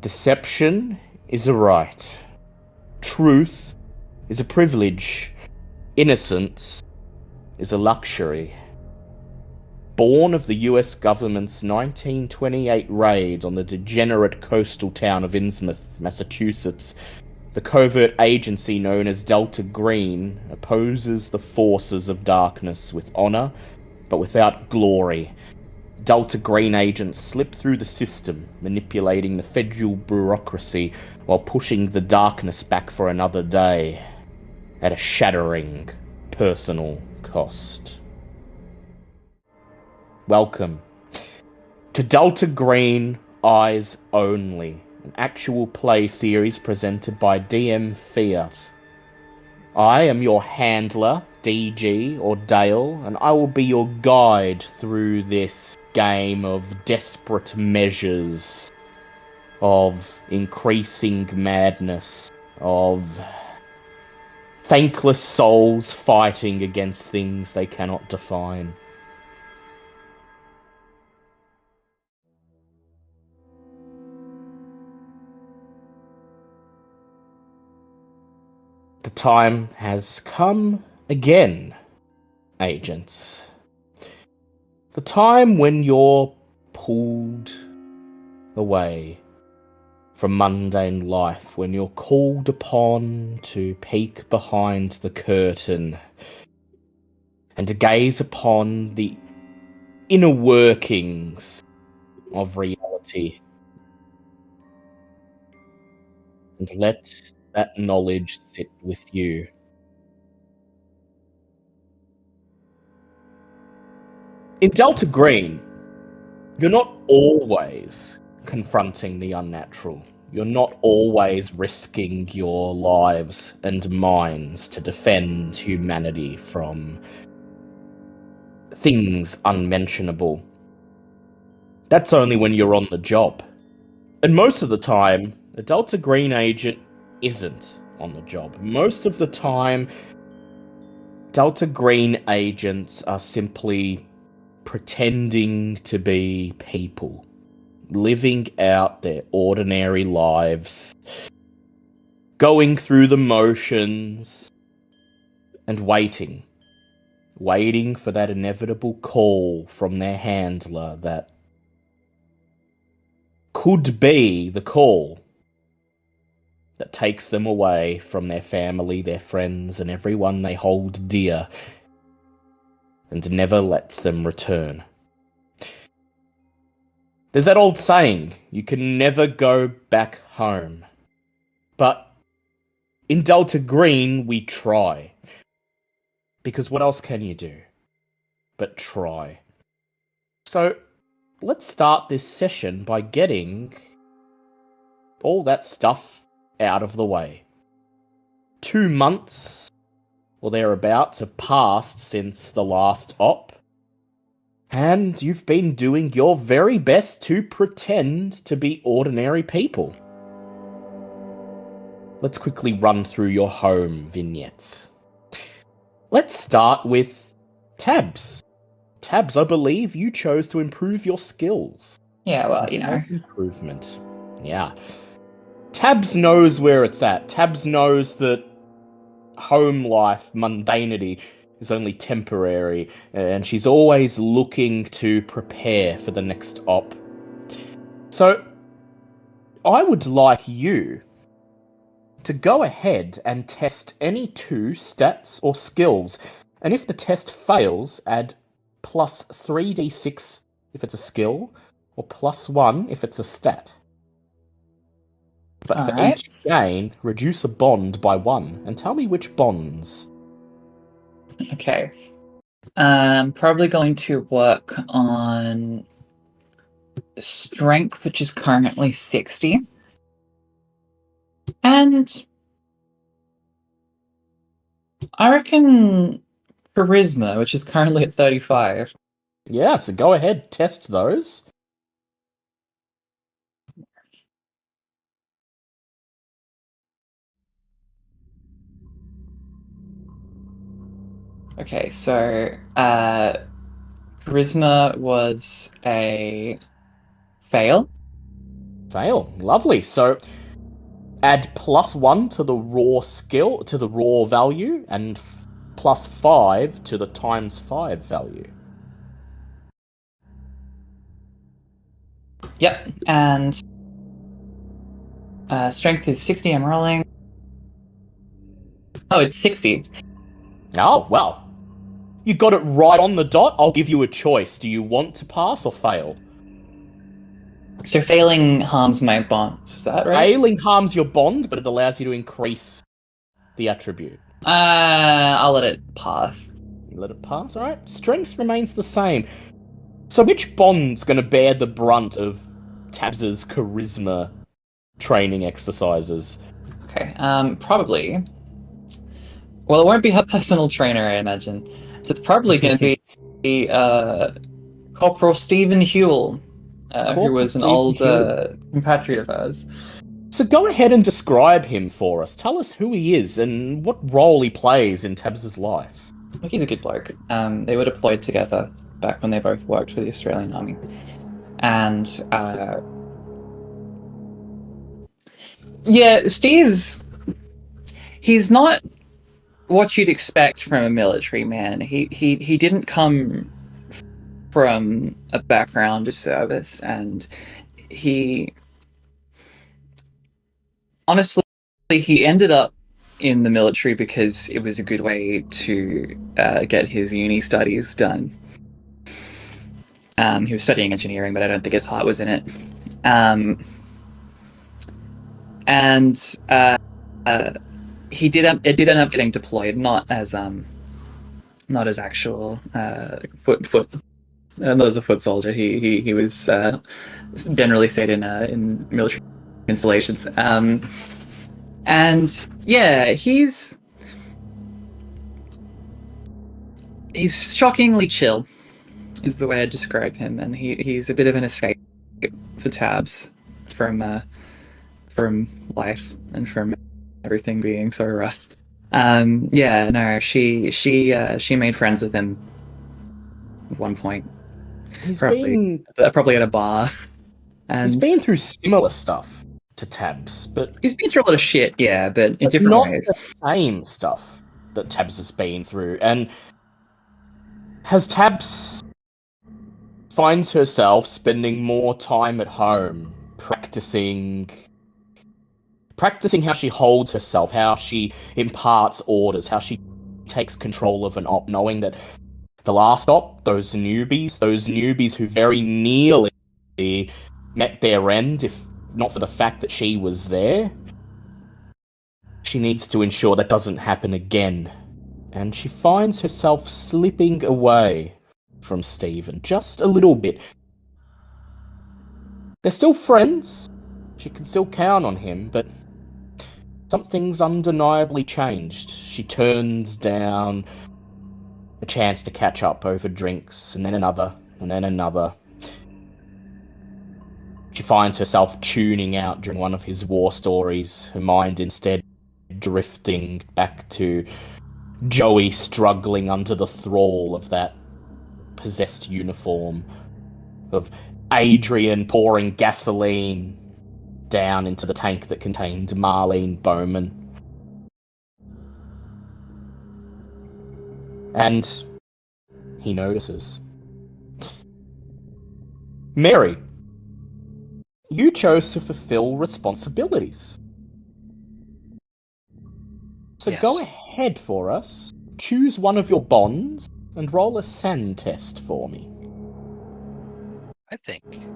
Deception is a right. Truth is a privilege. Innocence is a luxury. Born of the US government's 1928 raid on the degenerate coastal town of Innsmouth, Massachusetts, the covert agency known as Delta Green opposes the forces of darkness with honor, but without glory. Delta Green agents slip through the system, manipulating the federal bureaucracy while pushing the darkness back for another day, at a shattering personal cost. Welcome to Delta Green Eyes Only, an actual play series presented by DM Fiat. I am your handler, DG or Dale, and I will be your guide through this game of desperate measures, of increasing madness, of thankless souls fighting against things they cannot define. The time has come again, agents. The time when you're pulled away from mundane life, when you're called upon to peek behind the curtain and to gaze upon the inner workings of reality and let that knowledge sit with you. In Delta Green, you're not always confronting the unnatural. You're not always risking your lives and minds to defend humanity from things unmentionable. That's only when you're on the job. And most of the time, a Delta Green agent isn't on the job. Most of the time, Delta Green agents are simply pretending to be people, living out their ordinary lives, going through the motions, and waiting for that inevitable call from their handler that could be the call that takes them away from their family, their friends, and everyone they hold dear, and never lets them return. There's that old saying, you can never go back home. But in Delta Green, we try. Because what else can you do but try? So let's start this session by getting all that stuff out of the way. 2 months or thereabouts have passed since the last op, and you've been doing your very best to pretend to be ordinary people. Let's quickly run through your home vignettes. Let's start with Tabs. Tabs, I believe you chose to improve your skills. Yeah, well, you know. Improvement. Yeah. Tabs knows where it's at. Tabs knows that home life, mundanity, is only temporary, and she's always looking to prepare for the next op. So, I would like you to go ahead and test any 2 stats or skills, and if the test fails, add plus 3d6 if it's a skill, or plus 1 if it's a stat. But for each gain, reduce a bond by 1, and tell me which bonds. Okay. I'm probably going to work on strength, which is currently 60. And I reckon charisma, which is currently at 35. Yeah, so go ahead, test those. Okay, so charisma was a fail. Fail. Lovely. So add +1 to the raw skill, to the raw value, and +5 to the ×5 value. Yep, and strength is 60. I'm rolling. Oh, it's 60. Oh, well. You got it right on the dot. I'll give you a choice. Do you want to pass or fail? So failing harms my bonds. Was that right? Failing harms your bond, but it allows you to increase the attribute. I'll let it pass. You let it pass, alright? Strength remains the same. So which bond's going to bear the brunt of Tabs's charisma training exercises? Okay, probably. Well, it won't be her personal trainer, I imagine. So it's probably going to be Corporal Stephen Hewell, who Corporal was an Stephen old Hewell. compatriot of ours. So go ahead and describe him for us. Tell us who he is and what role he plays in Tabs's life. Look, he's a good bloke. They were deployed together back when they both worked for the Australian Army. And yeah, he's not what you'd expect from a military man. He didn't come from a background of service, and he honestly he ended up in the military because it was a good way to get his uni studies done. He was studying engineering, but I don't think his heart was in it. And it did end up getting deployed, not as actual foot. Not as a foot soldier. He was generally stayed in military installations. And yeah, he's shockingly chill, is the way I describe him, and he's a bit of an escape for Tabs from life and from everything being so rough. Yeah, no, she made friends with him at one point, He's probably at a bar, he's and been through similar stuff to Tabs, but he's been through a lot of shit, yeah, but in different not ways. the same stuff that Tabs has been through. And has Tabs finds herself spending more time at home practicing how she holds herself, how she imparts orders, how she takes control of an op, knowing that the last op, those newbies who very nearly met their end, if not for the fact that she was there, she needs to ensure that doesn't happen again. And she finds herself slipping away from Stephen just a little bit. They're still friends. She can still count on him, but something's undeniably changed. She turns down a chance to catch up over drinks, and then another, and then another. She finds herself tuning out during one of his war stories, her mind instead drifting back to Joey struggling under the thrall of that possessed uniform, of Adrian pouring gasoline down into the tank that contained Marlene Bowman. And he notices. Mary, you chose to fulfill responsibilities. So Yes. go ahead for us, choose one of your bonds, and roll a SAN test for me. I think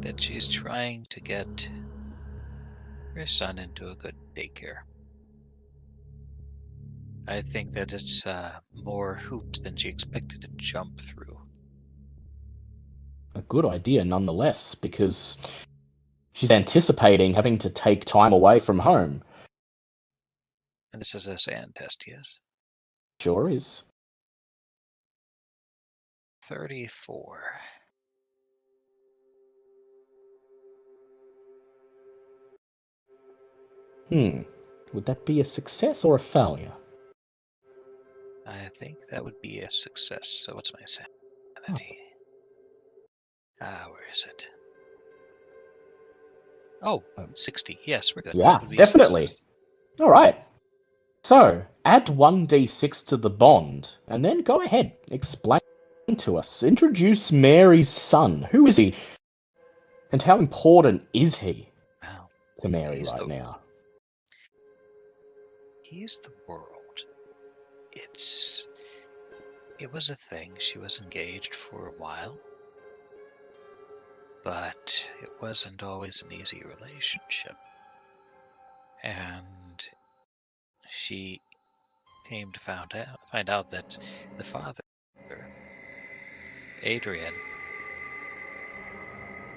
that she's trying to get her son into a good daycare. I think that it's more hoops than she expected to jump through. A good idea nonetheless, because she's anticipating having to take time away from home. And this is a SAN test, yes. Sure is. 34. Would that be a success or a failure? I think that would be a success. So what's my sanity? Where is it? Oh, 60. Yes, we're good. Yeah, That would be definitely. success. All right. So, add 1d6 to the bond, and then go ahead, explain to us. Introduce Mary's son. Who is he? And how important is he Wow. to Mary He's right now? He's the world. It was a thing. She was engaged for a while, but it wasn't always an easy relationship. And she came to find out that the father, Adrian,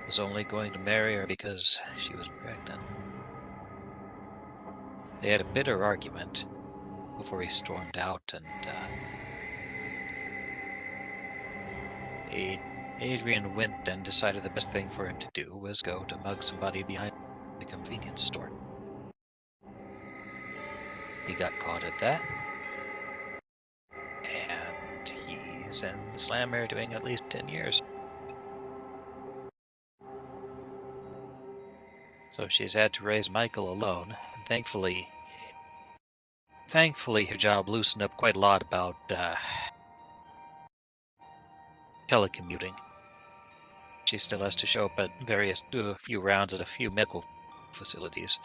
was only going to marry her because she was pregnant. They had a bitter argument before he stormed out, and Adrian went and decided the best thing for him to do was go to mug somebody behind the convenience store. He got caught at that, and he's in the slammer doing at least 10 years. So she's had to raise Michael alone, and thankfully her job loosened up quite a lot about telecommuting. She still has to show up at do a few rounds at a few medical facilities,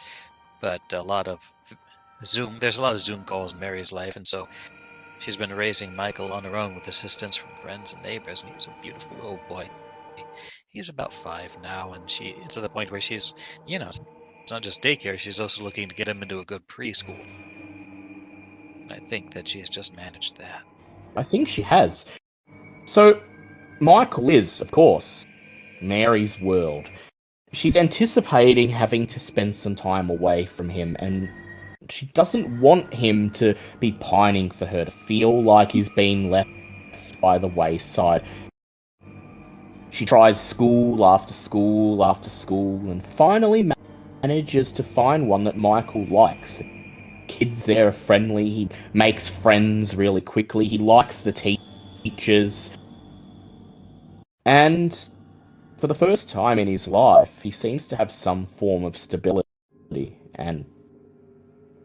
but there's a lot of Zoom calls in Mary's life, and so she's been raising Michael on her own with assistance from friends and neighbors, and he's a beautiful little boy. He's about 5 now, and it's at the point where she's, it's not just daycare, she's also looking to get him into a good preschool. And I think that she's just managed that. I think she has. So, Michael is, of course, Mary's world. She's anticipating having to spend some time away from him, and she doesn't want him to be pining for her, to feel like he's been left by the wayside. She tries school after school after school, and finally manages to find one that Michael likes. The kids there are friendly, he makes friends really quickly, he likes the teachers, and for the first time in his life, he seems to have some form of stability, and,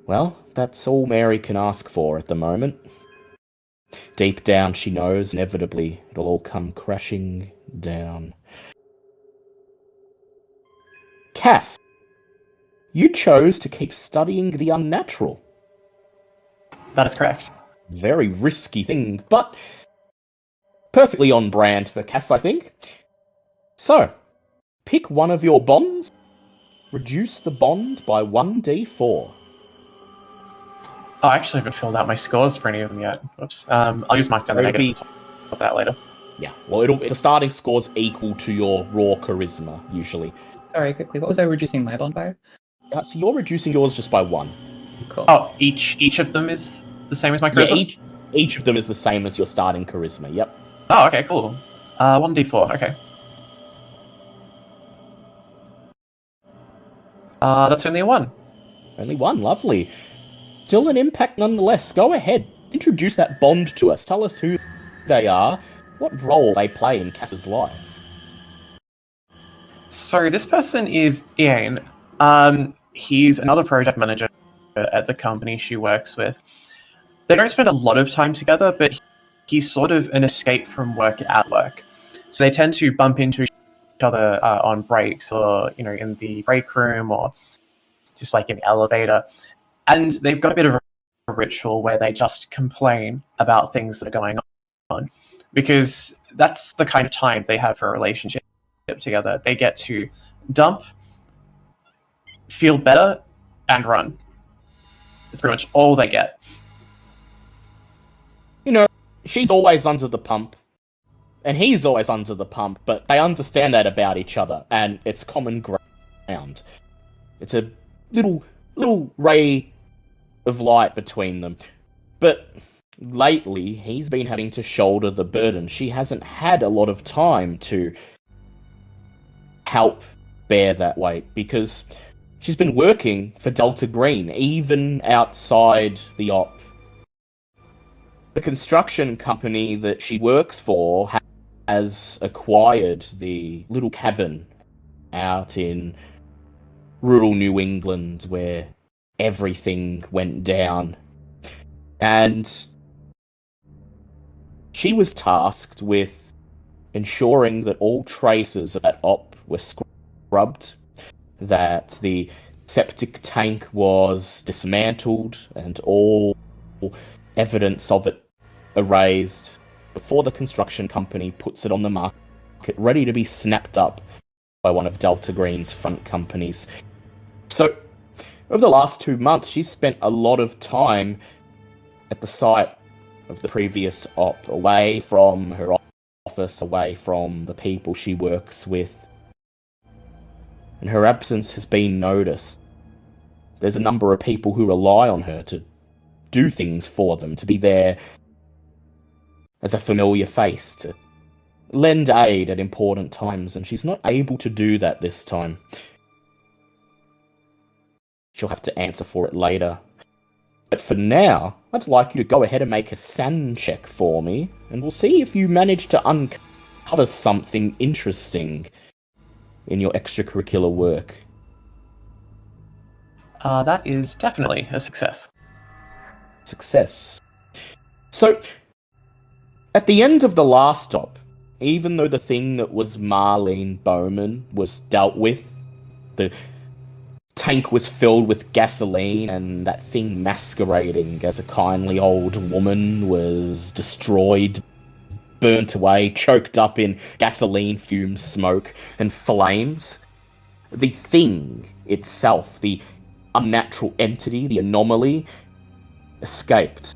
well, that's all Mary can ask for at the moment. Deep down, she knows inevitably it'll all come crashing down. Cass, you chose to keep studying the unnatural. That is correct. Very risky thing, but perfectly on brand for Cass, I think. So, pick one of your bonds, reduce the bond by 1d4. Oh, I actually haven't filled out my scores for any of them yet. Whoops. I'll use mark down the It'll negatives of that later. Yeah, well, the starting score's equal to your raw charisma, usually. Sorry, quickly, what was I reducing my bond by? So you're reducing yours just by 1. Cool. Oh, each of them is the same as my charisma? Yeah, each of them is the same as your starting charisma, yep. Oh, okay, cool. 1d4, okay. That's only a 1. Only 1, lovely. Still an impact nonetheless. Go ahead, introduce that bond to us. Tell us who they are, what role they play in Cass's life. So this person is Ian. He's another project manager at the company she works with. They don't spend a lot of time together, but he's sort of an escape from work at work. So they tend to bump into each other on breaks, or in the break room, or just like in the elevator. And they've got a bit of a ritual where they just complain about things that are going on, because that's the kind of time they have for a relationship together. They get to dump, feel better, and run. It's pretty much all they get. She's always under the pump, and he's always under the pump, but they understand that about each other, and it's common ground. It's a little ray of light between them. But lately, he's been having to shoulder the burden. She hasn't had a lot of time to help bear that weight, because she's been working for Delta Green, even outside the op. The construction company that she works for has acquired the little cabin out in rural New England where everything went down. And she was tasked with ensuring that all traces of that op were scrubbed, that the septic tank was dismantled, and all evidence of it erased before the construction company puts it on the market, ready to be snapped up by one of Delta Green's front companies. So, over the last 2 months, she's spent a lot of time at the site of the previous op, away from her office, away from the people she works with. And her absence has been noticed. There's a number of people who rely on her to do things for them, to be there as a familiar face, to lend aid at important times, and she's not able to do that this time. She'll have to answer for it later. But for now, I'd like you to go ahead and make a SAN check for me, and we'll see if you manage to uncover something interesting in your extracurricular work. That is definitely a success. Success. So, at the end of the last stop, even though the thing that was Marlene Bowman was dealt with, the tank was filled with gasoline, and that thing masquerading as a kindly old woman was destroyed, burnt away, choked up in gasoline fume smoke and flames. The thing itself, the unnatural entity, the anomaly, escaped.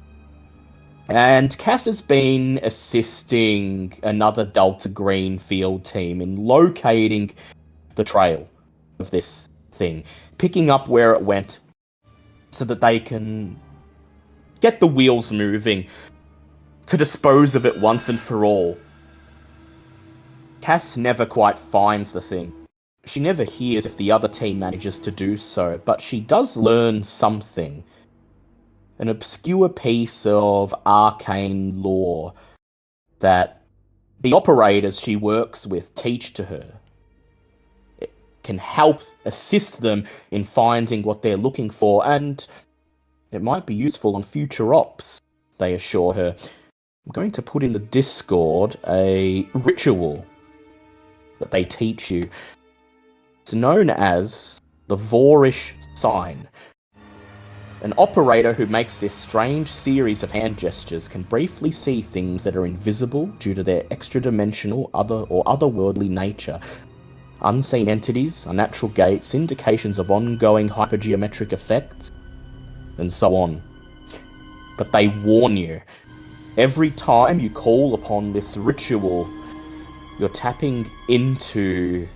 And Cass has been assisting another Delta Green field team in locating the trail of this thing, picking up where it went so that they can get the wheels moving to dispose of it once and for all. Cass never quite finds the thing. She never hears if the other team manages to do so, but she does learn something. An obscure piece of arcane lore that the operators she works with teach to her. It can help assist them in finding what they're looking for, and it might be useful on future ops, they assure her. I'm going to put in the Discord a ritual that they teach you. It's known as the Vorish Sign. An operator who makes this strange series of hand gestures can briefly see things that are invisible due to their extra-dimensional, otherworldly nature. Unseen entities, unnatural gates, indications of ongoing hypergeometric effects, and so on. But they warn you, every time you call upon this ritual, you're tapping into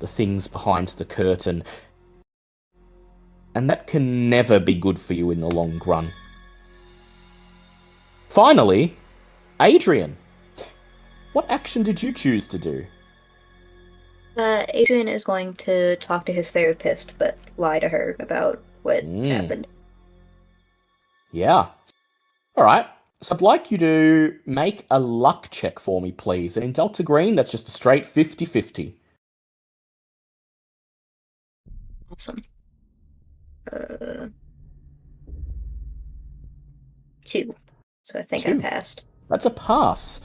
the things behind the curtain, and that can never be good for you in the long run. Finally, Adrian, what action did you choose to do? Adrian is going to talk to his therapist, but lie to her about what happened. Yeah. Alright, so I'd like you to make a luck check for me, please. And in Delta Green, that's just a straight 50-50. Awesome. 2. So I think 2. I passed. That's a pass.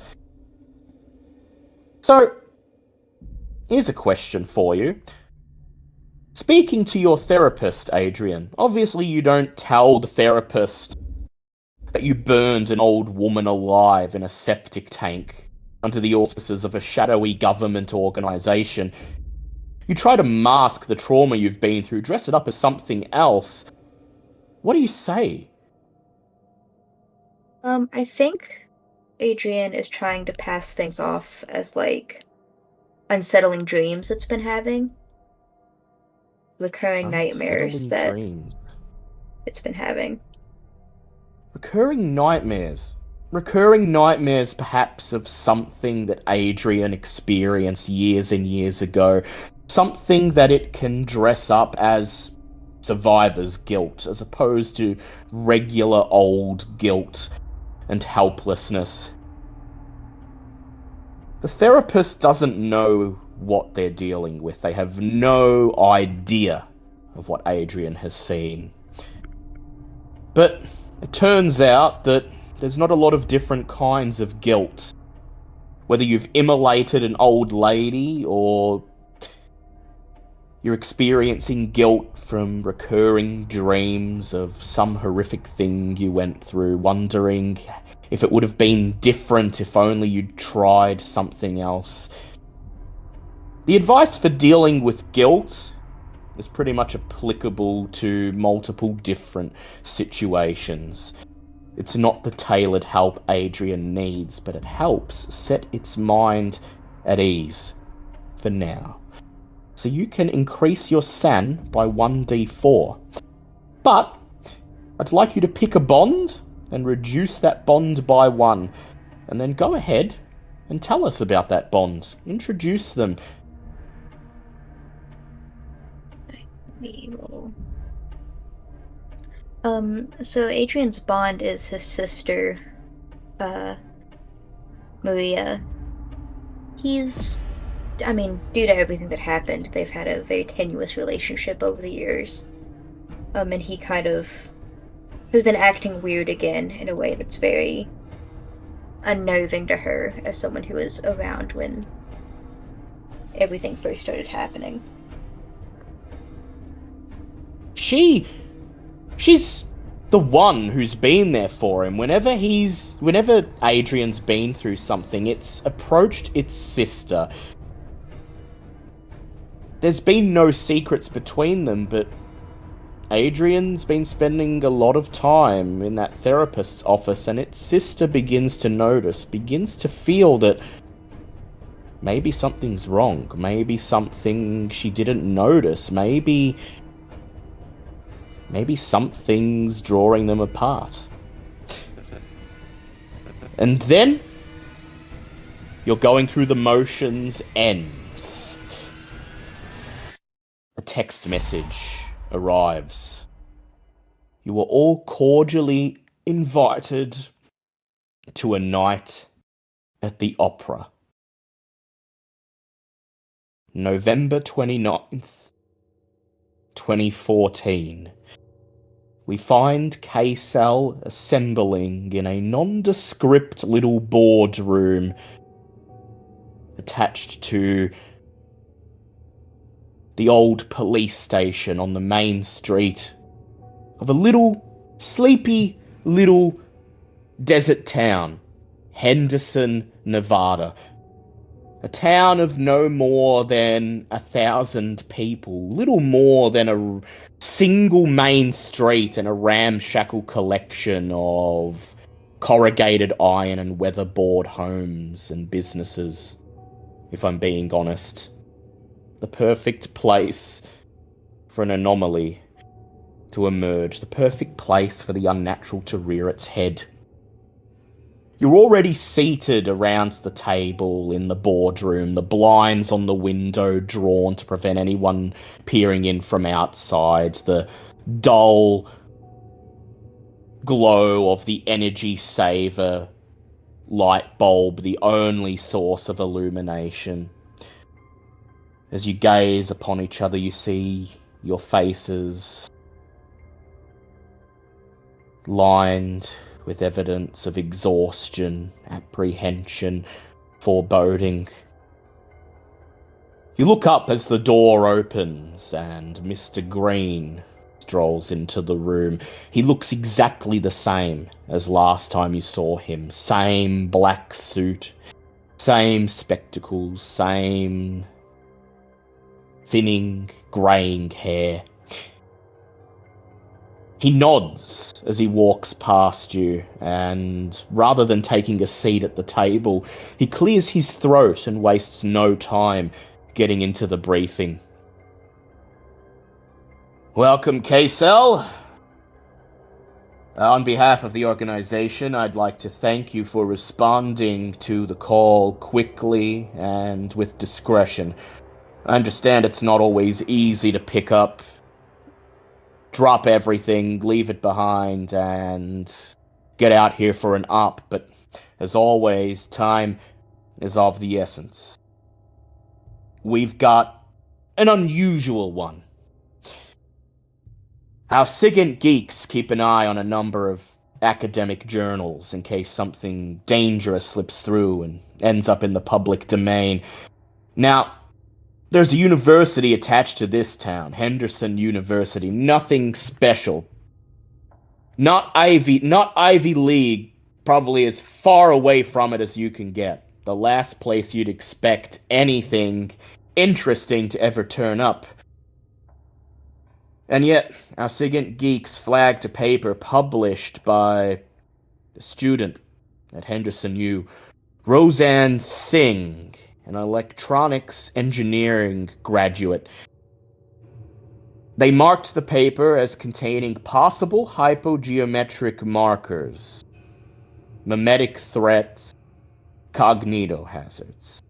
So, here's a question for you. Speaking to your therapist, Adrian, obviously you don't tell the therapist that you burned an old woman alive in a septic tank under the auspices of a shadowy government organisation. You try to mask the trauma you've been through, dress it up as something else. What do you say? I think Adrian is trying to pass things off as, like, unsettling dreams it's been having. Recurring nightmares that dreams. It's been having. Recurring nightmares. Recurring nightmares, perhaps, of something that Adrian experienced years and years ago. Something that it can dress up as survivor's guilt, as opposed to regular old guilt and helplessness. The therapist doesn't know what they're dealing with. They have no idea of what Adrian has seen. But it turns out that there's not a lot of different kinds of guilt. Whether you've immolated an old lady or you're experiencing guilt from recurring dreams of some horrific thing you went through, wondering if it would have been different if only you'd tried something else. The advice for dealing with guilt is pretty much applicable to multiple different situations. It's not the tailored help Adrian needs, but it helps set its mind at ease for now. So you can increase your SAN by 1d4. But I'd like you to pick a bond and reduce that bond by 1. And then go ahead and tell us about that bond. Introduce them. We roll. So Adrian's bond is his sister, Maria. Due to everything that happened, they've had a very tenuous relationship over the years. And he kind of has been acting weird again in a way that's very unnerving to her as someone who was around when everything first started happening. She's the one who's been there for him. Whenever Adrian's been through something, it's approached its sister. There's been no secrets between them, but Adrian's been spending a lot of time in that therapist's office, and its sister begins to feel that maybe something's wrong, maybe something she didn't notice, maybe something's drawing them apart. And then you're going through the motions ends. A text message arrives. You are all cordially invited to a night at the opera. November 29th, 2014. We find K-Cell assembling in a nondescript little boardroom attached to the old police station on the main street of a little, sleepy, little desert town, Henderson, Nevada. A town of no more than 1,000 people, little more than a single main street and a ramshackle collection of corrugated iron and weatherboard homes and businesses, if I'm being honest. The perfect place for an anomaly to emerge, the perfect place for the unnatural to rear its head. You're already seated around the table in the boardroom, the blinds on the window drawn to prevent anyone peering in from outside, the dull glow of the energy saver light bulb, the only source of illumination. As you gaze upon each other, you see your faces lined with evidence of exhaustion, apprehension, foreboding. You look up as the door opens and Mr. Green strolls into the room. He looks exactly the same as last time you saw him. Same black suit, same spectacles, same thinning, greying hair. He nods as he walks past you, and rather than taking a seat at the table, he clears his throat and wastes no time getting into the briefing. Welcome, K-Cell. On behalf of the organization, I'd like to thank you for responding to the call quickly and with discretion. I understand it's not always easy to pick up, drop everything, leave it behind, and get out here for an up, but as always, time is of the essence. we've got an unusual one. Our SIGINT geeks keep an eye on a number of academic journals in case something dangerous slips through and ends up in the public domain. Now, there's a university attached to this town, Henderson University. Nothing special. Not Ivy League, probably as far away from it as you can get. The last place you'd expect anything interesting to ever turn up. And yet, our SIGINT geeks flagged a paper published by a student at Henderson U, Roseanne Singh, an electronics engineering graduate. They marked the paper as containing possible hypogeometric markers, mimetic threats, cognito-hazards.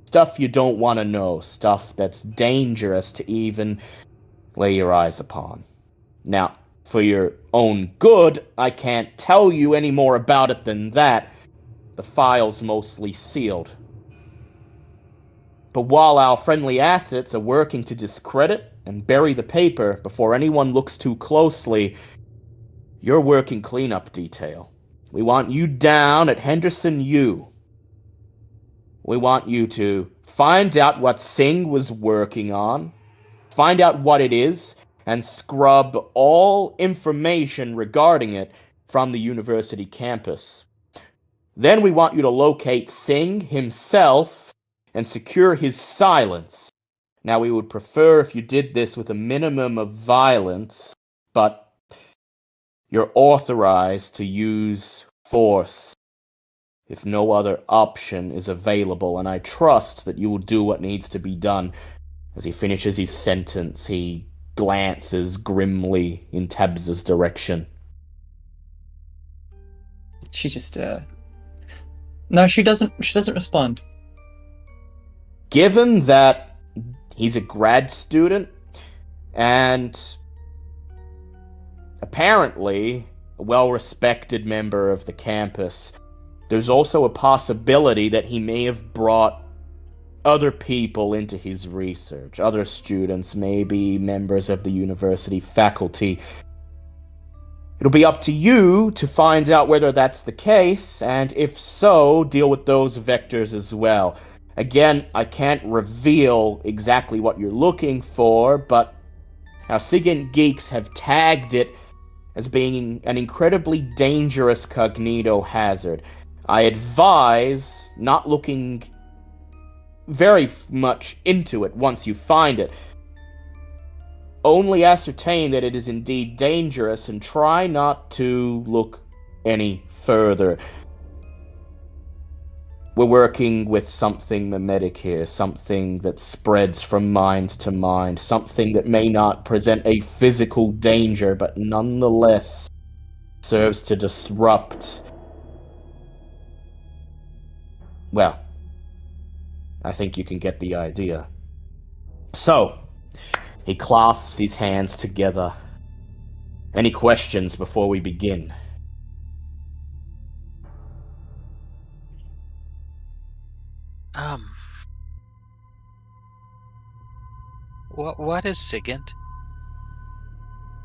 Stuff you don't want to know, stuff that's dangerous to even lay your eyes upon. Now, for your own good, I can't tell you any more about it than that. The file's mostly sealed. But while our friendly assets are working to discredit and bury the paper before anyone looks too closely, you're working cleanup detail. We want you down at Henderson U. We want you to find out what Singh was working on, find out what it is, and scrub all information regarding it from the university campus. Then we want you to locate Singh himself and secure his silence. Now, we would prefer if you did this with a minimum of violence, but you're authorized to use force if no other option is available, and I trust that you will do what needs to be done. As he finishes his sentence, he glances grimly in Tabza's direction. She just, No, she doesn't respond. Given that he's a grad student, and apparently a well-respected member of the campus, there's also a possibility that he may have brought other people into his research, other students, maybe members of the university faculty. It'll be up to you to find out whether that's the case, and if so, deal with those vectors as well. Again, I can't reveal exactly what you're looking for, but our SIGINT geeks have tagged it as being an incredibly dangerous cognito-hazard. I advise not looking very much into it once you find it. Only ascertain that it is indeed dangerous and try not to look any further. We're working with something mimetic here, something that spreads from mind to mind, something that may not present a physical danger, but nonetheless serves to disrupt. Well, I think you can get the idea. So, he clasps his hands together. Any questions before we begin? What is SIGINT?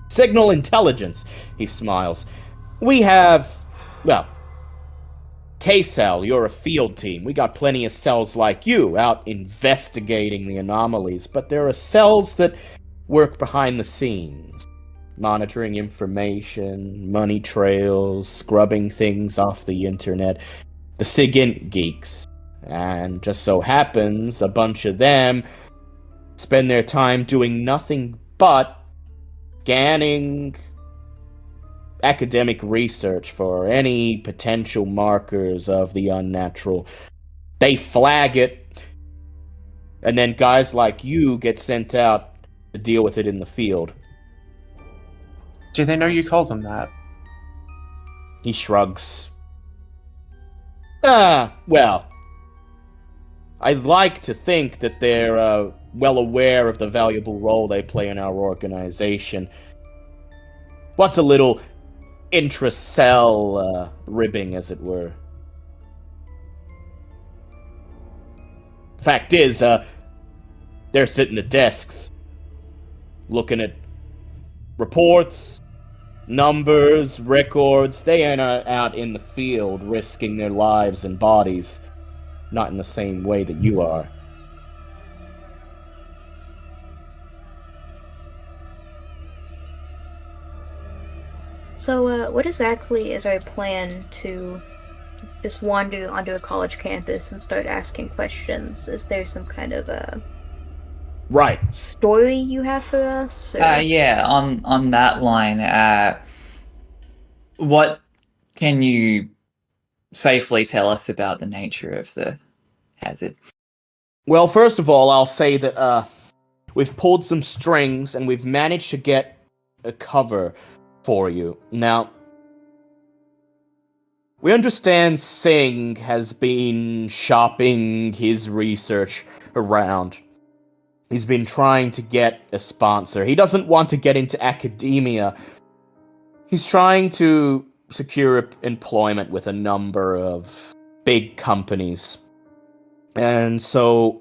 Signal intelligence, he smiles. We have, well, K-Cell, you're a field team. We got plenty of cells like you out investigating the anomalies, but there are cells that work behind the scenes, monitoring information, money trails, scrubbing things off the internet. The SIGINT geeks. And just so happens, a bunch of them spend their time doing nothing but scanning academic research for any potential markers of the unnatural. They flag it, and then guys like you get sent out to deal with it in the field. Do they know you call them that? He shrugs. Well, I'd like to think that they're well aware of the valuable role they play in our organization. What's a little intra-cell ribbing, as it were? Fact is, They're sitting at desks, looking at reports, numbers, records. They ain't out in the field risking their lives and bodies. Not in the same way that you are. So, what exactly is our plan to just wander onto a college campus and start asking questions? Is there some kind of a Right. story you have for us? Yeah, on that line, what can you safely tell us about the nature of the hazard? Well, first of all, I'll say that we've pulled some strings and we've managed to get a cover for you. Now, we understand Singh has been shopping his research around. He's been trying to get a sponsor. He doesn't want to get into academia. He's trying to secure employment with a number of big companies. And so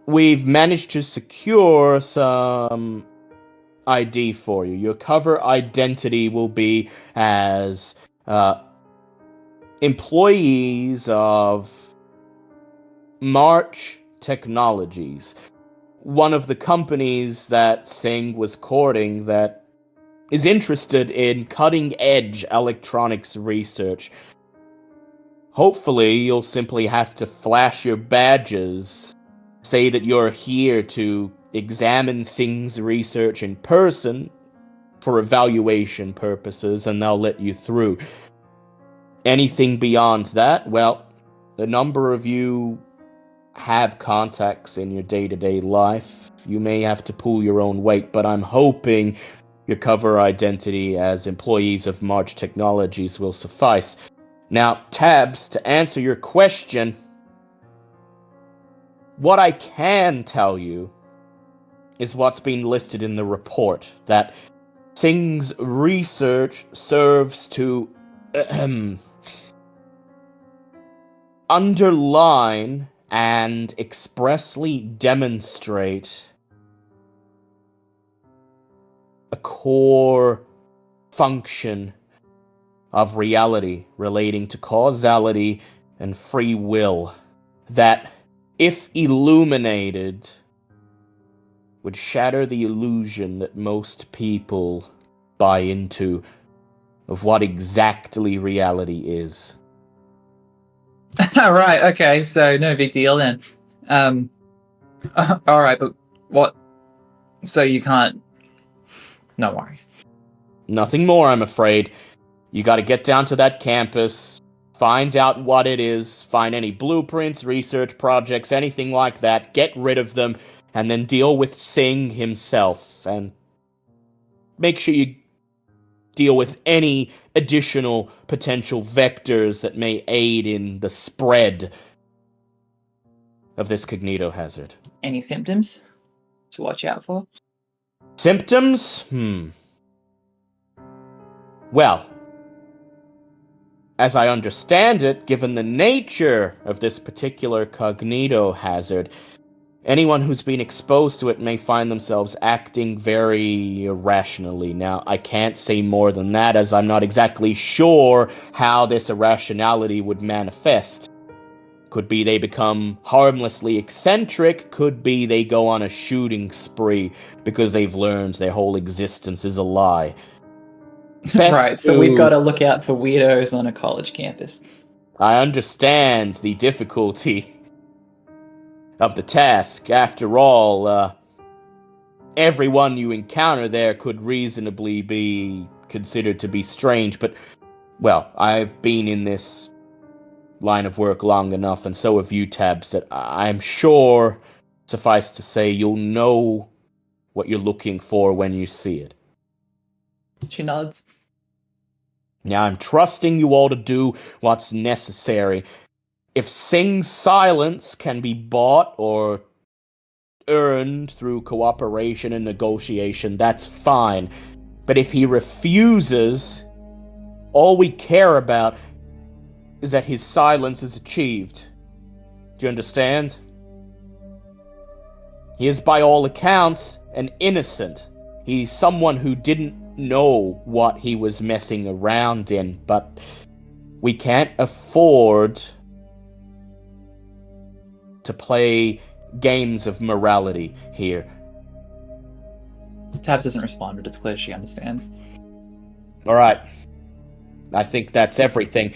we've managed to secure some ID for you. Your cover identity will be as employees of March Technologies, one of the companies that Singh was courting that is interested in cutting-edge electronics research. Hopefully, you'll simply have to flash your badges, say that you're here to examine Singh's research in person for evaluation purposes, and they'll let you through. Anything beyond that, well, a number of you have contacts in your day-to-day life. You may have to pull your own weight, but I'm hoping your cover identity as employees of March Technologies will suffice. Now, Tabs, to answer your question, what I can tell you is what's been listed in the report, that Singh's research serves to underline and expressly demonstrate a core function of reality relating to causality and free will that, if illuminated, would shatter the illusion that most people buy into of what exactly reality is. Right, okay, so no big deal then. Alright, but what? So you can't... No worries. Nothing more, I'm afraid. You gotta get down to that campus, find out what it is, find any blueprints, research projects, anything like that, get rid of them, and then deal with Singh himself, and make sure you deal with any additional potential vectors that may aid in the spread of this cognito-hazard. Any symptoms to watch out for? Symptoms? Well, as I understand it, given the nature of this particular cognito-hazard, anyone who's been exposed to it may find themselves acting very irrationally. Now, I can't say more than that, as I'm not exactly sure how this irrationality would manifest. Could be they become harmlessly eccentric, could be they go on a shooting spree because they've learned their whole existence is a lie. Right, so we've got to look out for weirdos on a college campus. I understand the difficulty of the task. After all, everyone you encounter there could reasonably be considered to be strange, but, well, I've been in this line of work long enough, and so have you, Tabs, that I'm sure, suffice to say, you'll know what you're looking for when you see it. She nods. Now, I'm trusting you all to do what's necessary. If Singh's silence can be bought or earned through cooperation and negotiation, that's fine. But if he refuses, all we care about is that his silence is achieved. Do you understand? He is, by all accounts, an innocent. He's someone who didn't know what he was messing around in, but we can't afford to play games of morality here. Tabs doesn't respond, but it's clear she understands. Alright. I think that's everything.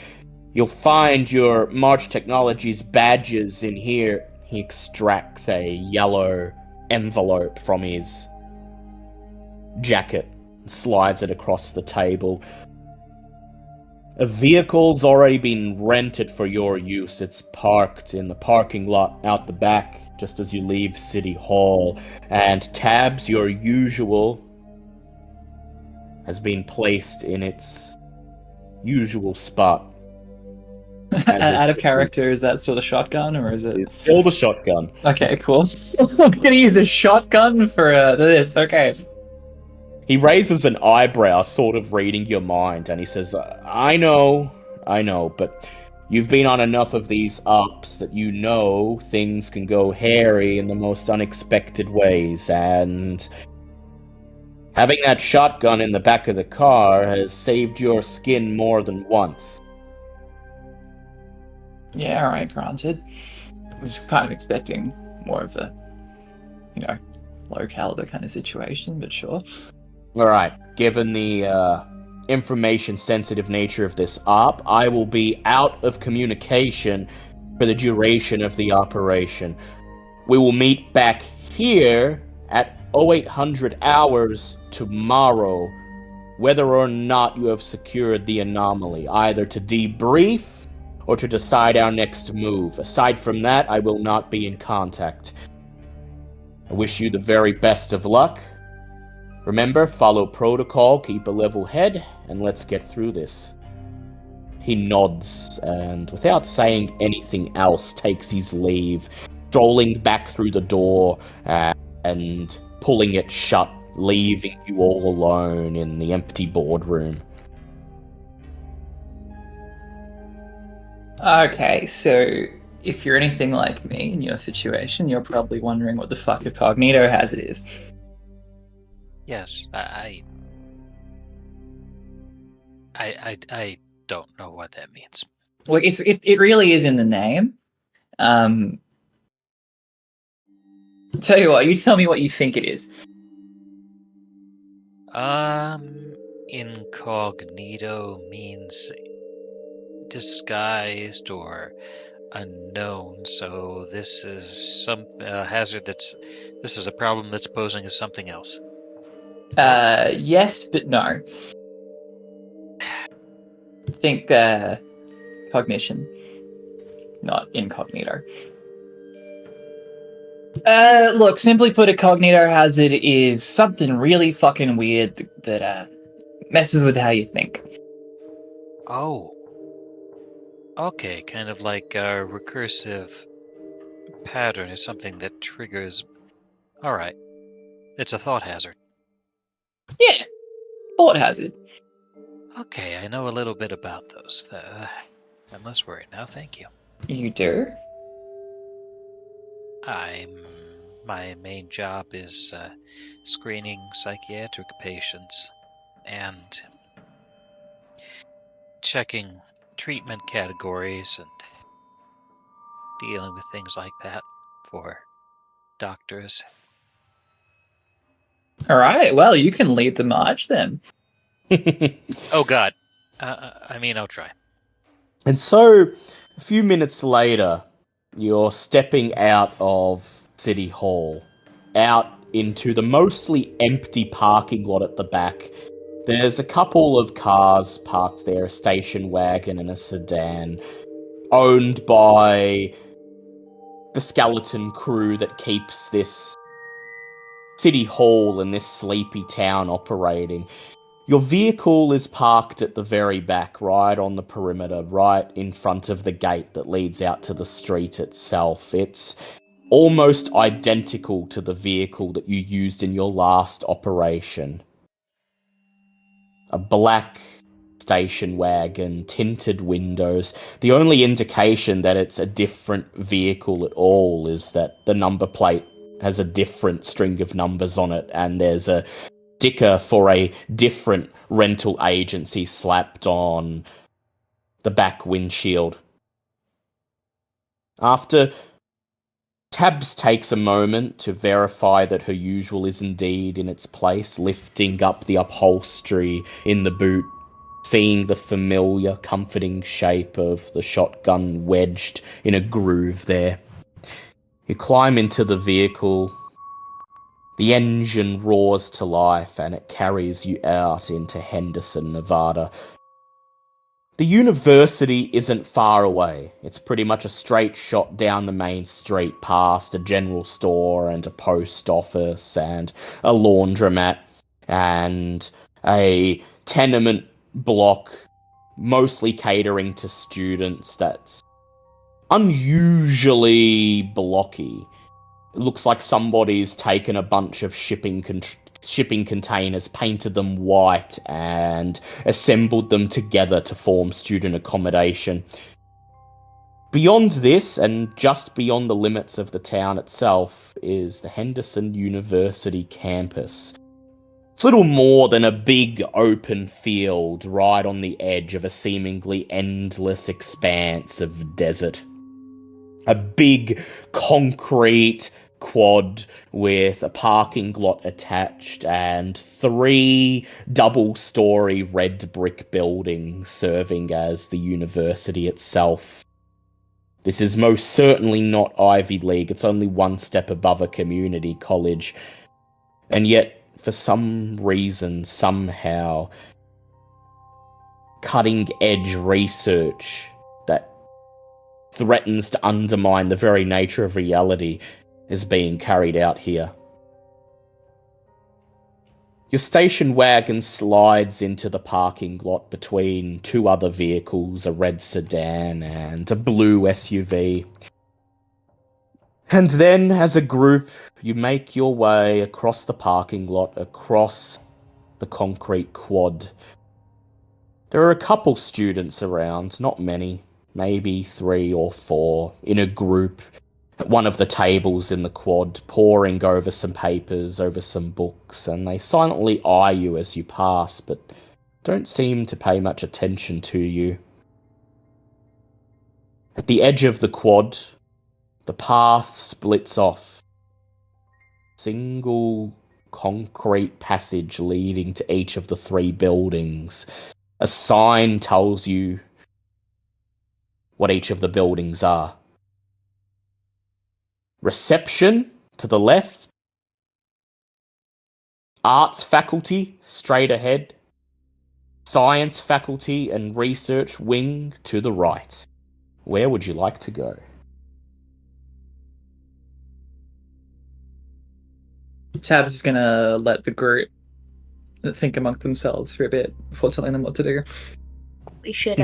You'll find your March Technologies badges in here. He extracts a yellow envelope from his jacket and slides it across the table. A vehicle's already been rented for your use. It's parked in the parking lot out the back, just as you leave City Hall. And Tabs, your usual, has been placed in its usual spot. Out of character, is that still the shotgun, or is it? It's still the shotgun. Okay, cool. I'm gonna use a shotgun for this. Okay. He raises an eyebrow, sort of reading your mind, and he says, I know, but you've been on enough of these ups that you know things can go hairy in the most unexpected ways, and having that shotgun in the back of the car has saved your skin more than once. Yeah, alright, granted. I was kind of expecting more of a, low caliber kind of situation, but sure. Alright, given the information-sensitive nature of this op, I will be out of communication for the duration of the operation. We will meet back here at 0800 hours tomorrow, whether or not you have secured the anomaly, either to debrief or to decide our next move. Aside from that, I will not be in contact. I wish you the very best of luck. Remember, follow protocol, keep a level head, and let's get through this. He nods, and without saying anything else, takes his leave, strolling back through the door and pulling it shut, leaving you all alone in the empty boardroom. Okay, so if you're anything like me in your situation, you're probably wondering what the fuck a cognito-hazard is. Yes, I don't know what that means. Well, it really is in the name. Tell you what, you tell me what you think it is. Incognito means disguised or unknown, so this is some hazard this is a problem that's posing as something else. Yes, but no. Think cognition, not incognito. Look, simply put, a cognito-hazard is something really fucking weird that messes with how you think. Oh. Okay, kind of like a recursive pattern is something that triggers... Alright. It's a thought hazard. Yeah, thought hazard. Okay, I know a little bit about those. I'm less worried now, thank you. You do? My main job is screening psychiatric patients and checking treatment categories and dealing with things like that for doctors. Alright, well, you can lead the march then. Oh god. I'll try. And so, a few minutes later, you're stepping out of City Hall, out into the mostly empty parking lot at the back. There's a couple of cars parked there, a station wagon and a sedan, owned by the skeleton crew that keeps this City Hall and this sleepy town operating. Your vehicle is parked at the very back, right on the perimeter, right in front of the gate that leads out to the street itself. It's almost identical to the vehicle that you used in your last operation. A black station wagon, tinted windows. The only indication that it's a different vehicle at all is that the number plate has a different string of numbers on it, and there's a sticker for a different rental agency slapped on the back windshield. After Tabs takes a moment to verify that her usual is indeed in its place, lifting up the upholstery in the boot, seeing the familiar, comforting shape of the shotgun wedged in a groove there. You climb into the vehicle. The engine roars to life and it carries you out into Henderson, Nevada. The university isn't far away. It's pretty much a straight shot down the main street past a general store and a post office and a laundromat and a tenement block mostly catering to students that's unusually blocky. It looks like somebody's taken a bunch of shipping containers, painted them white, and assembled them together to form student accommodation. Beyond this, and just beyond the limits of the town itself, is the Henderson University campus. It's little more than a big open field right on the edge of a seemingly endless expanse of desert. A big concrete quad with a parking lot attached and 3 double-story red brick buildings serving as the university itself. This is most certainly not Ivy League. It's only one step above a community college. And yet, for some reason, somehow, cutting-edge research that threatens to undermine the very nature of reality is being carried out here. Your station wagon slides into the parking lot between 2 other vehicles, a red sedan and a blue SUV. And then, as a group, you make your way across the parking lot, across the concrete quad. There are a couple students around, not many, maybe 3 or 4, in a group at one of the tables in the quad, poring over some papers, over some books, and they silently eye you as you pass, but don't seem to pay much attention to you. At the edge of the quad, the path splits off. Single concrete passage leading to each of the 3 buildings. A sign tells you what each of the buildings are. Reception to the left. Arts faculty straight ahead. Science faculty and research wing to the right. Where would you like to go? Tabs is gonna let the group think among themselves for a bit before telling them what to do. We should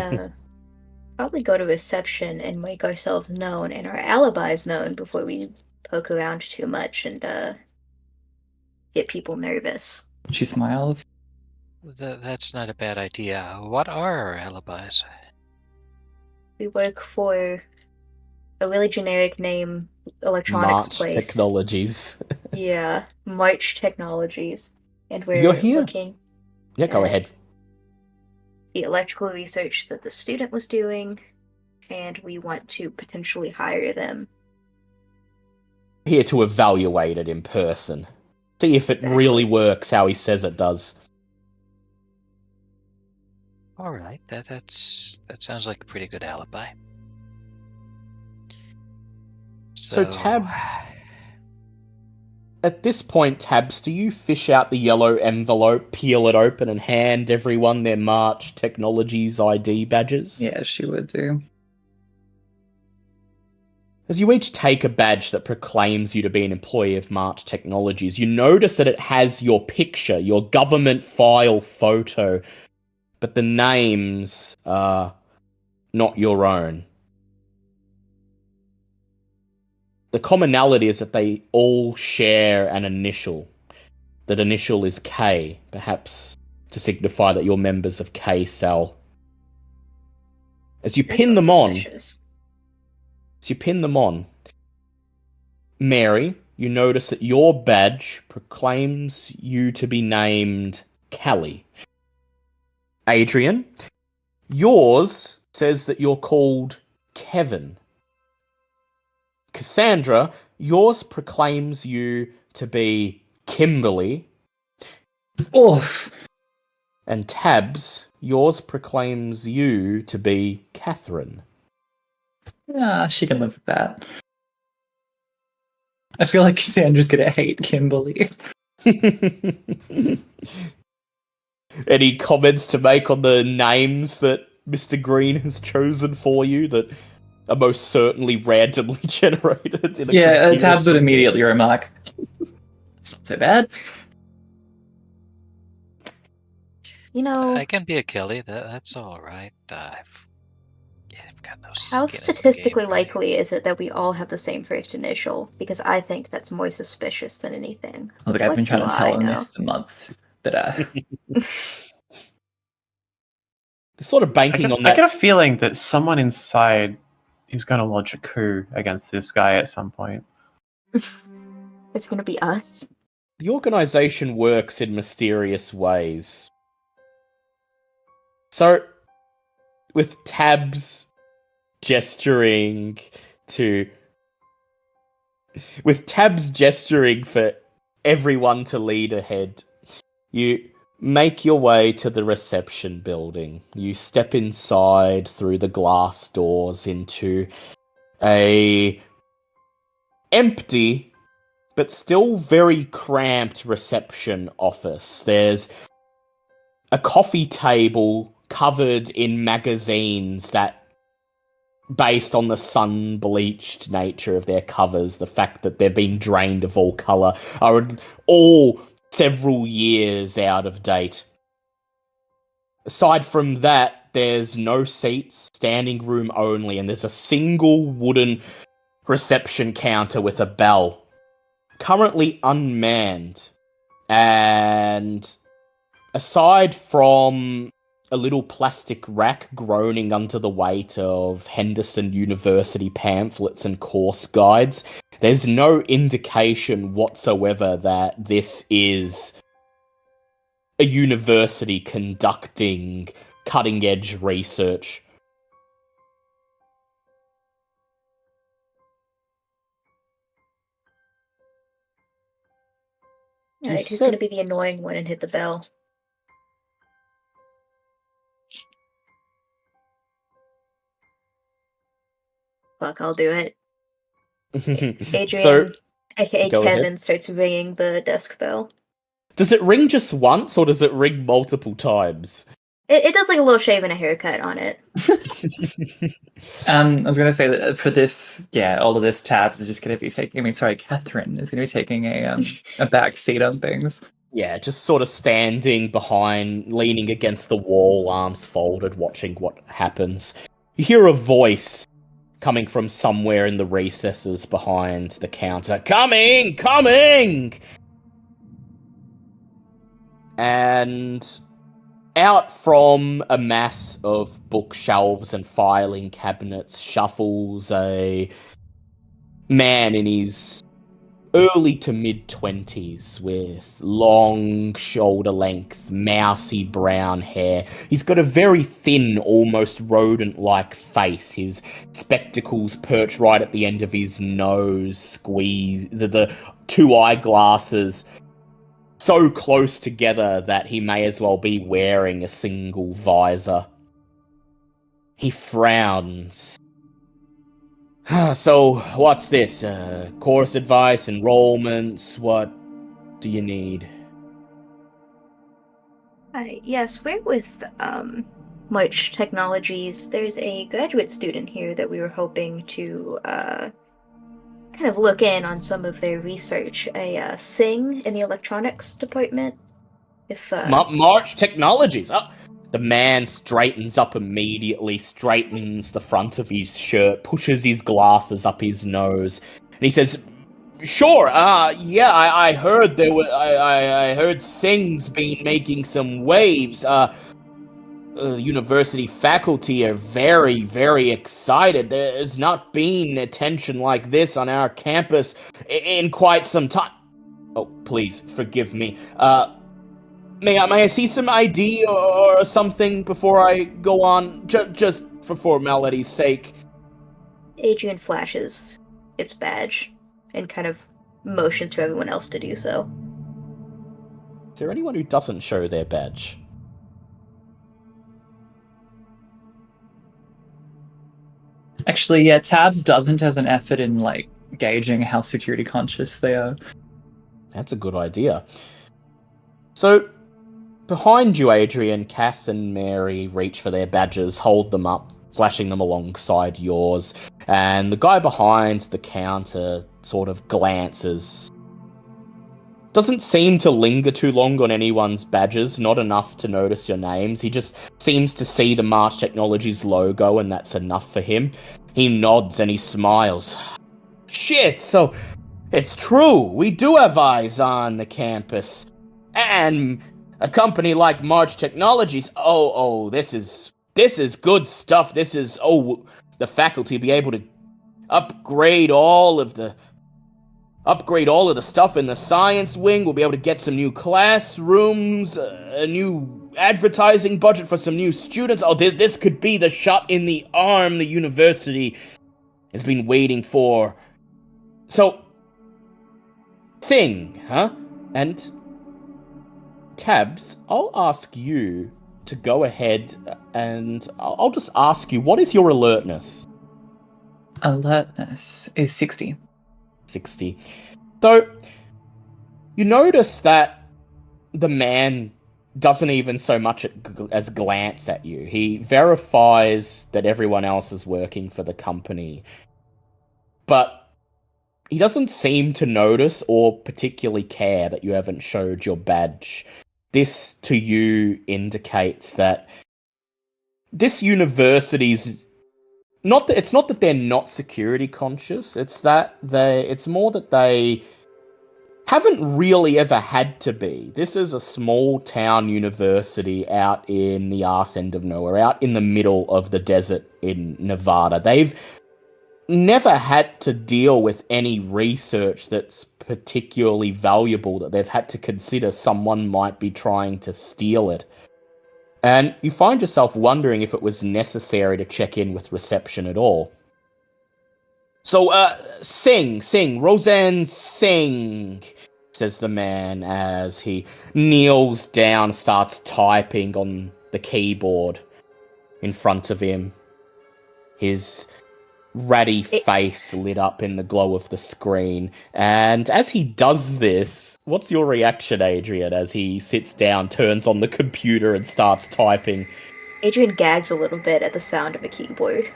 probably go to reception and make ourselves known and our alibis known before we poke around too much and get people nervous. She smiles. That's not a bad idea. What are our alibis? We work for a really generic name, electronics March place. Technologies. Yeah, March Technologies. And we're You're here. looking Yeah, go at ahead. the electrical research that the student was doing, and we want to potentially hire them. Here to evaluate it in person. See if it really works how he says it does. All right, that sounds like a pretty good alibi. So Tabs, at this point, Tabs, do you fish out the yellow envelope, peel it open, and hand everyone their March Technologies ID badges? Yeah, she would do. As you each take a badge that proclaims you to be an employee of March Technologies, you notice that it has your picture, your government file photo, but the names are not your own. The commonality is that they all share an initial. That initial is K, perhaps to signify that you're members of K Cell. As you pin them on, Mary, you notice that your badge proclaims you to be named Callie. Adrian, yours says that you're called Kevin. Cassandra, yours proclaims you to be Kimberly. Oof. And Tabs, yours proclaims you to be Catherine. Yeah, she can live with that. I feel like Cassandra's gonna hate Kimberly. Any comments to make on the names that Mr. Green has chosen for you that are most certainly randomly generated in a computer Tabs would software? immediately remark, it's not so bad. You know, I can be a Kelly. That's all right. I've got no how skin in the statistically game, really. likely is it that we all have the same first initial? Because I think that's more suspicious than anything. Look, I've been What trying do to tell I him know? this for months, but Sort of banking on that. I get a feeling that someone inside is going to launch a coup against this guy at some point. It's gonna be us. The organization works in mysterious ways. So, with Tabs gesturing for everyone to lead ahead, you make your way to the reception building. You step inside through the glass doors into a empty but still very cramped reception office. There's a coffee table covered in magazines that, based on the sun-bleached nature of their covers, the fact that they've been drained of all colour, are all several years out of date. Aside from that, there's no seats, standing room only, and there's a single wooden reception counter with a bell, currently unmanned. And aside from a little plastic rack groaning under the weight of Henderson University pamphlets and course guides, there's no indication whatsoever that this is a university conducting cutting-edge research. Alright, who's gonna be the annoying one and hit the bell? Fuck, I'll do it. Adrian, aka go Kevin, ahead. starts ringing the desk bell. Does it ring just once, or does it ring multiple times? It does like a little shave and a haircut on it. I was gonna say that for this, all of this, Tabs is just gonna be taking. Catherine is gonna be taking a back seat on things. Yeah, just sort of standing behind, leaning against the wall, arms folded, watching what happens. You hear a voice coming from somewhere in the recesses behind the counter. Coming! Coming! And out from a mass of bookshelves and filing cabinets shuffles a man in his early to mid-20s with long shoulder-length, mousy brown hair. He's got a very thin, almost rodent-like face. His spectacles perch right at the end of his nose, squeeze the two eyeglasses so close together that he may as well be wearing a single visor. He frowns. So, what's this? Course advice, enrollments, what do you need? Hi, yes, we're with Much Technologies. There's a graduate student here that we were hoping to kind of look in on some of their research. A Sing in the electronics department. If March Technologies. Oh, the man straightens up immediately, straightens the front of his shirt, pushes his glasses up his nose, and he says, "Sure. I heard I heard Sing's been making some waves. university faculty are very, very excited. There's not been attention like this on our campus in quite some time. Oh, please forgive me. May I see some ID or something before I go on? Just for formality's sake. Adrian flashes its badge and kind of motions to everyone else to do so. Is there anyone who doesn't show their badge? Actually, yeah, Tabs doesn't as an effort in, like, gauging how security conscious they are. That's a good idea. So, behind you, Adrian, Cass and Mary reach for their badges, hold them up, flashing them alongside yours, and the guy behind the counter sort of glances. Doesn't seem to linger too long on anyone's badges, not enough to notice your names. He just seems to see the March Technologies logo, and that's enough for him. He nods and he smiles. Shit, so it's true. We do have eyes on the campus. And a company like March Technologies, this is good stuff. The faculty be able to upgrade all of the stuff in the science wing. We'll be able to get some new classrooms, a new advertising budget for some new students. This could be the shot in the arm the university has been waiting for. So, Sing, huh? And Tabs, I'll ask you to go ahead and I'll just ask you, what is your alertness? Alertness is 60. 60. So, you notice that the man doesn't even so much as glance at you. He verifies that everyone else is working for the company, but he doesn't seem to notice or particularly care that you haven't showed your badge. This, to you, indicates that this university's it's not that they're not security conscious, it's more that they haven't really ever had to be. This is a small town university out in the arse end of nowhere, out in the middle of the desert in Nevada. They've never had to deal with any research that's particularly valuable that they've had to consider someone might be trying to steal it. And you find yourself wondering if it was necessary to check in with reception at all. So, Sing, Roseanne Sing, says the man as he kneels down, starts typing on the keyboard in front of him. His ratty face lit up in the glow of the screen. And as he does this, what's your reaction, Adrian, as he sits down, turns on the computer and starts typing? Adrian gags a little bit at the sound of a keyboard.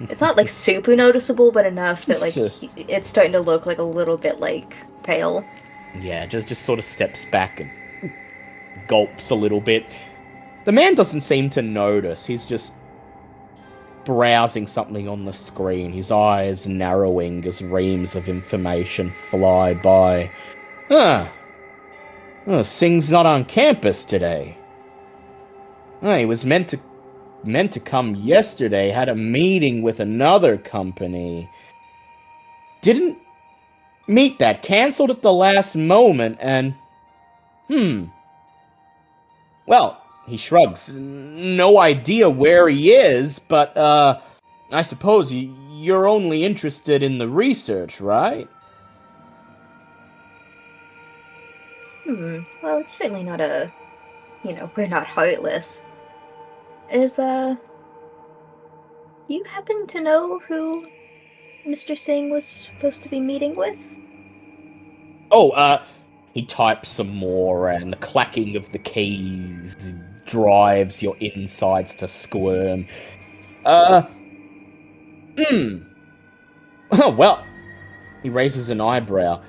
It's not like super noticeable, but enough that it's starting to look like a little bit like pale. Yeah, just sort of steps back and gulps a little bit. The man doesn't seem to notice. He's just browsing something on the screen, his eyes narrowing as reams of information fly by. Sing's not on campus today. He was meant to come yesterday, had a meeting with another company. Didn't meet that, cancelled at the last moment, and well, he shrugs. No idea where he is, but, I suppose you're only interested in the research, right? Well, it's certainly not we're not heartless. You happen to know who Mr. Singh was supposed to be meeting with? He types some more, and the clacking of the keys drives your insides to squirm. Oh, well, he raises an eyebrow.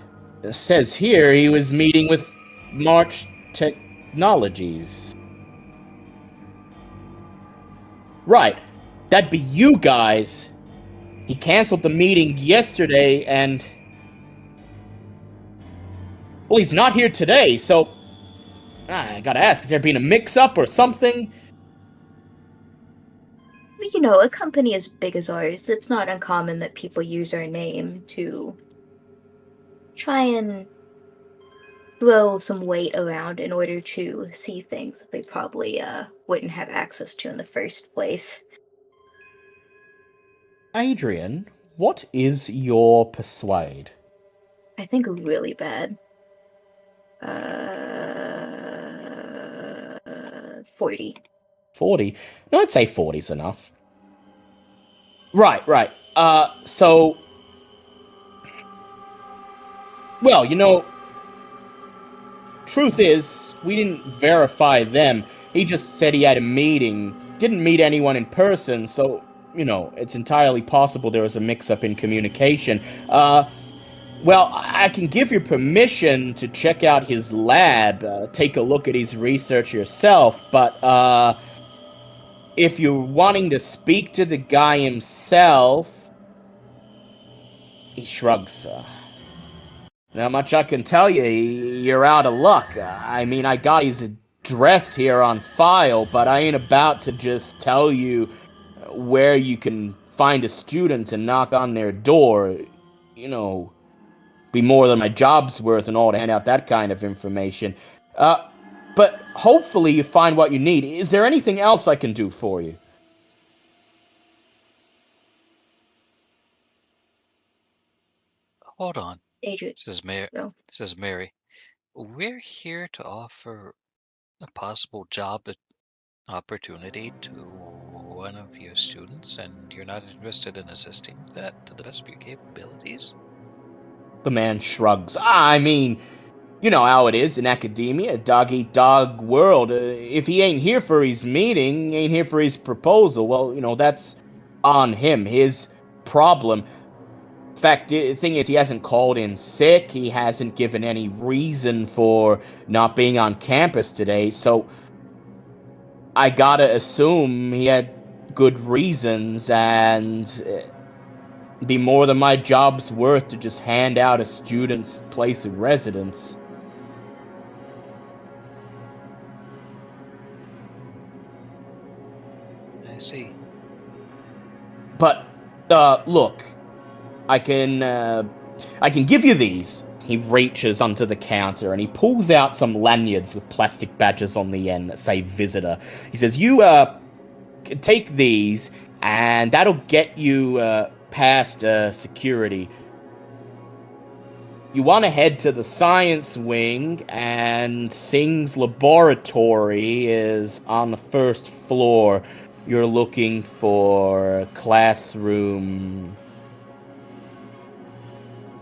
It says here he was meeting with March Technologies. Right, that'd be you guys. He cancelled the meeting yesterday, and well, he's not here today, so I gotta ask, has there been a mix-up or something? You know, a company as big as ours, it's not uncommon that people use our name to try and throw some weight around in order to see things that they probably wouldn't have access to in the first place. Adrian, what is your persuade? I think really bad. 40. 40? No, I'd say 40's enough. Right. So... Well, truth is, we didn't verify them. He just said he had a meeting. Didn't meet anyone in person, so, it's entirely possible there was a mix-up in communication. Well, I can give you permission to check out his lab, take a look at his research yourself, but, if you're wanting to speak to the guy himself... He shrugs, Not much I can tell you, you're out of luck. I mean, I got his address here on file, but I ain't about to just tell you where you can find a student and knock on their door. Be more than my job's worth and all to hand out that kind of information. But hopefully you find what you need. Is there anything else I can do for you? Hold on. Adrian. Says Mary. No. Says Mary. We're here to offer a possible job opportunity to one of your students, and you're not interested in assisting that to the best of your capabilities? The man shrugs. I mean, you know how it is in academia, dog-eat-dog world. If he ain't here for his meeting, ain't here for his proposal, well, that's on him, his problem. In fact, the thing is, he hasn't called in sick, he hasn't given any reason for not being on campus today, so I gotta assume he had good reasons, and it'd be more than my job's worth to just hand out a student's place of residence. I see. But, look, I can give you these. He reaches onto the counter and he pulls out some lanyards with plastic badges on the end that say visitor. He says, you, take these, and that'll get you, past, security. You want to head to the science wing, and Singh's laboratory is on the first floor. You're looking for classroom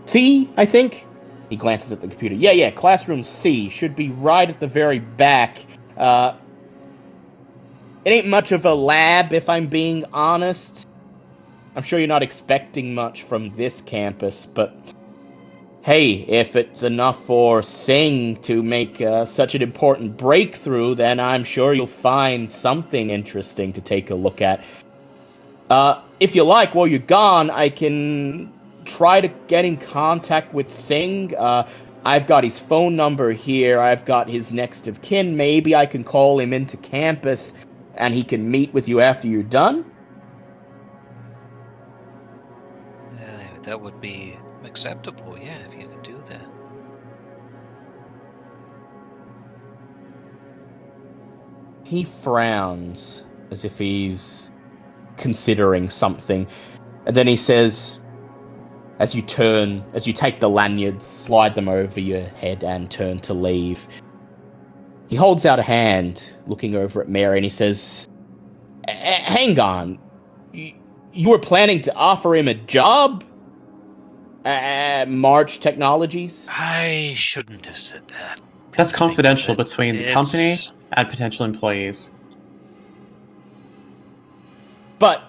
C, I think? He glances at the computer. Yeah, classroom C. Should be right at the very back. It ain't much of a lab, if I'm being honest. I'm sure you're not expecting much from this campus, but hey, if it's enough for Singh to make such an important breakthrough, then I'm sure you'll find something interesting to take a look at. If you like, while you're gone, I can try to get in contact with Singh. I've got his phone number here. I've got his next of kin. Maybe I can call him into campus and he can meet with you after you're done. That would be acceptable, yeah, if you could do that. He frowns as if he's considering something. And then he says, as you take the lanyards, slide them over your head and turn to leave, he holds out a hand, looking over at Mary, and he says, hang on. You were planning to offer him a job? At March Technologies? I shouldn't have said that. That's confidential But between the company and potential employees. But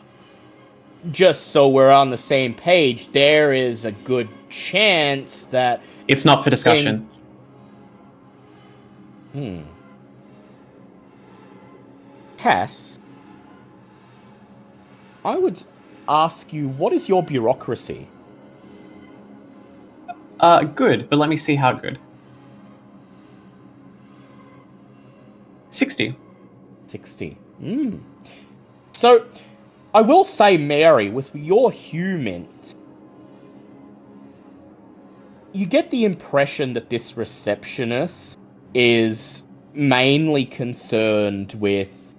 just so we're on the same page, there is a good chance that... It's not for discussion. Cass, I would ask you, what is your bureaucracy? Good, but let me see how good. 60. 60. So, I will say, Mary, with your humint, you get the impression that this receptionist is mainly concerned with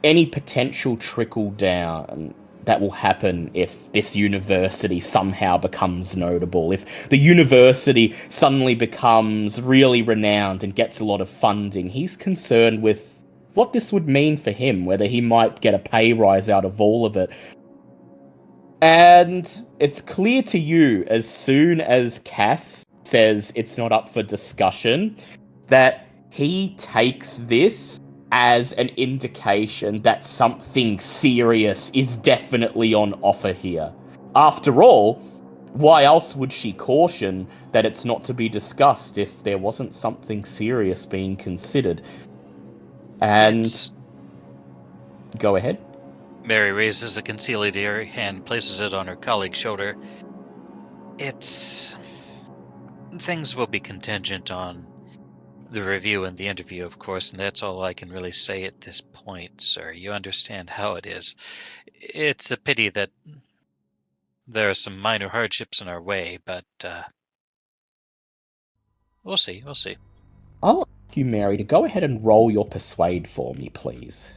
any potential trickle down that will happen if this university somehow becomes notable. If the university suddenly becomes really renowned and gets a lot of funding, he's concerned with what this would mean for him, whether he might get a pay rise out of all of it. And it's clear to you as soon as Cass says it's not up for discussion that he takes this as an indication that something serious is definitely on offer here. After all, why else would she caution that it's not to be discussed if there wasn't something serious being considered? And go ahead. Mary raises a conciliatory hand, places it on her colleague's shoulder. Things will be contingent on the review and the interview, of course, and that's all I can really say at this point, sir. You understand how it is. It's a pity that there are some minor hardships in our way, but we'll see. I'll ask you, Mary, to go ahead and roll your persuade for me, please.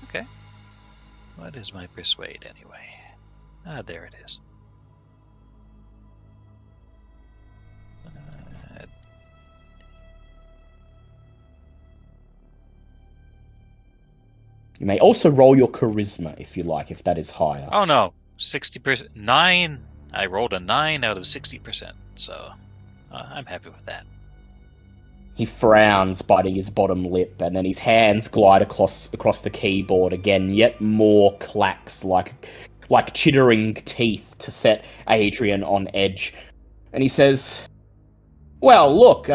Okay. What is my persuade, anyway? There it is. You may also roll your charisma if you like, if that is higher. Oh no, 60%. 9. I rolled a 9 out of 60%, so I'm happy with that. He frowns, biting his bottom lip, and then his hands glide across the keyboard again, yet more clacks like chittering teeth to set Adrian on edge. And he says, "Well, look,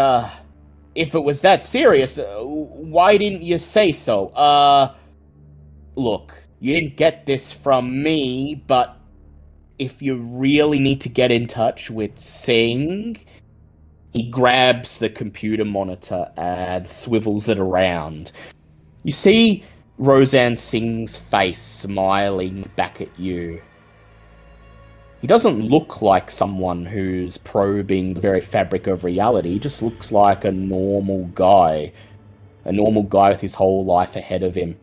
if it was that serious, why didn't you say so? Look, you didn't get this from me, but if you really need to get in touch with Singh..." He grabs the computer monitor and swivels it around. You see Roseanne Singh's face smiling back at you. He doesn't look like someone who's probing the very fabric of reality. He just looks like a normal guy. A normal guy with his whole life ahead of him.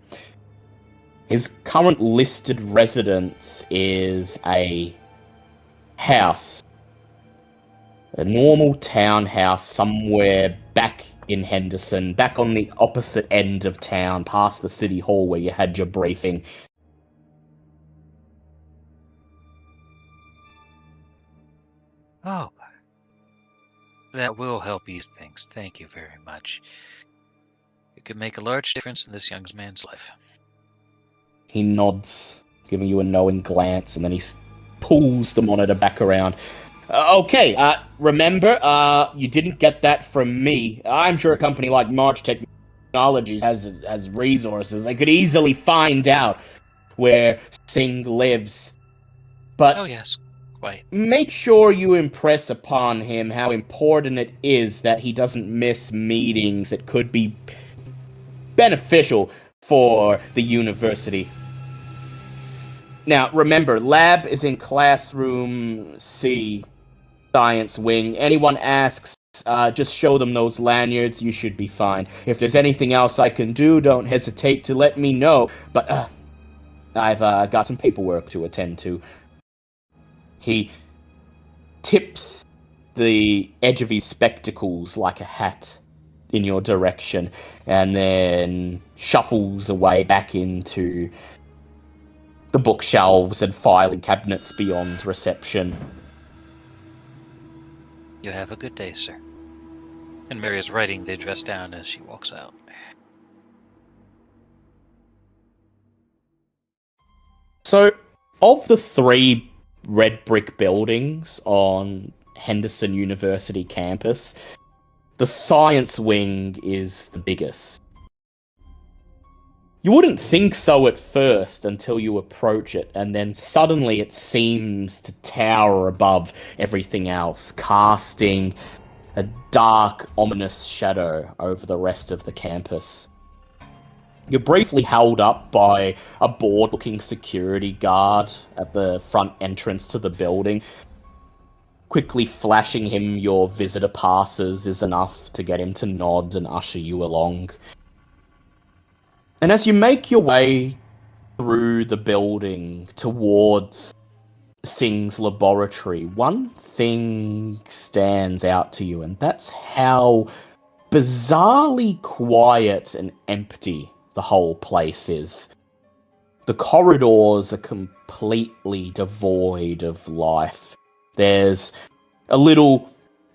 His current listed residence is a house. A normal townhouse somewhere back in Henderson, back on the opposite end of town, past the city hall where you had your briefing. Oh, that will help ease things. Thank you very much. It could make a large difference in this young man's life. He nods, giving you a knowing glance, and then he pulls the monitor back around. Okay, remember, you didn't get that from me. I'm sure a company like March Technologies has resources. They could easily find out where Singh lives. But oh yes, quite. Make sure you impress upon him how important it is that he doesn't miss meetings that could be beneficial for the university. Now, remember, lab is in classroom C, science wing. Anyone asks, just show them those lanyards. You should be fine. If there's anything else I can do, don't hesitate to let me know. But I've got some paperwork to attend to. He tips the edge of his spectacles like a hat in your direction, and then shuffles away back into the bookshelves and filing cabinets beyond reception. You have a good day, sir. And Mary is writing the address down as she walks out. So, of the 3 red brick buildings on Henderson University campus, the science wing is the biggest. You wouldn't think so at first until you approach it, and then suddenly it seems to tower above everything else, casting a dark, ominous shadow over the rest of the campus. You're briefly held up by a bored-looking security guard at the front entrance to the building. Quickly flashing him your visitor passes is enough to get him to nod and usher you along. And as you make your way through the building towards Singh's laboratory, one thing stands out to you, and that's how bizarrely quiet and empty the whole place is. The corridors are completely devoid of life. There's a little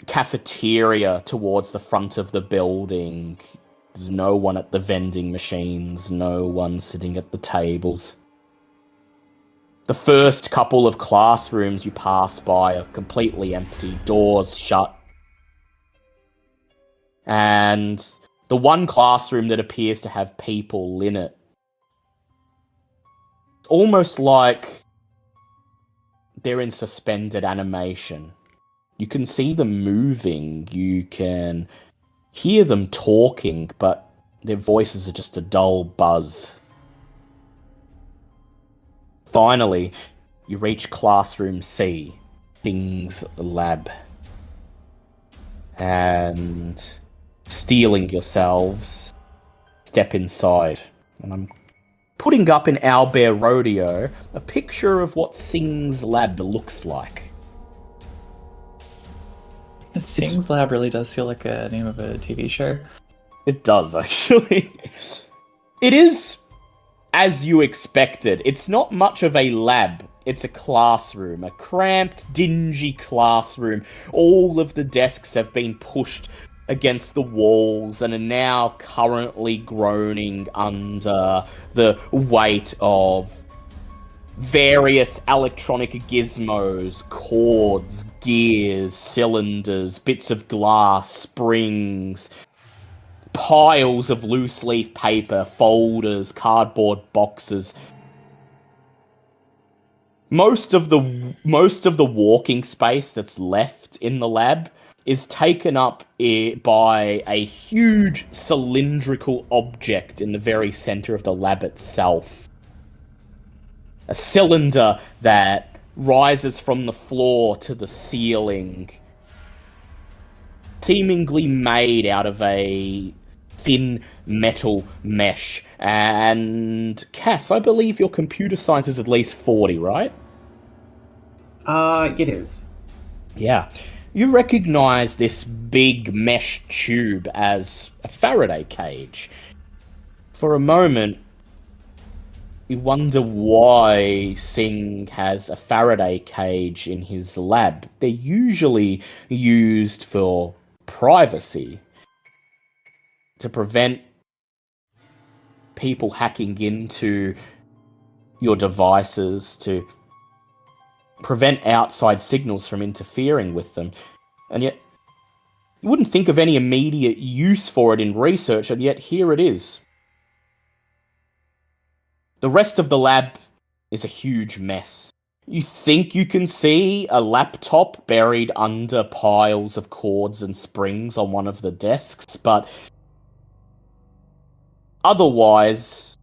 cafeteria towards the front of the building. There's no one at the vending machines, no one sitting at the tables. The first couple of classrooms you pass by are completely empty, doors shut. And the one classroom that appears to have people in it, it's almost like they're in suspended animation. You can see them moving, you can hear them talking, but their voices are just a dull buzz. Finally, you reach classroom C, Singh's lab. And steeling yourselves, step inside. And I'm putting up in Owlbear Rodeo a picture of what Singh's lab looks like. Singh's Lab really does feel like a name of a TV show. It does, actually. It is as you expected. It's not much of a lab. It's a classroom. A cramped, dingy classroom. All of the desks have been pushed against the walls and are now currently groaning under the weight of various electronic gizmos, cords, gears, cylinders, bits of glass, springs, piles of loose leaf paper, folders, cardboard boxes. Most of the walking space that's left in the lab is taken up by a huge cylindrical object in the very center of the lab itself. A cylinder that rises from the floor to the ceiling, seemingly made out of a thin metal mesh. And Cass, I believe your computer science is at least 40, right? It is. Yeah. You recognize this big mesh tube as a Faraday cage. For a moment, you wonder why Singh has a Faraday cage in his lab. They're usually used for privacy, to prevent people hacking into your devices, to prevent outside signals from interfering with them. And yet, you wouldn't think of any immediate use for it in research, and yet here it is. The rest of the lab is a huge mess. You think you can see a laptop buried under piles of cords and springs on one of the desks, but otherwise,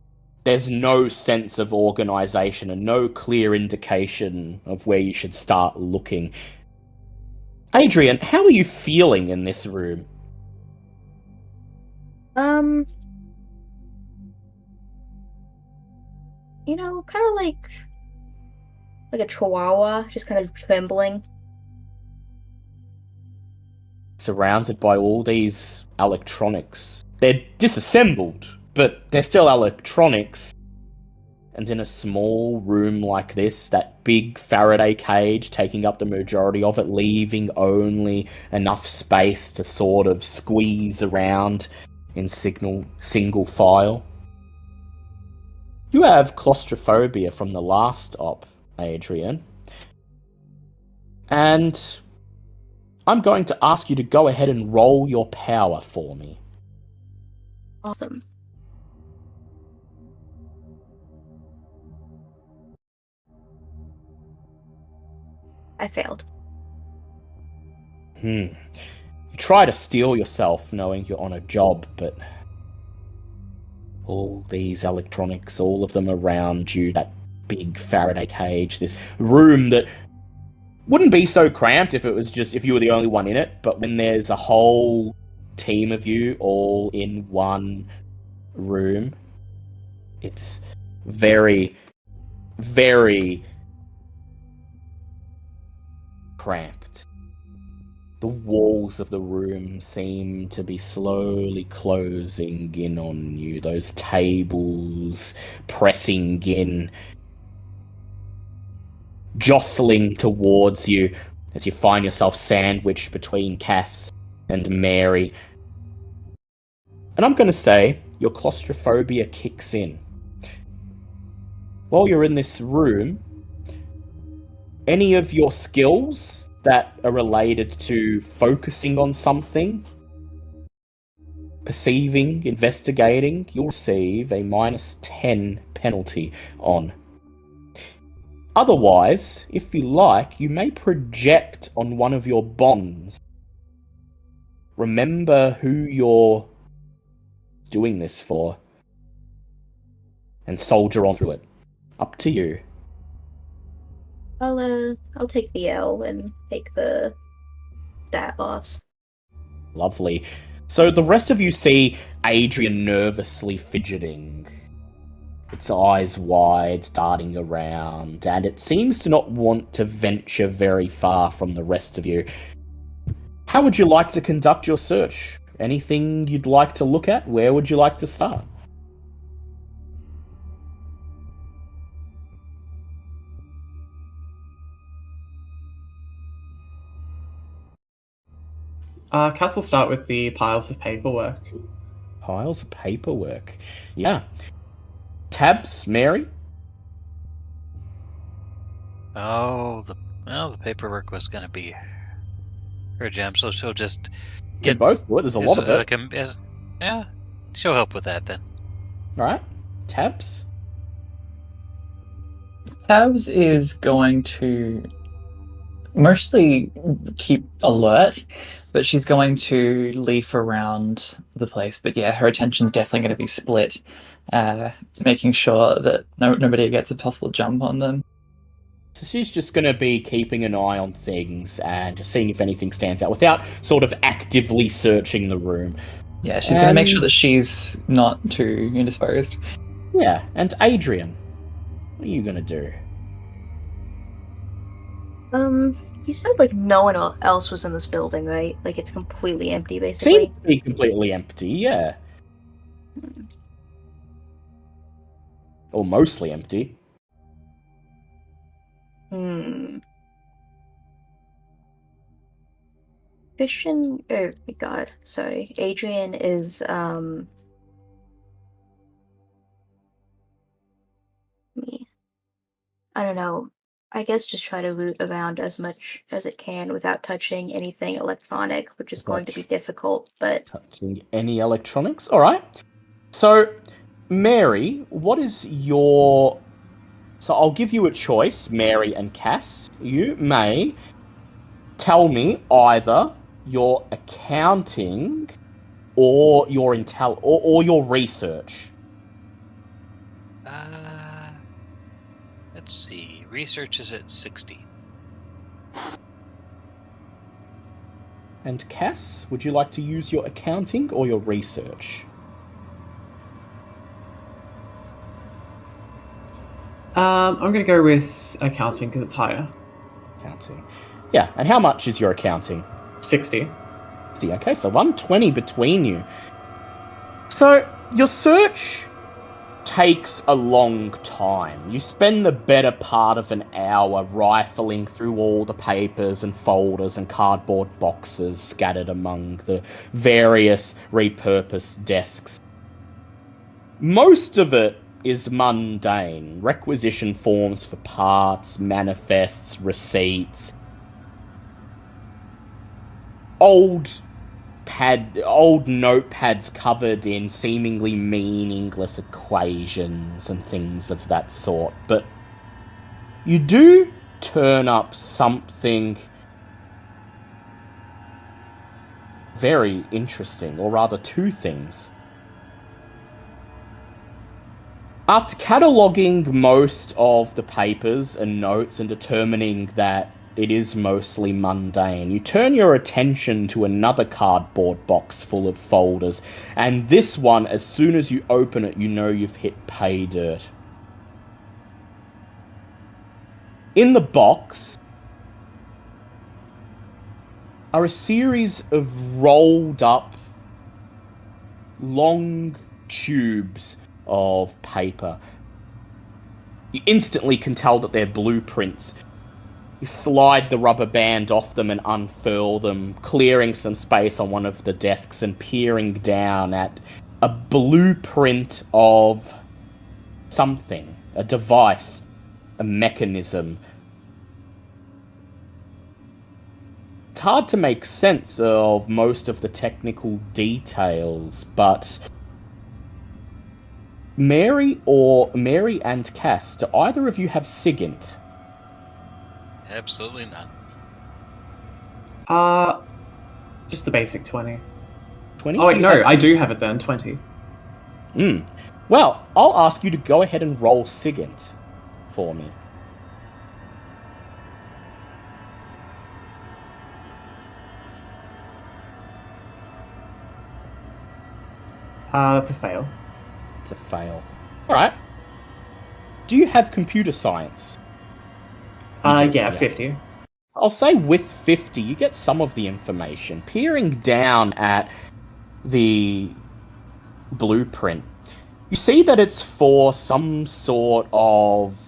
there's no sense of organization and no clear indication of where you should start looking. Adrian, how are you feeling in this room? Kind of like a chihuahua, just kind of trembling. Surrounded by all these electronics. They're disassembled, but they're still electronics. And in a small room like this, that big Faraday cage taking up the majority of it, leaving only enough space to sort of squeeze around in single file. You have claustrophobia from the last op, Adrian. And I'm going to ask you to go ahead and roll your power for me. Awesome. I failed. You try to steel yourself knowing you're on a job, but all these electronics, all of them around you, that big Faraday cage, this room that wouldn't be so cramped if it was just if you were the only one in it, but when there's a whole team of you all in one room, it's very, very cramped. The walls of the room seem to be slowly closing in on you, those tables pressing in, jostling towards you as you find yourself sandwiched between Cass and Mary. And I'm going to say your claustrophobia kicks in. While you're in this room, any of your skills that are related to focusing on something, perceiving, investigating, you'll receive a -10 penalty on. Otherwise, if you like, you may project on one of your bonds. Remember who you're doing this for, and soldier on through it. Up to you. I'll take the L and take the stat loss. Lovely. So the rest of you see Adrian nervously fidgeting, its eyes wide, darting around, and it seems to not want to venture very far from the rest of you. How would you like to conduct your search? Anything you'd like to look at? Where would you like to start? Cass will start with the piles of paperwork. Piles of paperwork. Yeah. Tabs, Mary? The paperwork was going to be her jam, so she'll just Get both do it. There's a lot of it. Yeah, she'll help with that then. Alright. Tabs? Tabs is going to mostly keep alert, but she's going to leaf around the place. But yeah, her attention's definitely going to be split, making sure that nobody gets a possible jump on them. So she's just going to be keeping an eye on things and just seeing if anything stands out without sort of actively searching the room. Yeah, she's going to make sure that she's not too indisposed. Yeah, and Adrian, what are you going to do? You said like no one else was in this building, right? Like it's completely empty, basically. Seems to be completely empty, yeah. Or mostly empty. Christian, oh my god, sorry. Adrian is, I don't know, I guess just try to loot around as much as it can without touching anything electronic, which is going to be difficult, but... Touching any electronics? Alright. So, Mary, what is your... So I'll give you a choice, Mary and Cass. You may tell me either your accounting or your or your research. Let's see. Research is at 60. And Cass, would you like to use your accounting or your research? I'm going to go with accounting because it's higher. Accounting. Yeah, and how much is your accounting? 60. 60, okay, so 120 between you. So, your search takes a long time. You spend the better part of an hour rifling through all the papers and folders and cardboard boxes scattered among the various repurposed desks. Most of it is mundane. Requisition forms for parts, manifests, receipts. Old notepads covered in seemingly meaningless equations and things of that sort. But you do turn up something very interesting, or rather two things. After cataloguing most of the papers and notes and determining that it is mostly mundane, you turn your attention to another cardboard box full of folders, and this one, as soon as you open it, you know you've hit pay dirt. In the box are a series of rolled up long tubes of paper. You instantly can tell that they're blueprints. You slide the rubber band off them and unfurl them, clearing some space on one of the desks and peering down at a blueprint of something, a device, a mechanism. It's hard to make sense of most of the technical details, but Mary and Cass, do either of you have SIGINT? Absolutely not. Just the basic 20. 20? Oh wait, no, I do have it then, 20. Well, I'll ask you to go ahead and roll SIGINT for me. That's a fail. It's a fail. Alright. Do you have computer science? You do, Yeah, 50. I'll say with 50, you get some of the information. Peering down at the blueprint, you see that it's for some sort of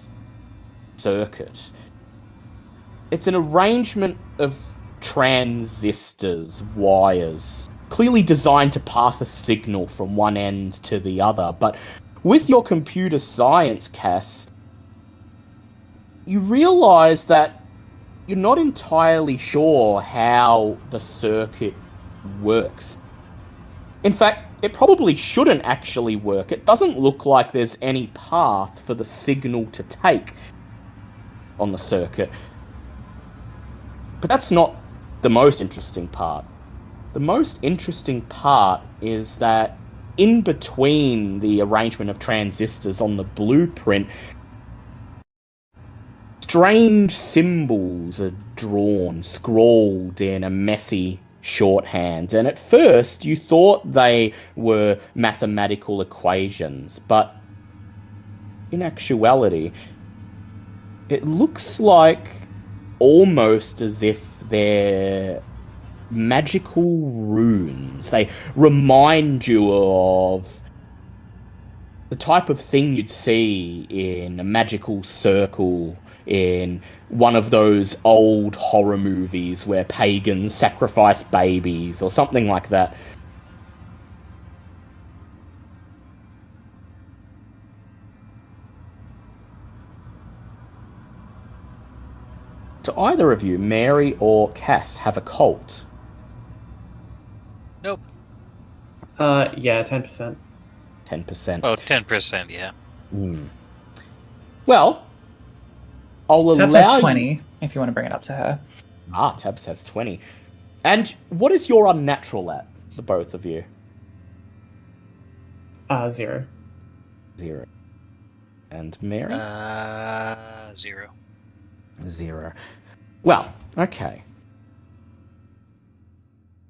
circuit. It's an arrangement of transistors, wires, clearly designed to pass a signal from one end to the other. But with your computer science, Cass, you realize that you're not entirely sure how the circuit works. In fact, it probably shouldn't actually work. It doesn't look like there's any path for the signal to take on the circuit. But that's not the most interesting part. The most interesting part is that in between the arrangement of transistors on the blueprint, strange symbols are drawn, scrawled in a messy shorthand, and at first you thought they were mathematical equations, but in actuality, it looks like almost as if they're magical runes. They remind you of the type of thing you'd see in a magical circle in one of those old horror movies where pagans sacrifice babies or something like that. Do either of you, Mary or Cass, have a cult? Nope. Yeah, 10%. 10%. Oh, 10%, yeah. Well, I'll Tabs allow has you... 20, if you want to bring it up to her. Tabs has 20. And what is your unnatural at, the both of you? 0. 0. And Mary? 0. 0. Well, okay.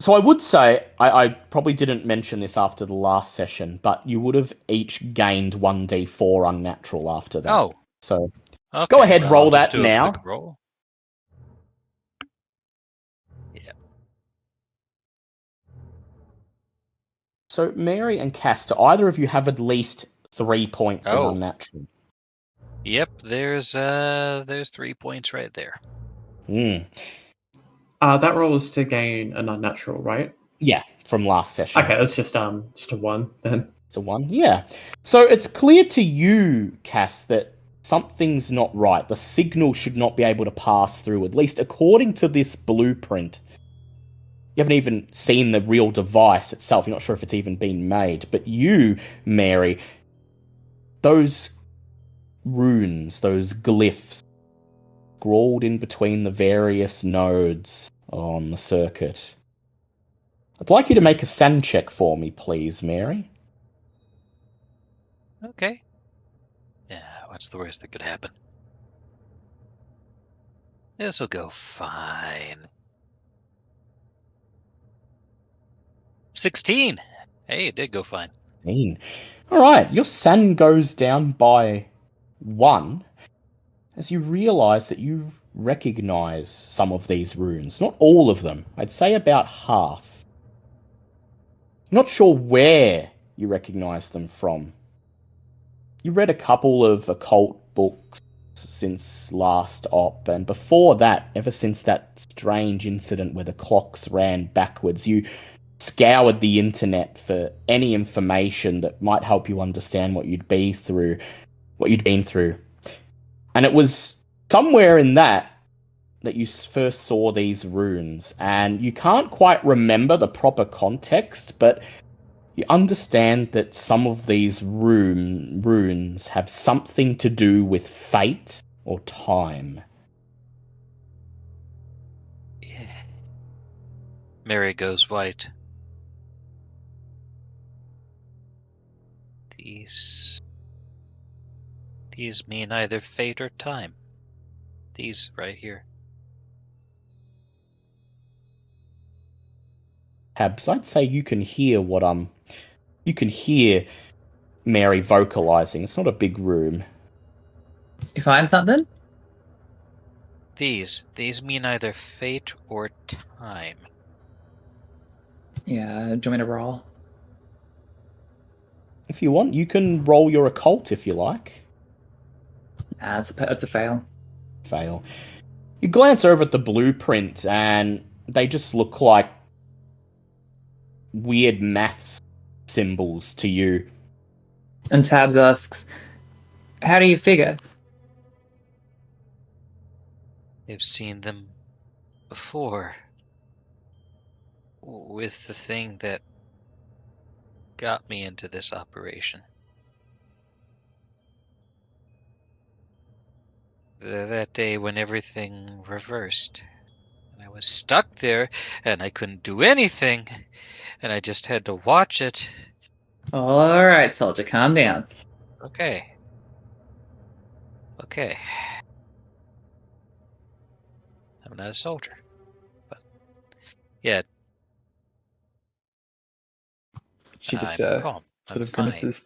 So I would say, I probably didn't mention this after the last session, but you would have each gained 1d4 unnatural after that. Oh. So Okay, go ahead, well, roll I'll just that do now. A quick roll. Yeah. So Mary and Cass, do either of you have at least 3 points in unnatural? Yep, there's 3 points right there. That roll is to gain an unnatural, right? Yeah, from last session. Okay, that's just a 1 then. It's a 1, yeah. So it's clear to you, Cass, that something's not right. The signal should not be able to pass through, at least according to this blueprint. You haven't even seen the real device itself. You're not sure if it's even been made. But you, Mary, those runes, those glyphs, scrawled in between the various nodes on the circuit, I'd like you to make a SAN check for me, please, Mary. Okay. Yeah, what's the worst that could happen? This'll go fine. 16! Hey, it did go fine. Alright, your SAN goes down by 1 as you realise that you recognise some of these runes. Not all of them. I'd say about half. Not sure where you recognise them from. You read a couple of occult books since last op, and before that, ever since that strange incident where the clocks ran backwards, you scoured the internet for any information that might help you understand what you'd been through. And it was somewhere in that you first saw these runes, and you can't quite remember the proper context, but you understand that some of these runes have something to do with fate or time. Yeah. Mary goes white. These mean either fate or time. These right here. Habs, I'd say you can hear you can hear Mary vocalizing. It's not a big room. You find something? These mean either fate or time. Yeah, do you want me to roll? If you want, you can roll your occult if you like. It's a fail. Fail. You glance over at the blueprint and they just look like weird maths symbols to you. And Tabs asks, how do you figure? I've seen them before. With the thing that got me into this operation. That day when everything reversed. And I was stuck there, and I couldn't do anything, and I just had to watch it. All right, soldier, calm down. Okay. I'm not a soldier. But yeah. She just I'm calm. sort I'm of fine. grimaces.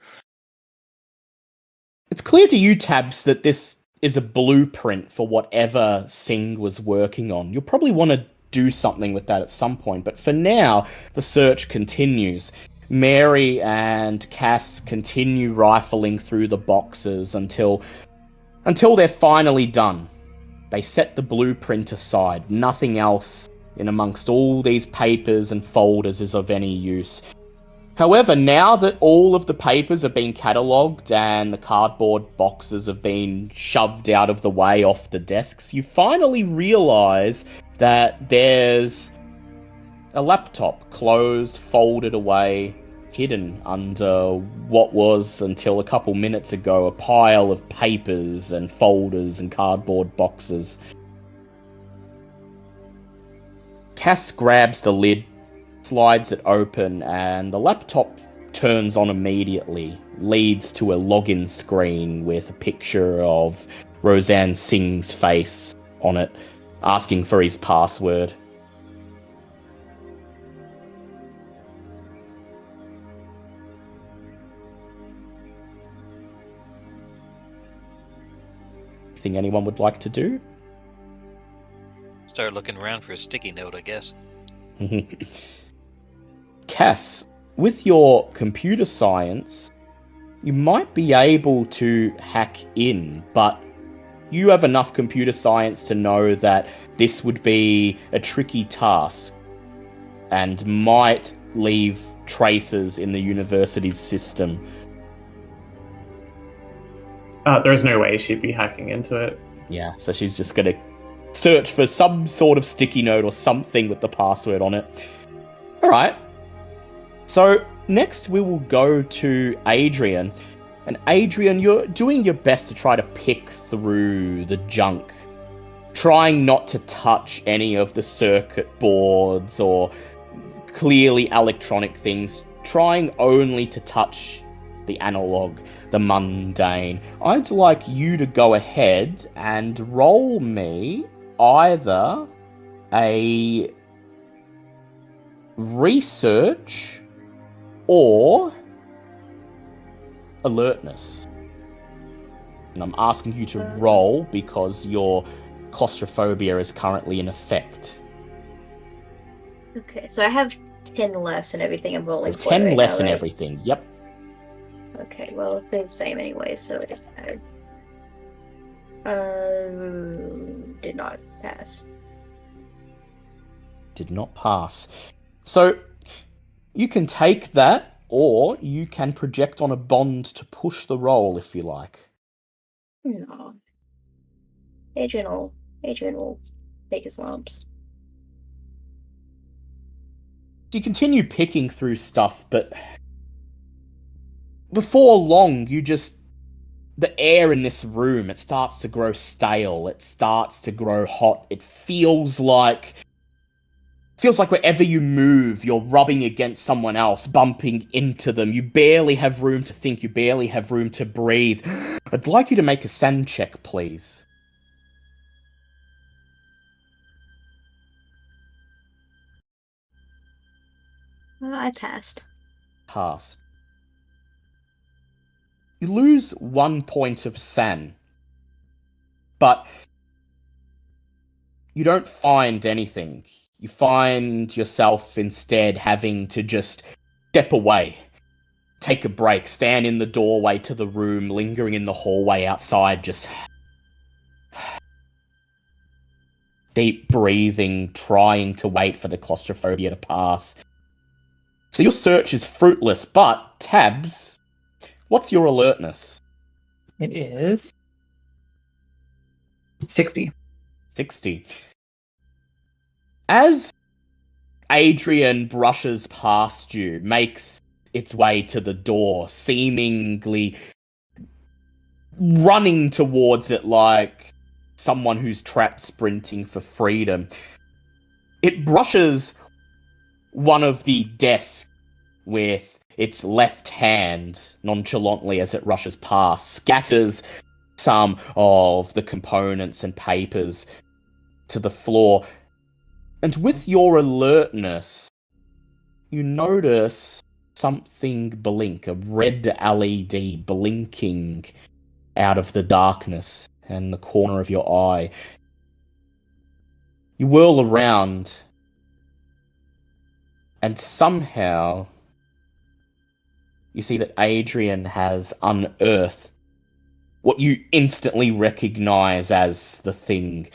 It's clear to you, Tabs, that this is a blueprint for whatever Singh was working on. You'll probably want to do something with that at some point, but for now, the search continues. Mary and Cass continue rifling through the boxes until they're finally done. They set the blueprint aside. Nothing else in amongst all these papers and folders is of any use. However, now that all of the papers have been catalogued and the cardboard boxes have been shoved out of the way off the desks, you finally realise that there's a laptop closed, folded away, hidden under what was, until a couple minutes ago, a pile of papers and folders and cardboard boxes. Cass grabs the lid, slides it open, and the laptop turns on immediately, leads to a login screen with a picture of Roseanne Singh's face on it, asking for his password. Anything anyone would like to do? Start looking around for a sticky note, I guess. Cass, with your computer science, you might be able to hack in, but you have enough computer science to know that this would be a tricky task and might leave traces in the university's system. There is no way she'd be hacking into it. Yeah, so she's just going to search for some sort of sticky note or something with the password on it. Alright. So, next we will go to Adrian. And Adrian, you're doing your best to try to pick through the junk. Trying not to touch any of the circuit boards or clearly electronic things, trying only to touch the analog, the mundane. I'd like you to go ahead and roll me either a research or alertness. And I'm asking you to roll because your claustrophobia is currently in effect. Okay, so I have 10 less and everything I'm rolling So for 10 right less now, and right? everything, yep. Okay, well, it's the same anyway, so it doesn't matter. Did not pass. Did not pass. So you can take that, or you can project on a bond to push the roll if you like. No. Adrian will take his lumps. You continue picking through stuff, but before long, the air in this room, it starts to grow stale. It starts to grow hot. It feels like wherever you move, you're rubbing against someone else, bumping into them. You barely have room to think. You barely have room to breathe. I'd like you to make a sand check, please. I passed. Pass. You lose 1 point of san, but you don't find anything. You find yourself instead having to just step away, take a break, stand in the doorway to the room, lingering in the hallway outside, just deep breathing, trying to wait for the claustrophobia to pass. So your search is fruitless, but Tabs, what's your alertness? It is 60. 60. As Adrian brushes past you, makes its way to the door, seemingly running towards it like someone who's trapped sprinting for freedom. It brushes one of the desks with its left hand nonchalantly as it rushes past, scatters some of the components and papers to the floor. And with your alertness, you notice something blink, a red LED blinking out of the darkness and the corner of your eye. You whirl around, and somehow you see that Adrian has unearthed what you instantly recognize as the thing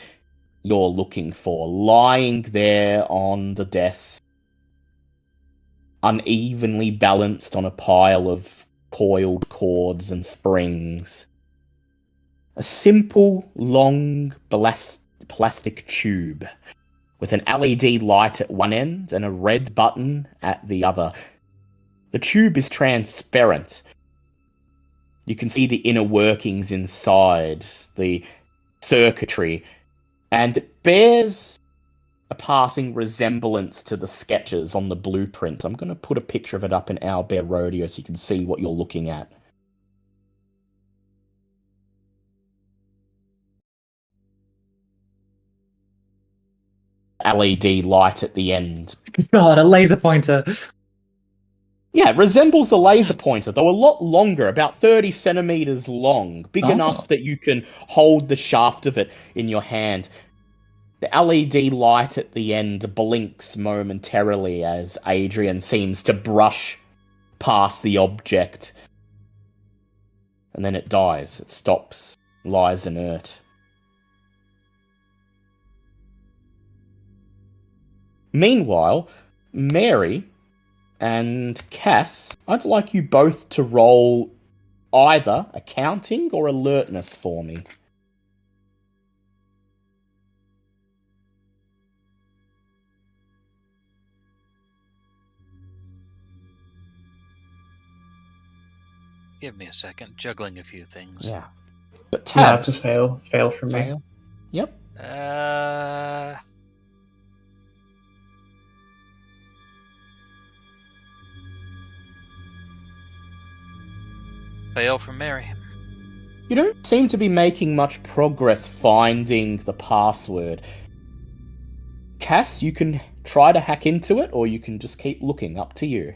you're looking for, lying there on the desk, unevenly balanced on a pile of coiled cords and springs. A simple, long, plastic tube with an LED light at one end and a red button at the other. The tube is transparent. You can see the inner workings inside, the circuitry, and it bears a passing resemblance to the sketches on the blueprint. I'm going to put a picture of it up in Our Bear Rodeo so you can see what you're looking at. LED light at the end. God, a laser pointer. Yeah, it resembles a laser pointer, though a lot longer, about 30 centimeters long, big enough that you can hold the shaft of it in your hand. The LED light at the end blinks momentarily as Adrian seems to brush past the object. And then it dies. It stops, lies inert. Meanwhile, Mary and Cass, I'd like you both to roll either accounting or alertness for me. Give me a second, juggling a few things. Yeah. But Yeah, it's Tabs... a fail. Fail from me. Fail. Yep. Bail from Mary. You don't seem to be making much progress finding the password. Cass, you can try to hack into it, or you can just keep looking. Up to you.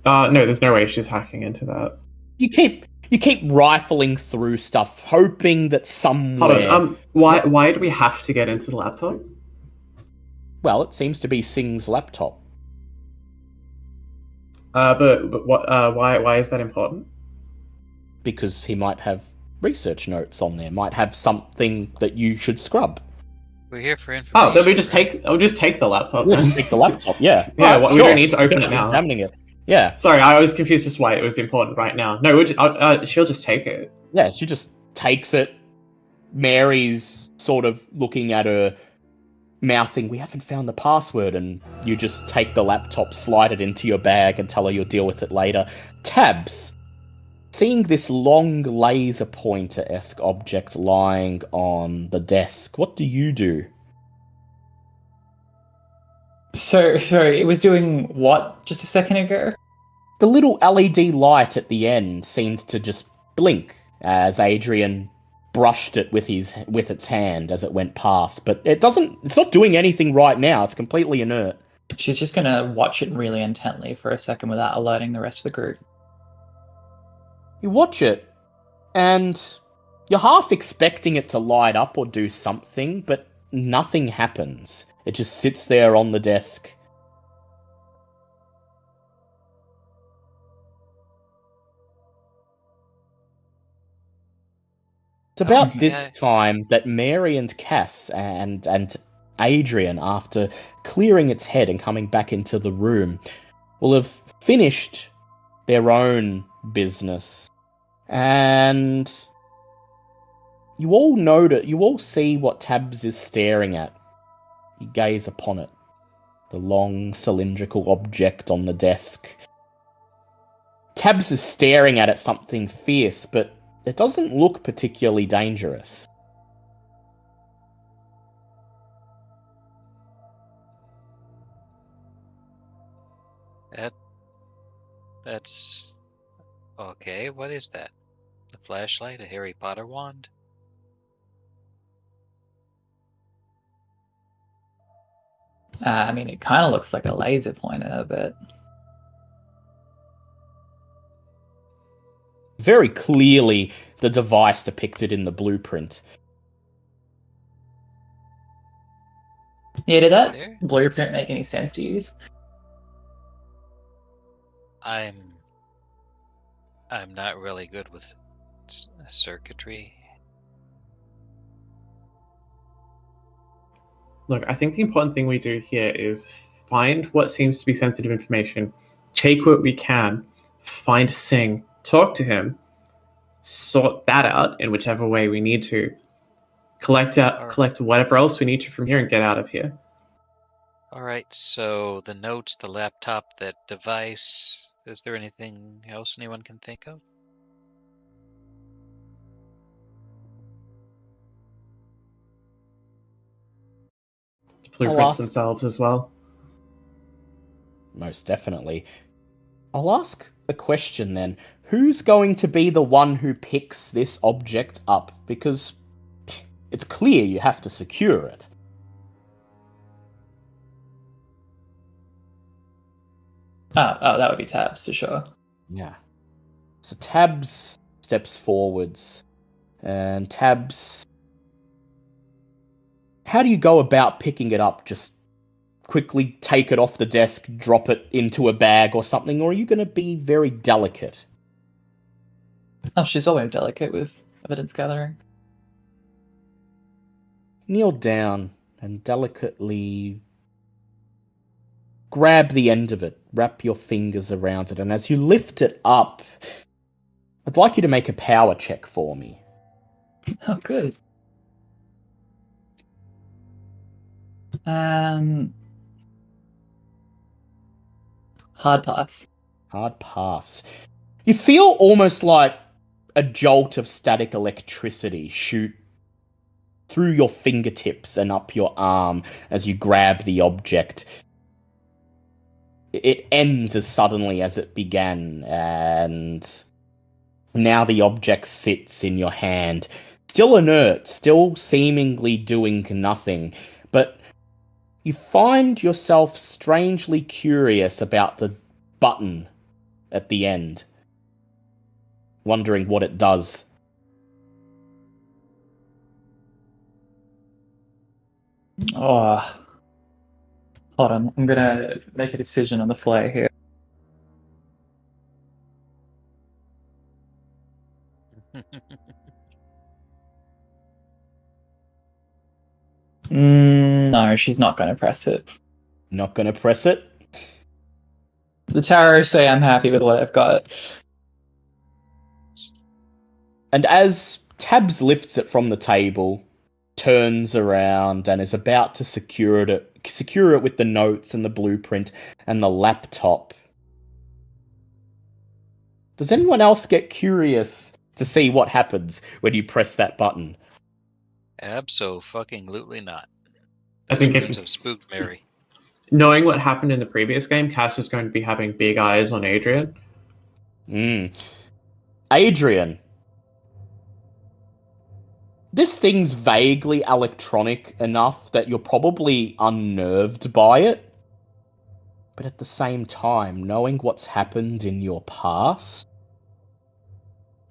No, there's no way she's hacking into that. You keep rifling through stuff, hoping that somewhere... Hold on, why do we have to get into the laptop? Well, it seems to be Singh's laptop. But what? Why is that important? Because he might have research notes on there, might have something that you should scrub. We're here for information. Oh, then we just take. I'll just take the laptop. We'll just take the laptop, yeah. Yeah, Right, we sure. don't need to open it now. Examining it. Yeah. Sorry, I was confused as to why it was important right now. No, she'll just take it. Yeah, she just takes it. Mary's sort of looking at her, mouthing, "We haven't found the password," and you just take the laptop, slide it into your bag, and tell her you'll deal with it later. Tabs. Seeing this long laser pointer-esque object lying on the desk, what do you do? So, sorry, it was doing what just a second ago? The little LED light at the end seemed to just blink as Adrian brushed it with its hand as it went past, but it's not doing anything right now. It's completely inert. She's just gonna watch it really intently for a second without alerting the rest of the group. You watch it, and you're half expecting it to light up or do something, but nothing happens. It just sits there on the desk. It's about this time that Mary and Cass and Adrian, after clearing its head and coming back into the room, will have finished their own business. And you all see what Tabs is staring at. You gaze upon it. The long cylindrical object on the desk. Tabs is staring at it something fierce, but it doesn't look particularly dangerous. That's... Okay, what is that? A flashlight? A Harry Potter wand? I mean, it kind of looks like a laser pointer, but... Very clearly, the device depicted in the blueprint. Yeah, did that There? blueprint make any sense to you? I'm not really good with circuitry. Look, I think the important thing we do here is find what seems to be sensitive information, take what we can, find Singh, talk to him, sort that out in whichever way we need to, collect whatever else we need to from here and get out of here. Alright, so the notes, the laptop, that device. Is there anything else anyone can think of? The blueprints themselves as well. Most definitely. I'll ask a question then. Who's going to be the one who picks this object up? Because it's clear you have to secure it. Oh, that would be Tabs for sure. Yeah. So Tabs steps forwards. And Tabs... How do you go about picking it up? Just quickly take it off the desk, drop it into a bag or something? Or are you going to be very delicate? Oh, she's always delicate with evidence gathering. Kneel down and delicately grab the end of it, wrap your fingers around it, and as you lift it up, I'd like you to make a power check for me. Oh, good. Hard pass. Hard pass. You feel almost like a jolt of static electricity shoot through your fingertips and up your arm as you grab the object. It ends as suddenly as it began, and now the object sits in your hand, still inert, still seemingly doing nothing, but you find yourself strangely curious about the button at the end, wondering what it does. Oh, hold on. I'm gonna make a decision on the fly here. No, she's not going to press it. Not gonna press it? The tarot say I'm happy with what I've got. And as Tabs lifts it from the table, turns around and is about to secure it with the notes and the blueprint and the laptop, does anyone else get curious to see what happens when you press that button? Abso-fucking-lutely not. I think Those runes have spooked Mary. knowing what happened in the previous game, Cass is going to be having big eyes on Adrian. Adrian. This thing's vaguely electronic enough that you're probably unnerved by it. But at the same time, knowing what's happened in your past,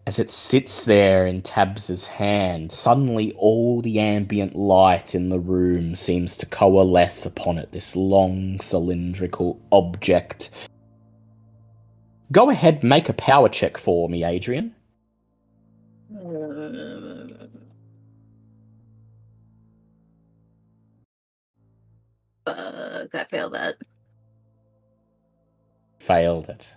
as it sits there in Tabs's hand, suddenly all the ambient light in the room seems to coalesce upon it, this long cylindrical object. Go ahead, make a power check for me, Adrian. I failed that. Failed it.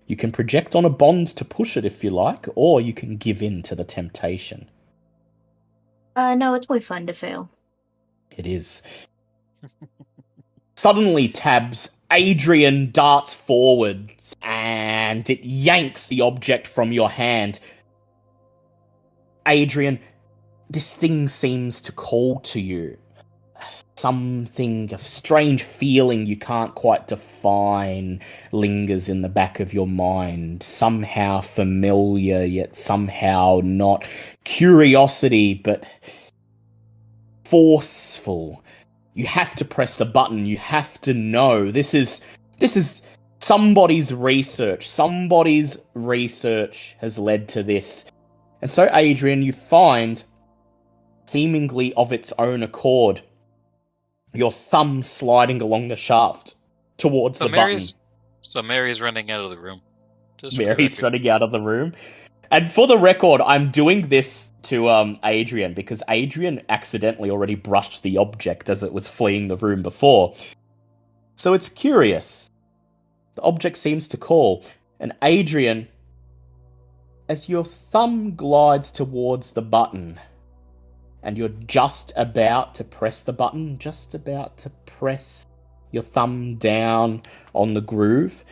You can project on a bond to push it if you like, or you can give in to the temptation. No, it's way fun to fail. It is. Suddenly, Adrian darts forwards, and it yanks the object from your hand. Adrian, this thing seems to call to you. Something, a strange feeling you can't quite define, lingers in the back of your mind. Somehow familiar, yet somehow not. Curiosity, but forceful. You have to press the button. You have to know. This is somebody's research. Somebody's research has led to this. And so, Adrian, you find, seemingly of its own accord, your thumb sliding along the shaft towards the button. So Mary's running out of the room. Mary's running out of the room. And for the record, I'm doing this to Adrian because Adrian accidentally already brushed the object as it was fleeing the room before. So it's curious. The object seems to call. And Adrian, as your thumb glides towards the button, and you're just about to press the button, just about to press your thumb down on the groove,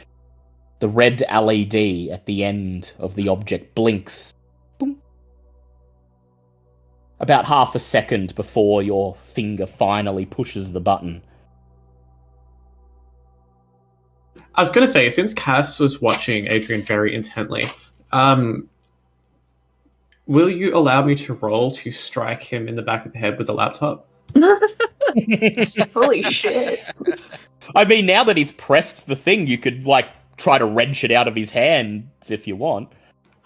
the red LED at the end of the object blinks. Boom. About half a second before your finger finally pushes the button. I was going to say, since Cass was watching Adrian very intently, will you allow me to roll to strike him in the back of the head with the laptop? Holy shit. I mean, now that he's pressed the thing, you could, try to wrench it out of his hands if you want.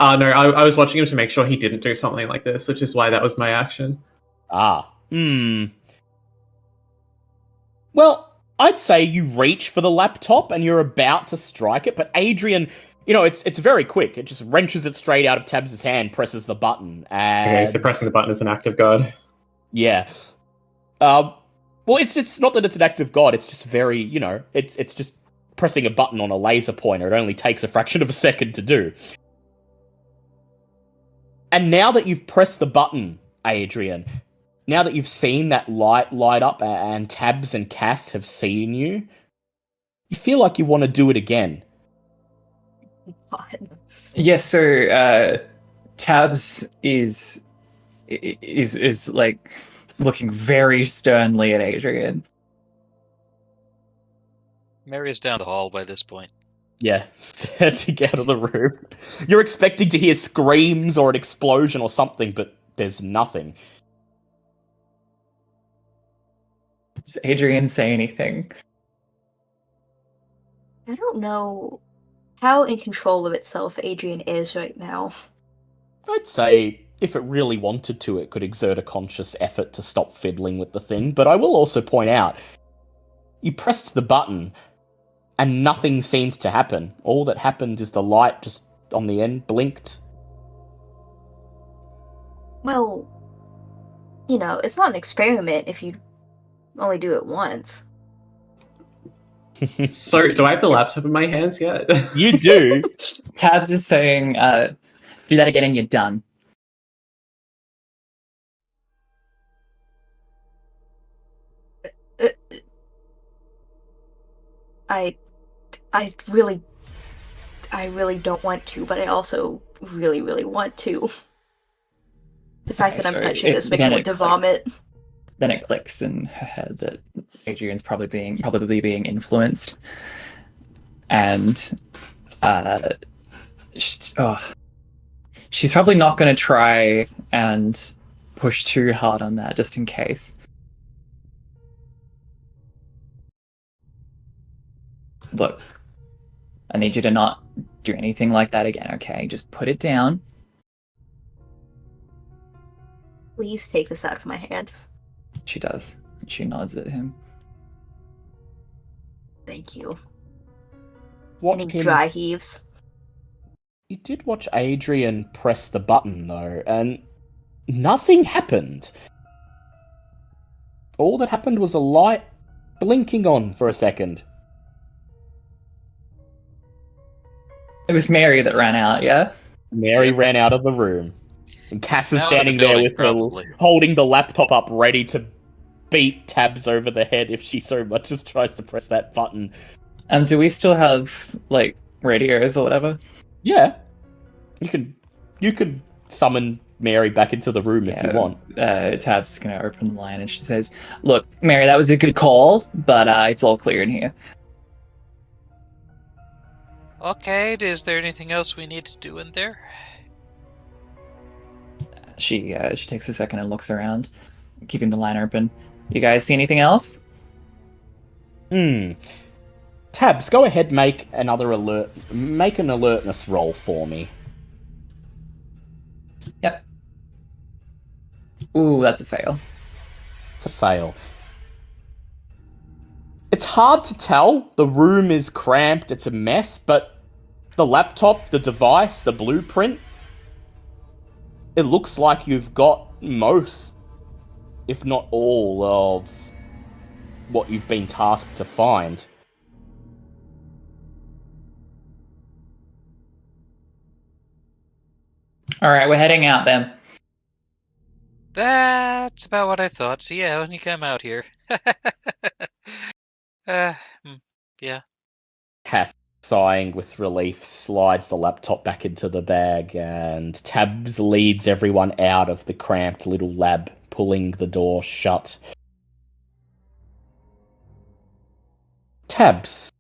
No, I was watching him to make sure he didn't do something like this, which is why that was my action. Well, I'd say you reach for the laptop and you're about to strike it, but Adrian, it's very quick. It just wrenches it straight out of Tabs' hand, presses the button, and... Okay, so pressing the button is an act of God. Yeah. Well, it's not that it's an act of God, it's just very, it's just pressing a button on a laser pointer. It only takes a fraction of a second to do. And now that you've pressed the button, Adrian, now that you've seen that light up and Tabs and Cass have seen you, you feel like you want to do it again. Yes, so Tabs is is like looking very sternly at Adrian. Mary's down the hall by this point. Yeah, standing out of the room. You're expecting to hear screams or an explosion or something, but there's nothing. Does Adrian say anything? I don't know how in control of itself Adrian is right now. I'd say if it really wanted to, it could exert a conscious effort to stop fiddling with the thing, but I will also point out, you pressed the button, and nothing seems to happen. All that happened is the light just on the end blinked. Well, it's not an experiment if you only do it once. So, do I have the laptop in my hands yet? You do. Tabs is saying, do that again and you're done. I really don't want to, but I also really, really want to. The fact that I'm touching this makes me want to vomit. Then it clicks in her head that Adrian's probably being influenced, and she's probably not going to try and push too hard on that, just in case. Look, I need you to not do anything like that again, okay? Just put it down. Please take this out of my hands. She does. She nods at him. Thank you. Watch Any him. dry heaves? You did watch Adrian press the button, though, and nothing happened. All that happened was a light blinking on for a second. It was Mary that ran out, yeah? Mary ran out of the room. And Cass is Out of standing the there building, with probably. her, holding the laptop up, ready to beat Tabs over the head if she so much as tries to press that button. Do we still have, like, radios or whatever? Yeah. You could summon Mary back into the room if you want. Tab's gonna open the line and she says, "Look, Mary, that was a good call, but it's all clear in here." Okay, is there anything else we need to do in there? She takes a second and looks around, keeping the line open. You guys see anything else? Tabs, go ahead, make an alertness roll for me. Yep. Ooh, that's a fail. It's a fail. It's hard to tell. The room is cramped, it's a mess, but the laptop, the device, the blueprint, it looks like you've got most, if not all, of what you've been tasked to find. All right, we're heading out then. That's about what I thought. So yeah, when you come out here. Yeah. Cass, sighing with relief, slides the laptop back into the bag, and Tabs leads everyone out of the cramped little lab, pulling the door shut. Tabs,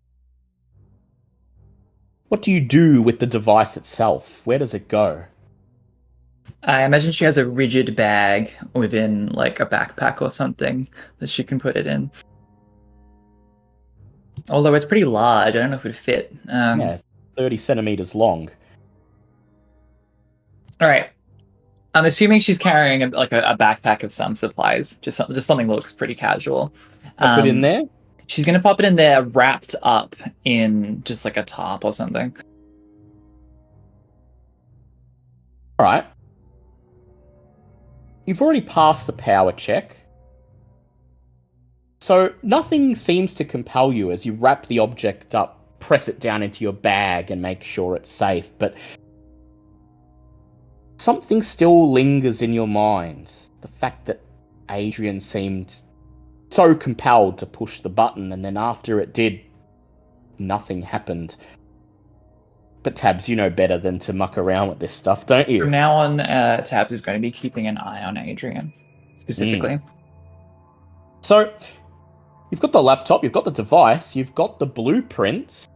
what do you do with the device itself? Where does it go? I imagine she has a rigid bag within, like, a backpack or something that she can put it in. Although it's pretty large, I don't know if it would fit. Yeah, 30 centimeters long. All right. I'm assuming she's carrying a backpack of some supplies. Just something that looks pretty casual. Pop it in there? She's gonna pop it in there, wrapped up in just like a tarp or something. All right. You've already passed the power check. So nothing seems to compel you as you wrap the object up, press it down into your bag and make sure it's safe, but something still lingers in your mind. The fact that Adrian seemed so compelled to push the button, and then after it did, nothing happened. But Tabs, you know better than to muck around with this stuff, don't you? From now on, Tabs is going to be keeping an eye on Adrian, specifically. So, you've got the laptop, you've got the device, you've got the blueprints.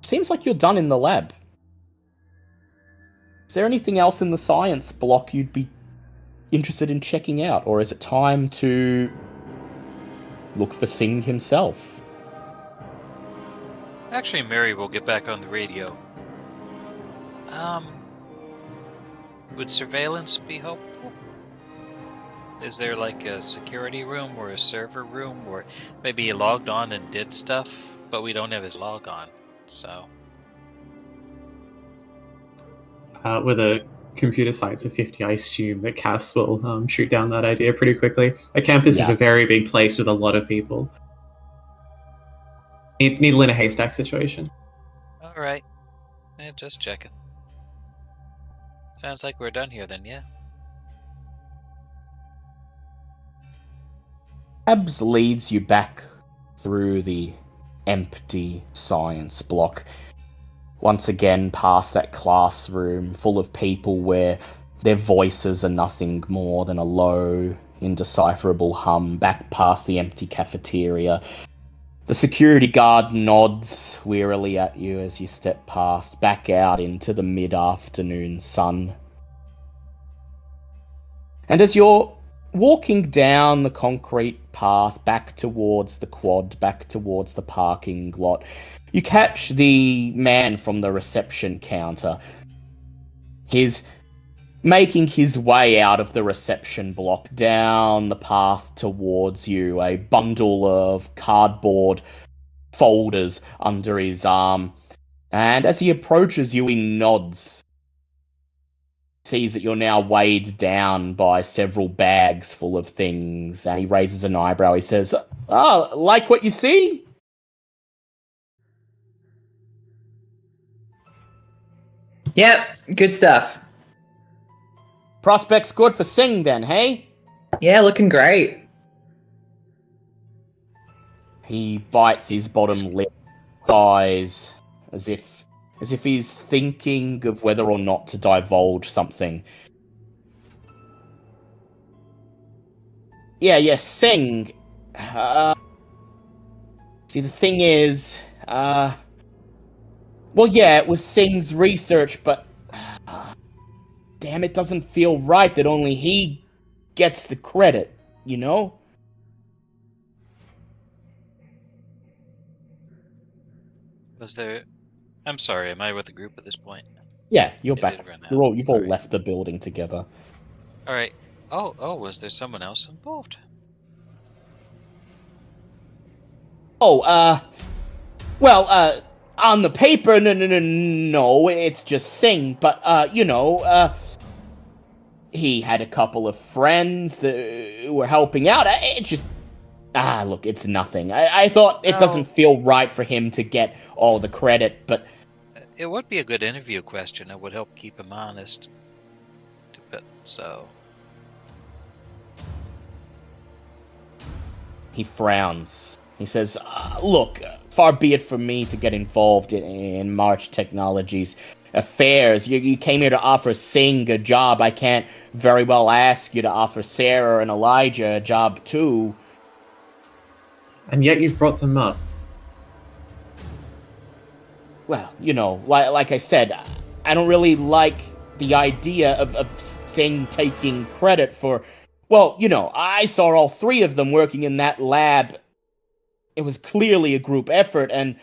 Seems like you're done in the lab. Is there anything else in the science block you'd be interested in checking out? Or is it time to look for Singh himself? Actually, Mary will get back on the radio. Would surveillance be helpful? Is there like a security room or a server room, or maybe he logged on and did stuff, but we don't have his log on, so... With a computer science of 50, I assume that Cass will shoot down that idea pretty quickly. A campus is a very big place with a lot of people. Needle in a haystack situation. Alright. Just checking. Sounds like we're done here then, yeah? Tabs leads you back through the empty science block. Once again, past that classroom full of people where their voices are nothing more than a low, indecipherable hum, back past the empty cafeteria. The security guard nods wearily at you as you step past, back out into the mid-afternoon sun. And as you're walking down the concrete path back towards the quad, back towards the parking lot, you catch the man from the reception counter. He's making his way out of the reception block down the path towards you, a bundle of cardboard folders under his arm. And as he approaches you, he nods. Sees that you're now weighed down by several bags full of things, and he raises an eyebrow. He says, like what you see? Yep, good stuff. Prospects good for Singh then, hey? Yeah, looking great. He bites his bottom lip, sighs, as if he's thinking of whether or not to divulge something. Yeah, Singh. See, the thing is, well, yeah, it was Singh's research, but damn, it doesn't feel right that only he gets the credit, you know? Was there... I'm sorry, am I with the group at this point? Yeah, you're It back. did run out. You've all Alright. left the building together. Alright. Oh, was there someone else involved? Well, on the paper, no, it's just Singh, but, he had a couple of friends that were helping out. It just, look, it's nothing. I thought it doesn't feel right for him to get all the credit, but... It would be a good interview question. It would help keep him honest. So... He frowns. He says, look, far be it from me to get involved in March Technologies affairs. You came here to offer Singh a job. I can't very well ask you to offer Sarah and Elijah a job too. And yet you've brought them up. Well, like I said, I don't really like the idea of Singh taking credit for... Well, I saw all three of them working in that lab. It was clearly a group effort, and...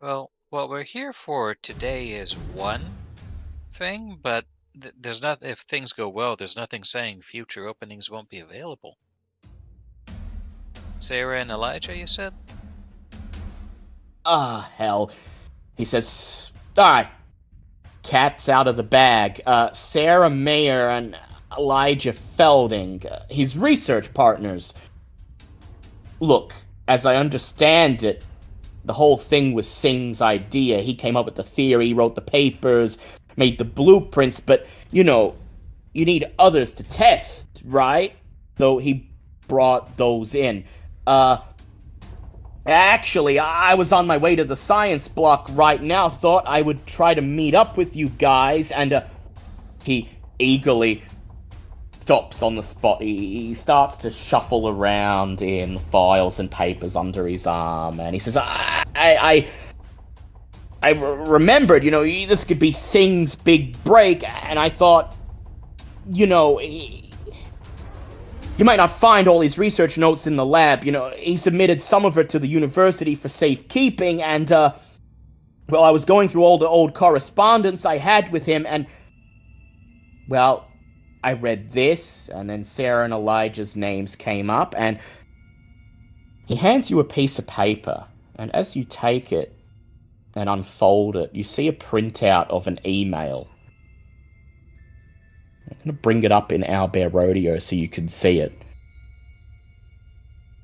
Well, what we're here for today is one thing, but there's not. If things go well, there's nothing saying future openings won't be available. Sarah and Elijah, you said? Hell. He says, alright, cat's out of the bag. Sarah Mayer and Elijah Felding, his research partners. Look, as I understand it, the whole thing was Singh's idea. He came up with the theory, wrote the papers, made the blueprints, but, you need others to test, right? So he brought those in. Actually, I was on my way to the science block right now, thought I would try to meet up with you guys, and he eagerly stops on the spot. He starts to shuffle around in files and papers under his arm, and he says, I remembered, this could be Singh's big break, and I thought, you might not find all his research notes in the lab. He submitted some of it to the university for safekeeping, and, I was going through all the old correspondence I had with him, and, I read this, and then Sarah and Elijah's names came up, and he hands you a piece of paper, and as you take it and unfold it, you see a printout of an email. I'm going to bring it up in Our Bear Rodeo so you can see it.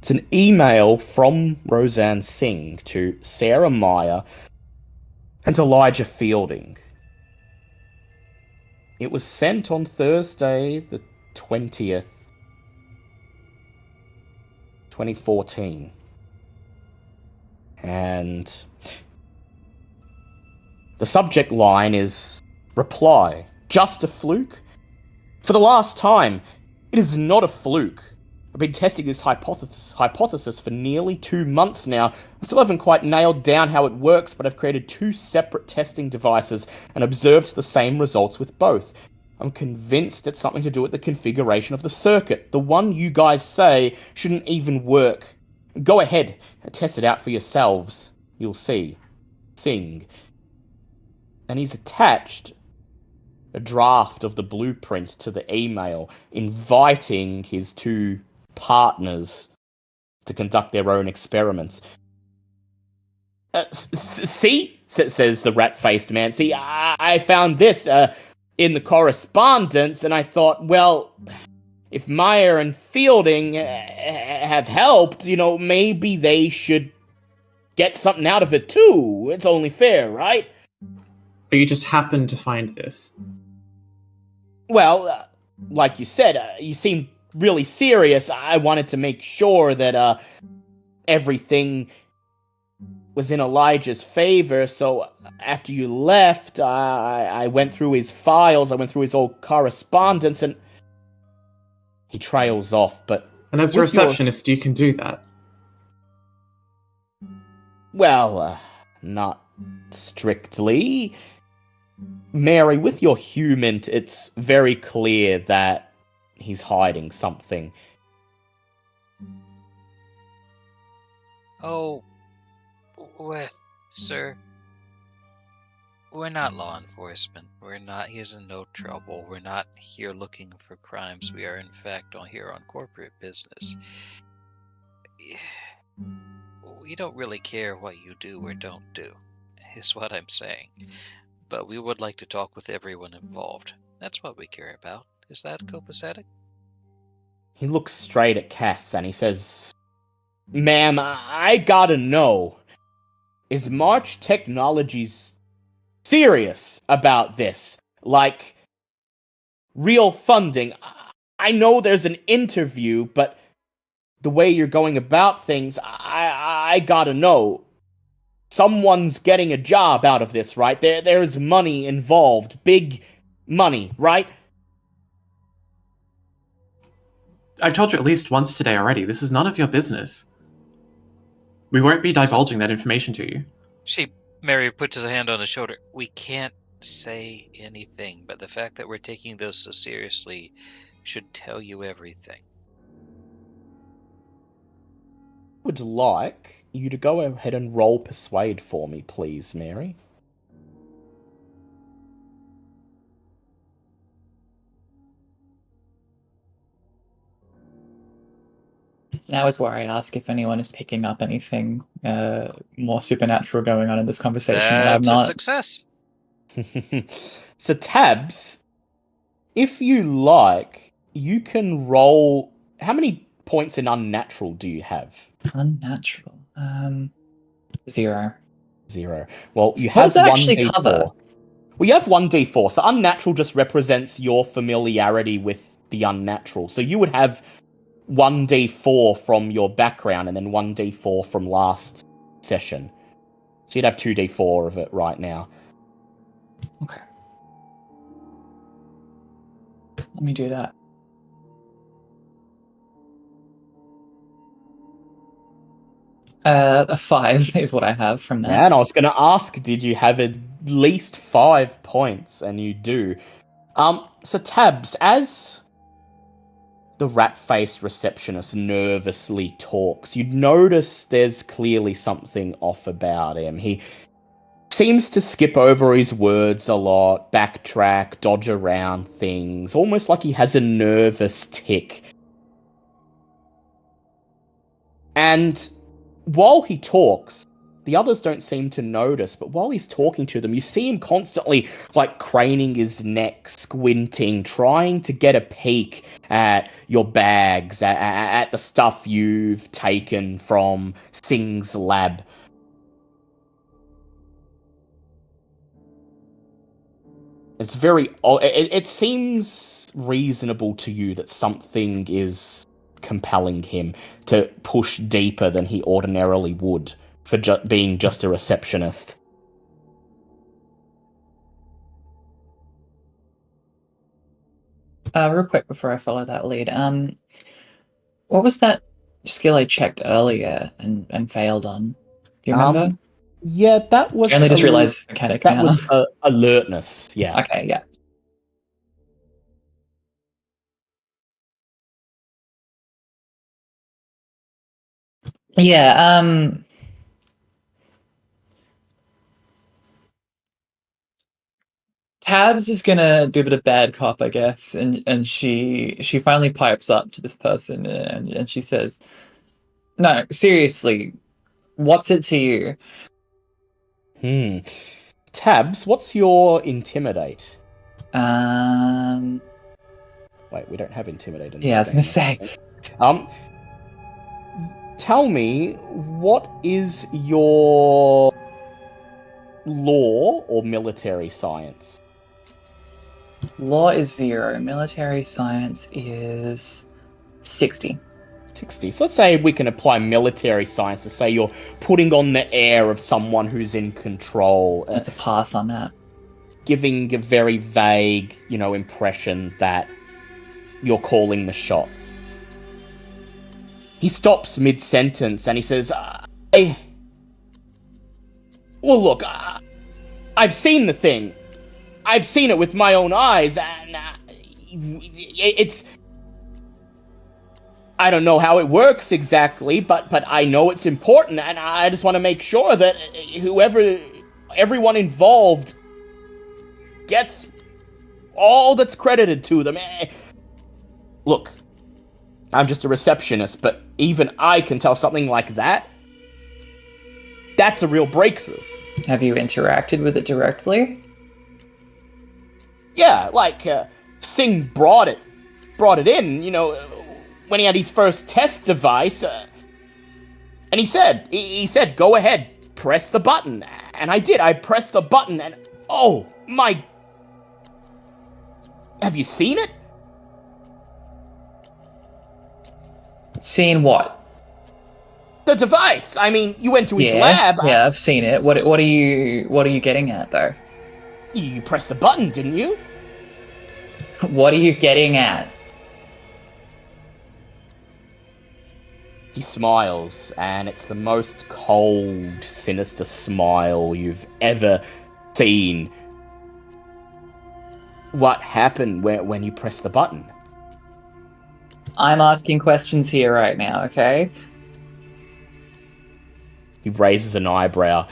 It's an email from Roseanne Singh to Sarah Meyer and Elijah Fielding. It was sent on Thursday the 20th, 2014. And the subject line is, reply, just a fluke? For the last time, it is not a fluke. I've been testing this hypothesis for nearly 2 months now. I still haven't quite nailed down how it works, but I've created 2 separate testing devices and observed the same results with both. I'm convinced it's something to do with the configuration of the circuit. The one you guys say shouldn't even work. Go ahead and test it out for yourselves. You'll see. Sing. And he's attached a draft of the blueprint to the email, inviting his 2 partners to conduct their own experiments. See? Says the rat-faced man. See, I found this in the correspondence, and I thought, if Meyer and Fielding have helped, maybe they should get something out of it too. It's only fair, right? But you just happened to find this. Like you said, you seem really serious. I wanted to make sure that everything was in Elijah's favor, so after you left, I went through his files, I went through his old correspondence, and he trails off, but... And as a receptionist, you can do that. Not strictly. Mary, with your human, it's very clear that he's hiding something. Oh, sir, we're not law enforcement. He's in no trouble. We're not here looking for crimes. We are, in fact, here on corporate business. We don't really care what you do or don't do, is what I'm saying. But we would like to talk with everyone involved. That's what we care about. Is that copacetic? He looks straight at Cass and he says, Ma'am, I gotta know. Is March Technologies serious about this? Like, real funding? I know there's an interview, but the way you're going about things, I gotta know. Someone's getting a job out of this, right? There's money involved. Big money, right? I've told you at least once today already. This is none of your business. We won't be divulging that information to you. Mary puts his hand on his shoulder. We can't say anything, but the fact that we're taking this so seriously should tell you everything. Would like you to go ahead and roll persuade for me, please, Mary. Now is where I ask if anyone is picking up anything more supernatural going on in this conversation. That's a success. So, Tabs, if you like, you can roll... How many points in unnatural do you have? Unnatural? 0. 0. Well, you What have does that 1d4. actually cover? Well, you have 1d4, so unnatural just represents your familiarity with the unnatural. So you would have 1d4 from your background and then 1d4 from last session. So you'd have 2d4 of it right now. Okay. Let me do that. A 5 is what I have from that. Yeah, and I was going to ask, did you have at least 5 points? And you do. So Tabs, as the rat-faced receptionist nervously talks, you notice there's clearly something off about him. He seems to skip over his words a lot, backtrack, dodge around things, almost like he has a nervous tic. And while he talks, the others don't seem to notice, but while he's talking to them, you see him constantly, like, craning his neck, squinting, trying to get a peek at your bags, at the stuff you've taken from Singh's lab. It's very... It seems reasonable to you that something is compelling him to push deeper than he ordinarily would for being just a receptionist. Real quick before I follow that lead, what was that skill I checked earlier and failed on? Do you remember? Yeah, that was... I only just realized mechanic that now. was alertness, yeah. Okay, yeah. Yeah, Tabs is gonna do a bit of bad cop, I guess, and she finally pipes up to this person and she says, "No, seriously, what's it to you?" Tabs, what's your intimidate? Wait, we don't have intimidate in this Yeah, I was gonna say. Tell me, what is your law or military science? Law is 0. Military science is 60. 60. So let's say we can apply military science to say you're putting on the air of someone who's in control. That's a pass on that. Giving a very vague, impression that you're calling the shots. He stops mid-sentence and he says, well, look, I've seen the thing. I've seen it with my own eyes, and it's... I don't know how it works exactly, but I know it's important, and I just want to make sure that everyone involved gets all that's credited to them. Look, I'm just a receptionist, but even I can tell something like that. That's a real breakthrough. Have you interacted with it directly? Yeah, like, Singh brought it in, when he had his first test device, and he said, go ahead, press the button. And I did, I pressed the button, and oh, my... Have you seen it? Seen what? The device. I mean, you went to his lab. Yeah, I've seen it. What are you getting at, though? You pressed the button, didn't you? What are you getting at? He smiles, and it's the most cold, sinister smile you've ever seen. What happened when you pressed the button? I'm asking questions here right now, okay? He raises an eyebrow.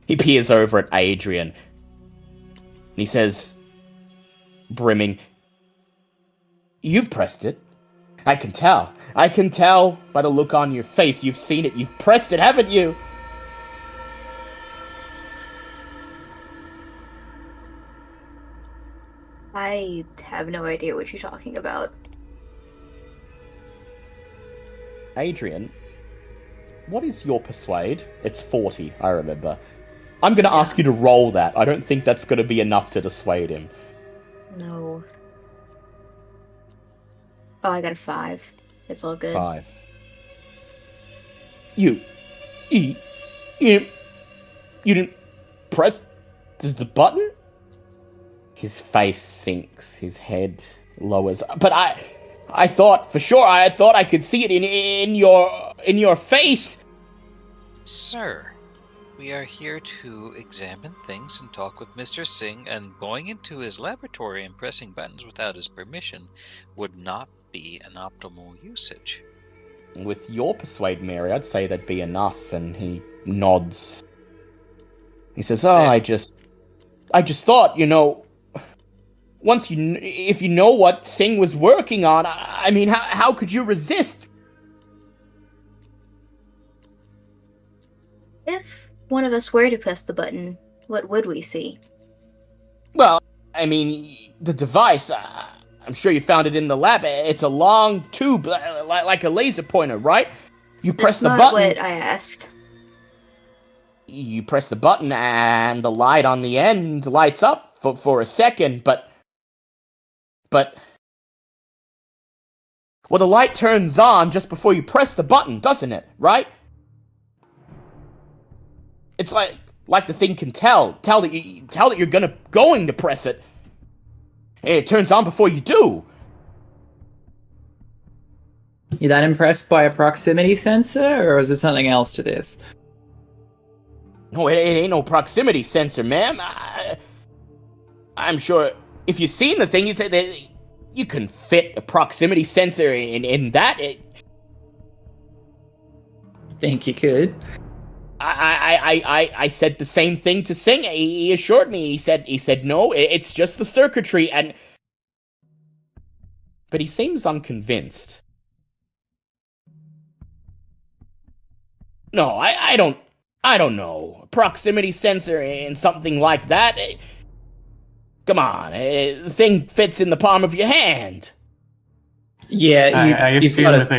He peers over at Adrian. And he says, brimming, "You've pressed it. I can tell. I can tell by the look on your face. You've seen it. You've pressed it, haven't you?" I have no idea what you're talking about. Adrian, what is your persuade? It's 40, I remember. I'm going to ask you to roll that. I don't think that's going to be enough to dissuade him. No. Oh, I got a 5. It's all good. 5. You you didn't press the button? His face sinks, his head lowers. But I thought for sure. I thought I could see it in your face. Sir, we are here to examine things and talk with Mr. Singh, and going into his laboratory and pressing buttons without his permission would not be an optimal usage. With your persuade, Mary, I'd say that'd be enough. And he nods. He says, "Oh, I just thought, if you know what Singh was working on, I mean, how could you resist?" If one of us were to press the button, what would we see? Well, I mean, the device, I'm sure you found it in the lab. It's a long tube, like a laser pointer, right? You press the That's not button. what I asked. You press the button, and the light on the end lights up for a second, but... Well, the light turns on just before you press the button, doesn't it, right? It's like the thing can tell that you're going to press it. It turns on before you do. You that impressed by a proximity sensor, or is there something else to this? No, it ain't no proximity sensor, ma'am. I'm sure if you've seen the thing, you'd say that you can fit a proximity sensor in that. Think you could? I said the same thing to Singh. He assured me. He said no, it's just the circuitry, but he seems unconvinced. No, I don't know. A proximity sensor and something like that. Come on, the thing fits in the palm of your hand. Yeah, I you've assume got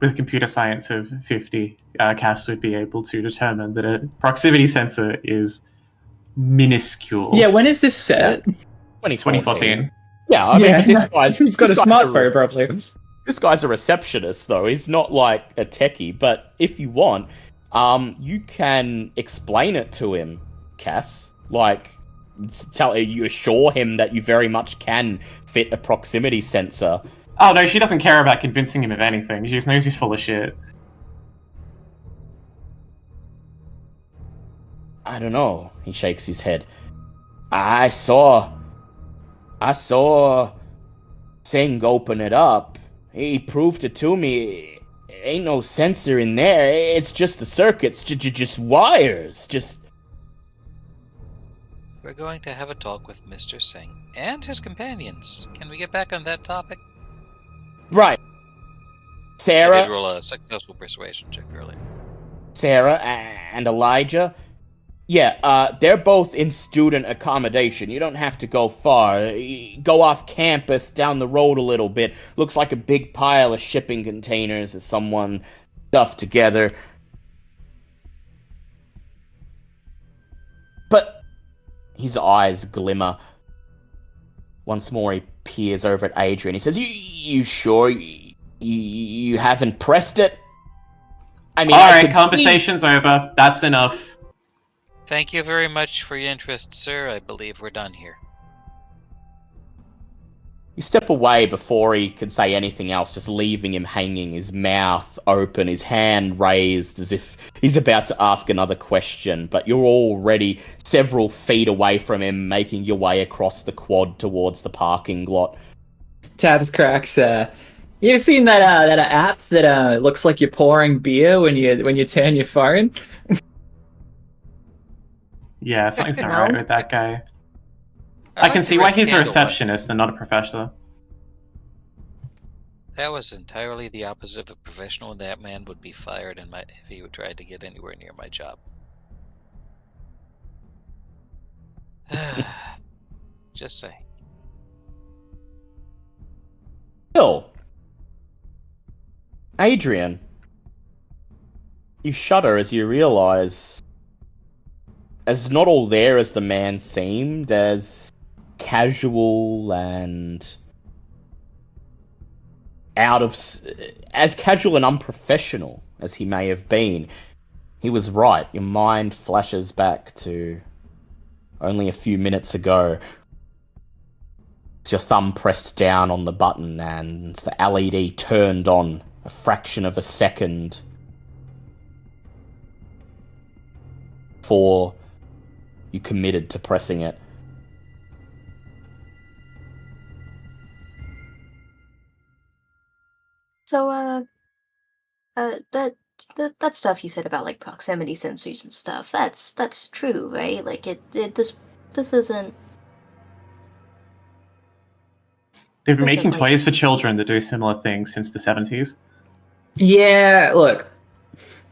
with computer science of 50, Cass would be able to determine that a proximity sensor is minuscule. Yeah, when is this set? 2014. Yeah, I mean, this guy's... Who's got a smartphone, probably? This guy's a receptionist, though. He's not like a techie, but if you want, you can explain it to him, Cass. Like, you assure him that you very much can fit a proximity sensor. Oh no, she doesn't care about convincing him of anything. She just knows he's full of shit. I don't know. He shakes his head. I saw Singh open it up. He proved it to me. Ain't no sensor in there. It's just the circuits, just wires. We're going to have a talk with Mr. Singh and his companions. Can we get back on that topic? Right. I Sarah. did roll a successful persuasion check earlier. Sarah and Elijah. Yeah, they're both in student accommodation. You don't have to go far. Go off campus, down the road a little bit. Looks like a big pile of shipping containers that someone stuffed together. But his eyes glimmer. Once more he peers over at Adrian. He says, You sure you haven't pressed it? I mean, Alright, conversation's over. That's enough. Thank you very much for your interest, sir. I believe we're done here. You step away before he can say anything else, just leaving him hanging, his mouth open, his hand raised as if he's about to ask another question, but you're already several feet away from him, making your way across the quad towards the parking lot. Tabs cracks. You've seen that app that looks like you're pouring beer when you turn your phone? Yeah, something's not right with that guy. I can see why he's a receptionist and not a professor. That was entirely the opposite of a professional, and that man would be fired if he tried to get anywhere near my job. Just say. Bill. Adrian. You shudder as you realize, as not all there as the man seemed, as casual and as casual and unprofessional as he may have been, he was right. Your mind flashes back to only a few minutes ago. It's your thumb pressed down on the button and the LED turned on a fraction of a second before you committed to pressing it. So, that stuff you said about like proximity sensors and stuff, that's true, right? Like this isn't. They've been Doesn't, making like- toys for children that do similar things since the 70s. Yeah, look,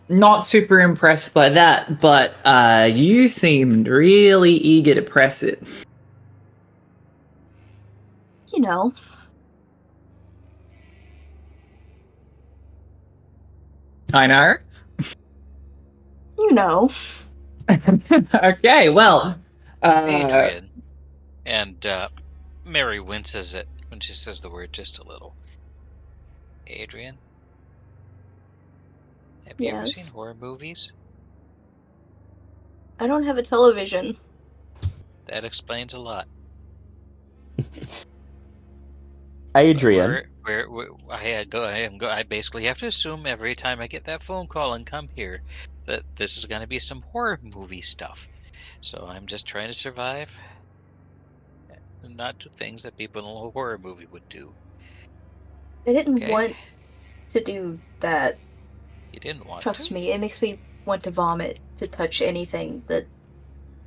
not super impressed by that, but you seemed really eager to press it. You know. I know. You know. Okay, well, Adrian. And Mary winces it when she says the word just a little. Adrian? Have you ever seen Yes. horror movies? I don't have a television. That explains a lot. Adrian, I basically have to assume every time I get that phone call and come here that this is going to be some horror movie stuff. So I'm just trying to survive and not do things that people in a horror movie would do. I didn't Okay? want to do that. You didn't want Trust to? me, it makes me want to vomit to touch anything that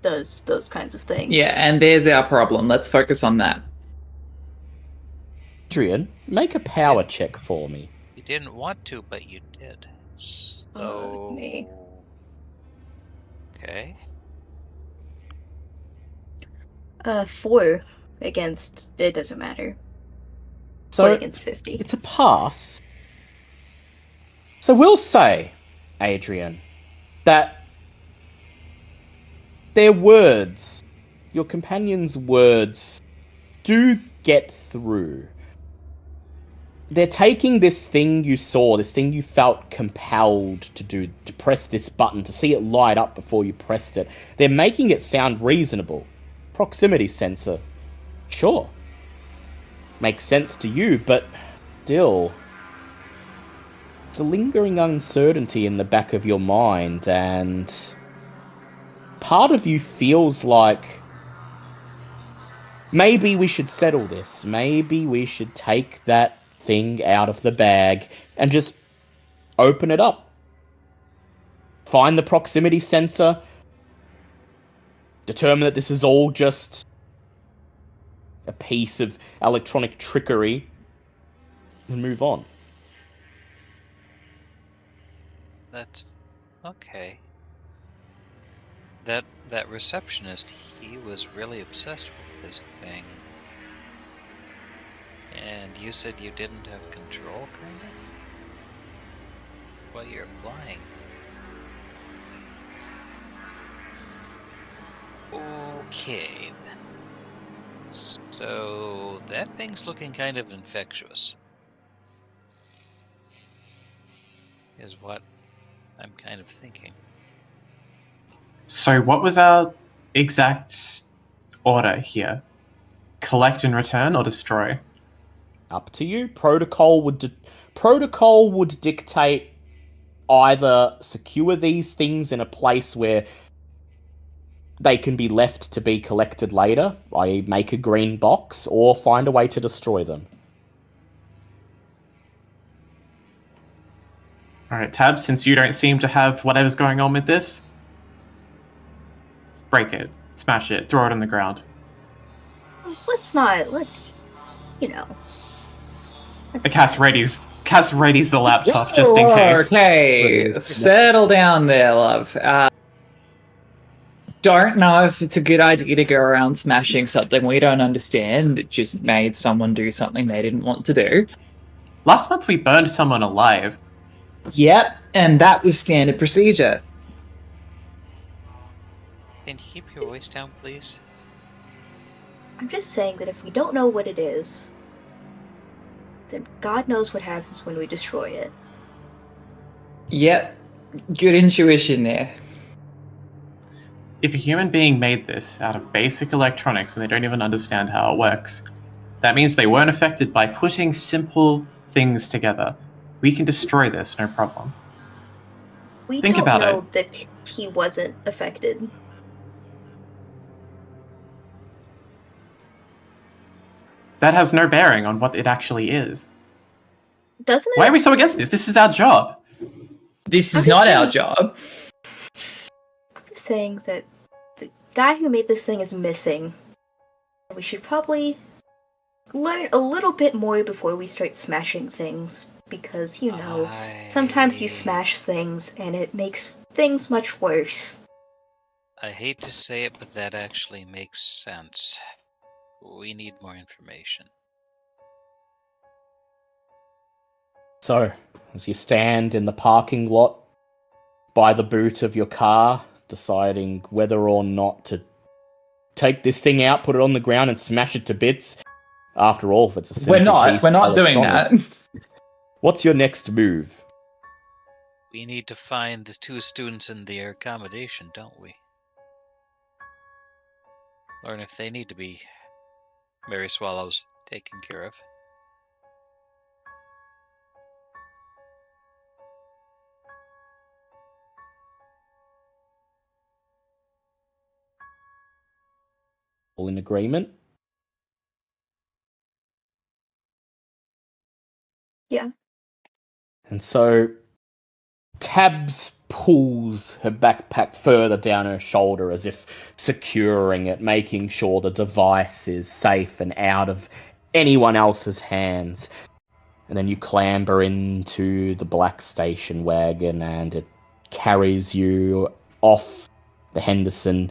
does those kinds of things. yeah, and there's our problem. Let's focus on that. Adrian, make a power check for me. You didn't want to, but you did. So... me. Okay. 4 against. It doesn't matter. 4 So against 50. it's a pass. So we'll say, Adrian, that their words, your companion's words, do get through. They're taking this thing you saw, this thing you felt compelled to do, to press this button, to see it light up before you pressed it. They're making it sound reasonable. Proximity sensor. Sure. Makes sense to you, but still, it's a lingering uncertainty in the back of your mind, and part of you feels like maybe we should settle this. Maybe we should take that thing out of the bag and just open it up. Find the proximity sensor. Determine that this is all just a piece of electronic trickery and move on. That's... okay. That receptionist, he was really obsessed with this thing. And you said you didn't have control, kind of? Well, you're applying. Okay, then. So, that thing's looking kind of infectious. Is what I'm kind of thinking. So what was our exact order here? Collect and return or destroy? Up to you. Protocol would dictate either secure these things in a place where they can be left to be collected later, i.e. make a green box, or find a way to destroy them. Alright, Tab, since you don't seem to have whatever's going on with this, let's break it, smash it, throw it on the ground. Let's, you know. Cass readies the laptop just in case. Okay, settle down there, love. Don't know if it's a good idea to go around smashing something we don't understand that just made someone do something they didn't want to do. Last month we burned someone alive. Yep, and that was standard procedure. Can you keep your voice down, please? I'm just saying that if we don't know what it is, then God knows what happens when we destroy it. Yep. Good intuition there. If a human being made this out of basic electronics and they don't even understand how it works, that means they weren't affected by putting simple things together. We can destroy this, no problem. We Think don't about know it. that he wasn't affected. That has no bearing on what it actually is. Doesn't it? Why are we so against this? This is our job. This I'm is just not our saying- job. I'm just saying that the guy who made this thing is missing. We should probably learn a little bit more before we start smashing things. Because, you know, sometimes you smash things and it makes things much worse. I hate to say it, but that actually makes sense. We need more information. So, as you stand in the parking lot by the boot of your car, deciding whether or not to take this thing out, put it on the ground, and smash it to bits. After all, if it's a simple piece We're not of doing that. electronics. What's your next move? We need to find the 2 students in their accommodation, don't we? Learn if they need to be Mary Swallows taken care of. All in agreement? Yeah. And so Tabs pulls her backpack further down her shoulder as if securing it, making sure the device is safe and out of anyone else's hands. And then you clamber into the black station wagon and it carries you off the Henderson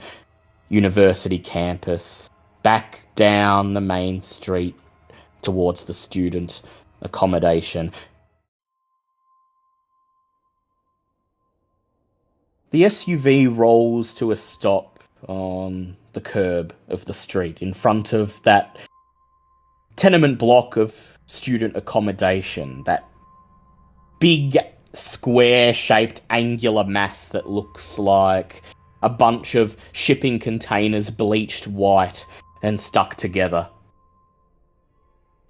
University campus, back down the main street towards the student accommodation. The SUV rolls to a stop on the curb of the street in front of that tenement block of student accommodation, that big square-shaped angular mass that looks like a bunch of shipping containers bleached white and stuck together.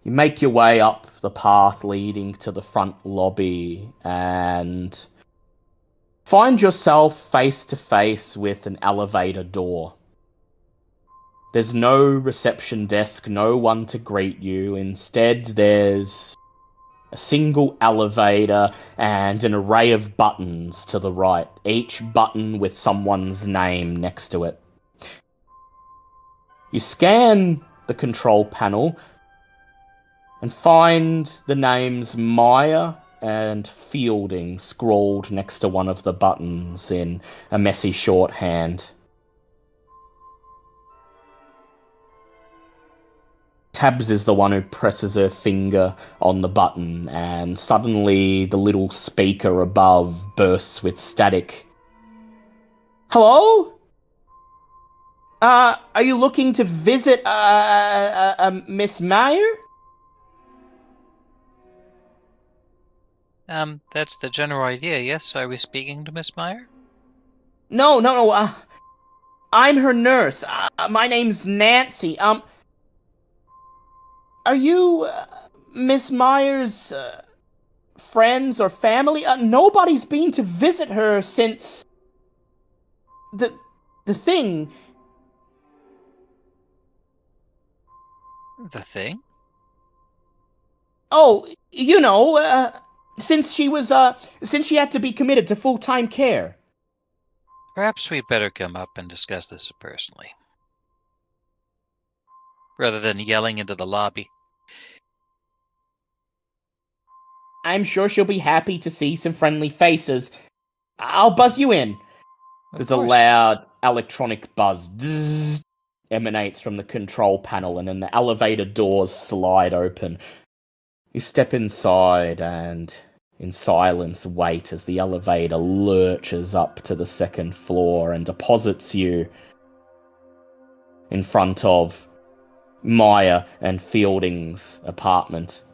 You make your way up the path leading to the front lobby and find yourself face to face with an elevator door. There's no reception desk, no one to greet you. Instead, there's a single elevator and an array of buttons to the right, each button with someone's name next to it. You scan the control panel and find the names Maya and Fielding scrawled next to one of the buttons in a messy shorthand. Tabs is the one who presses her finger on the button, and suddenly the little speaker above bursts with static. Hello? Are you looking to visit, Miss Meyer? That's the general idea, yes? Are we speaking to Miss Meyer? No, I'm her nurse. My name's Nancy. Are you, Miss Meyer's, friends or family? Nobody's been to visit her since the thing. The thing? Oh, you know, since she had to be committed to full-time care. Perhaps we'd better come up and discuss this personally, rather than yelling into the lobby. I'm sure she'll be happy to see some friendly faces. I'll buzz you in. There's a loud electronic buzz. Zzz, emanates from the control panel, and then the elevator doors slide open. You step inside and, in silence, wait as the elevator lurches up to the second floor and deposits you in front of Maya and Fielding's apartment.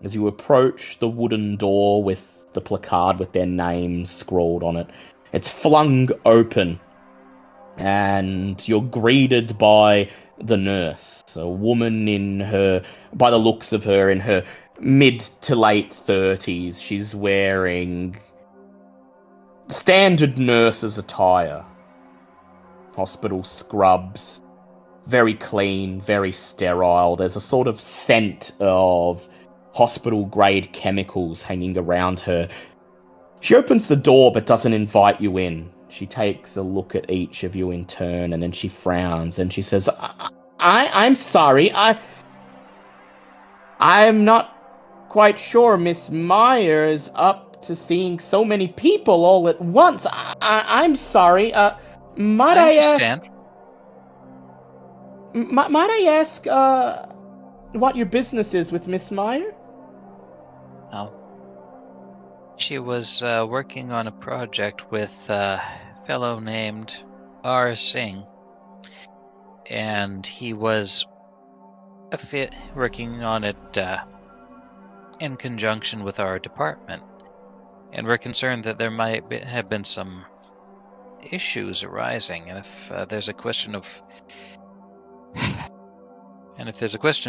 As you approach the wooden door with the placard with their names scrawled on it, it's flung open, and you're greeted by the nurse, a woman by the looks of her, in her mid to late 30s. She's wearing standard nurse's attire, hospital scrubs, very clean, very sterile. There's a sort of scent of hospital-grade chemicals hanging around her. She opens the door but doesn't invite you in. She takes a look at each of you in turn, and then she frowns and she says, I'm sorry. I'm not quite sure Miss Meyer is up to seeing so many people all at once. I'm sorry. Might I understand. Might I ask, what your business is with Miss Meyer? Oh. She was working on a project with a fellow named R. Singh, and he was working on it in conjunction with our department, and we're concerned that there might have been some issues arising, and if there's a question of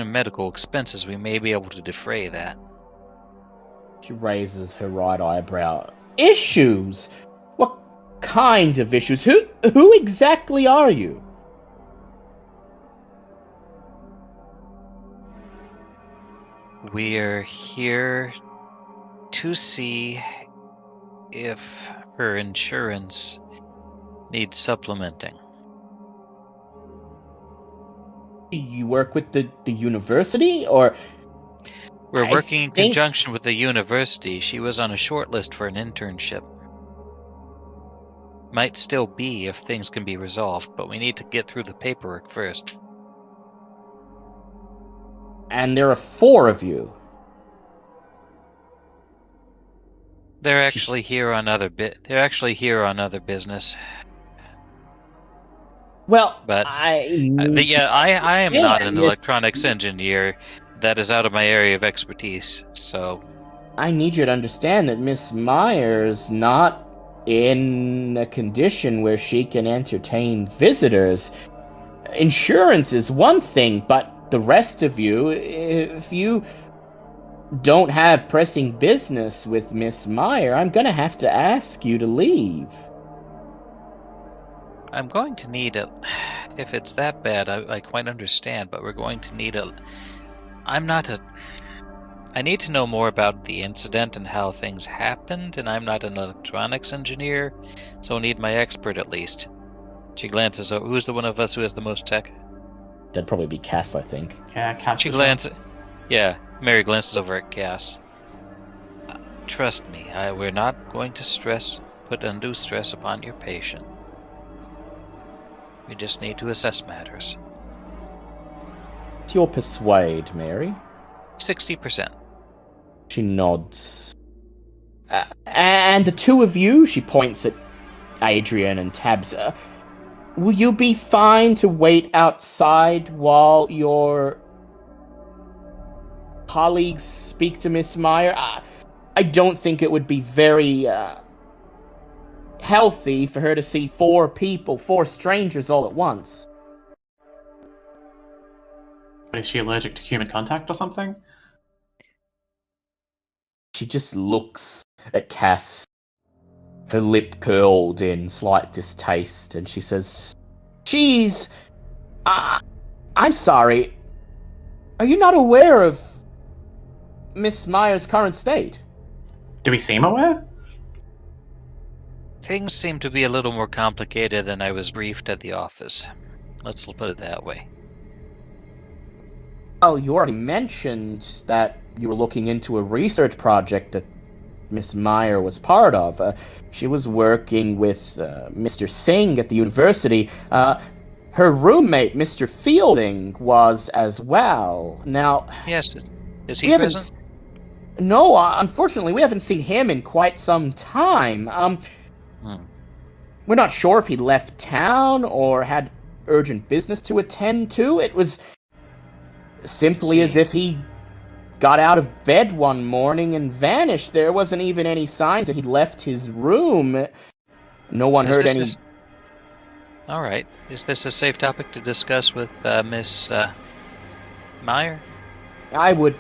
medical expenses, we may be able to defray that. She raises her right eyebrow. Issues? What kind of issues? Who exactly are you? We're here to see if her insurance needs supplementing. You work with the university, or... We're I working in think- conjunction with the university. She was on a short list for an internship. Might still be if things can be resolved, but we need to get through the paperwork first. And there are 4 of you. They're actually here on other business. Well, But I am Yeah, not an Miss- electronics engineer. That is out of my area of expertise. So I need you to understand that Miss Meyer's not in a condition where she can entertain visitors. Insurance is one thing, but the rest of you, if you don't have pressing business with Miss Meyer, I'm gonna have to ask you to leave. I'm going to need a. If it's that bad, I quite understand. But we're going to need a. I'm not a. I need to know more about the incident and how things happened, and I'm not an electronics engineer, so I need my expert at least. She glances over. Who's the one of us who has the most tech? That'd probably be Cass, I think. Yeah, Cass. She glances. Yeah, Mary glances over at Cass. Trust me, we're not going to put undue stress upon your patient. We just need to assess matters. What's your persuade, Mary? 60%. She nods. And the 2 of you, she points at Adrian and Tabs, will you be fine to wait outside while your colleagues speak to Miss Meyer? I don't think it would be very healthy for her to see 4 strangers all at once. Is she allergic to human contact or something? She just looks at Cass, her lip curled in slight distaste, and she says, "Jeez, I'm sorry. Are you not aware of Miss Meyer's current state?" Do we seem aware? Things seem to be a little more complicated than I was briefed at the office. Let's put it that way. Oh, you already mentioned that you were looking into a research project that Miss Meyer was part of. She was working with Mr. Singh at the university. Her roommate, Mr. Fielding, was as well. Now, Yes, is we he haven't present? No, unfortunately, we haven't seen him in quite some time. We're not sure if he left town or had urgent business to attend to. It was simply as if he got out of bed one morning and vanished. There wasn't even any signs that he'd left his room. No one heard any... All right. Is this a safe topic to discuss with Miss Meyer? I would...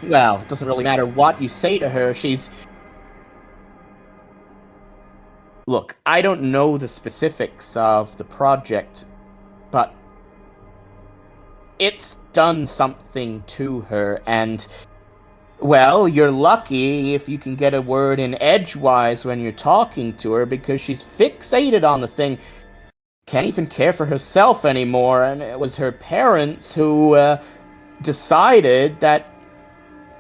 Well, it doesn't really matter what you say to her. She's... Look, I don't know the specifics of the project, but it's done something to her, and, well, you're lucky if you can get a word in edgewise when you're talking to her, because she's fixated on the thing. Can't even care for herself anymore, and it was her parents who decided that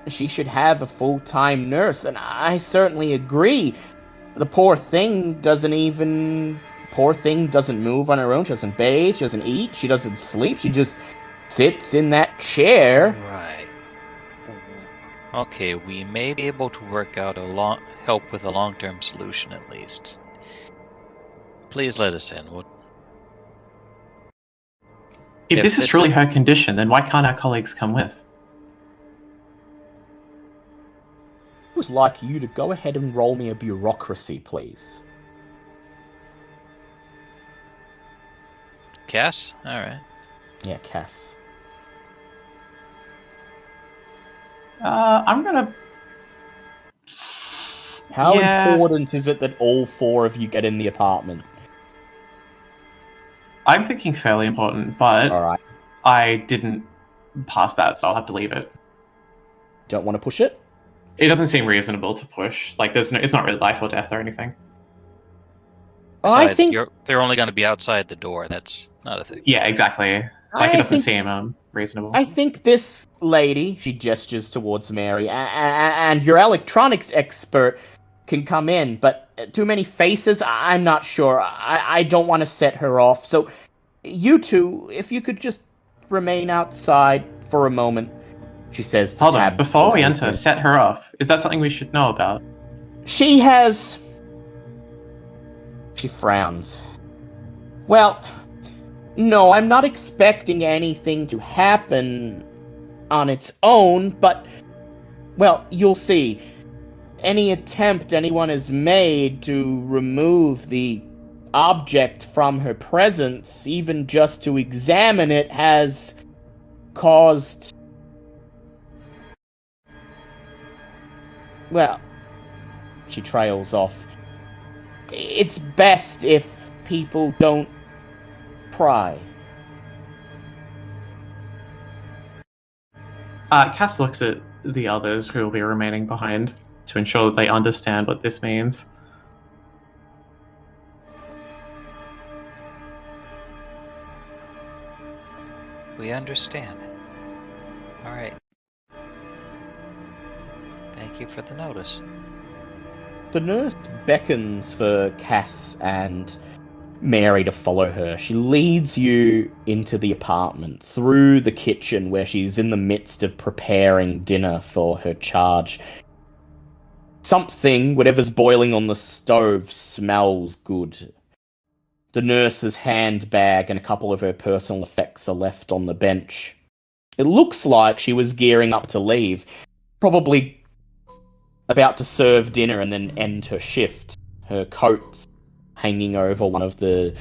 she should have a full-time nurse, and I certainly agree. The poor thing doesn't move on her own. She doesn't bathe, she doesn't eat, she doesn't sleep, she just sits in that chair. Right. Okay, we may be able to work out help with a long-term solution at least. Please let us in. If this is truly her condition, then why can't our colleagues come with? I would like you to go ahead and roll me a bureaucracy, please. Cass? Alright. Yeah, Cass. I'm gonna... How important is it that all four of you get in the apartment? I'm thinking fairly important, but Alright. I didn't pass that, so I'll have to leave it. Don't want to push it? It doesn't seem reasonable to push. Like, it's not really life or death or anything. Besides, I think they're only going to be outside the door. That's not a thing. Yeah, exactly. Like, it doesn't seem reasonable. I think this lady, she gestures towards Mary, and your electronics expert can come in, but too many faces, I'm not sure. I don't want to set her off. So, you two, if you could just remain outside for a moment, she says to Hold Tab. on, before we enter, set her off. Is that something we should know about? She has... She frowns. Well, no, I'm not expecting anything to happen on its own, but, well, you'll see. Any attempt anyone has made to remove the object from her presence, even just to examine it, has caused... Well, she trails off. It's best if people don't pry. Cass looks at the others who will be remaining behind to ensure that they understand what this means. We understand. All right. Thank you for the notice. The nurse beckons for Cass and Mary to follow her. She leads you into the apartment, through the kitchen where she's in the midst of preparing dinner for her charge. Something, whatever's boiling on the stove, smells good. The nurse's handbag and a couple of her personal effects are left on the bench. It looks like she was gearing up to leave, probably about to serve dinner and then end her shift. Her coat's hanging over one of the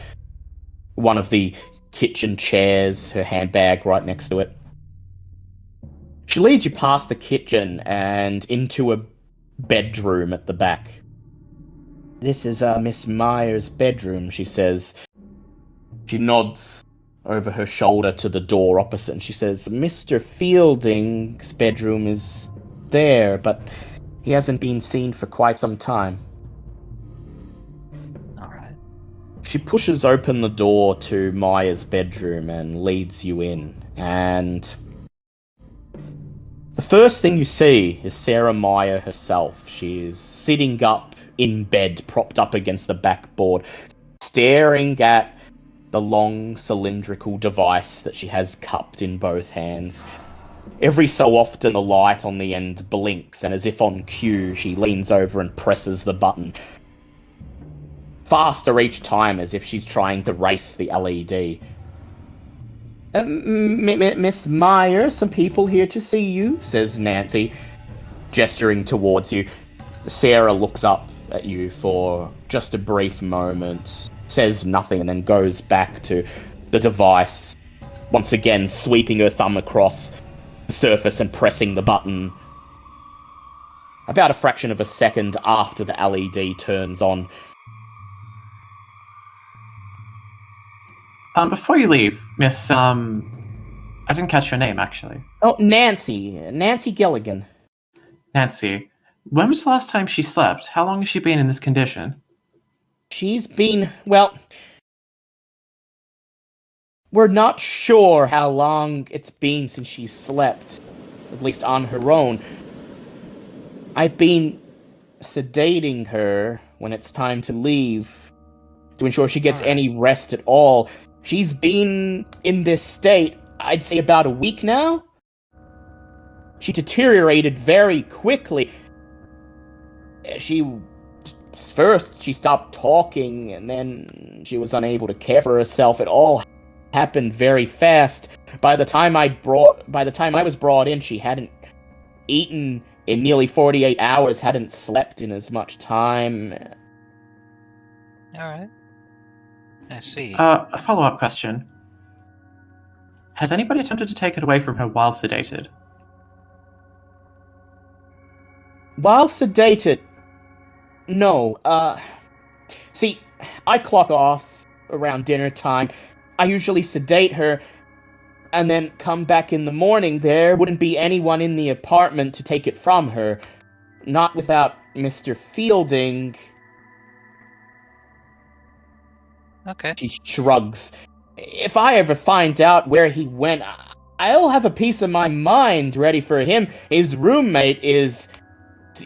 kitchen chairs, her handbag right next to it. She leads you past the kitchen and into a bedroom at the back. This is Miss Meyer's bedroom, she says. She nods over her shoulder to the door opposite, and she says, Mr. Fielding's bedroom is there, but he hasn't been seen for quite some time. Alright. She pushes open the door to Meyer's bedroom and leads you in, and the first thing you see is Sarah Meyer herself. She is sitting up in bed, propped up against the backboard, staring at the long cylindrical device that she has cupped in both hands. Every so often the light on the end blinks, and as if on cue, she leans over and presses the button. Faster each time, as if she's trying to race the LED. Miss Meyer, some people here to see you, says Nancy, gesturing towards you. Sarah looks up at you for just a brief moment, says nothing, and then goes back to the device, once again sweeping her thumb across the surface and pressing the button. About a fraction of a second after the LED turns on. Before you leave, Miss, I didn't catch your name, actually. Oh, Nancy. Nancy Gilligan. Nancy. When was the last time she slept? How long has she been in this condition? She's been, well, we're not sure how long it's been since she slept, at least on her own. I've been sedating her when it's time to leave, to ensure she gets any rest at all. She's been in this state, I'd say about a week now. She deteriorated very quickly. First, she stopped talking, and then she was unable to care for herself. It all happened very fast. By the time I was brought in, she hadn't eaten in nearly 48 hours, hadn't slept in as much time. Alright. I see. A follow-up question. Has anybody attempted to take it away from her while sedated? While sedated, no. See, I clock off around dinner time. I usually sedate her, and then come back in the morning. There wouldn't be anyone in the apartment to take it from her. Not without Mr. Fielding. Okay. She shrugs. If I ever find out where he went, I'll have a piece of my mind ready for him. His roommate is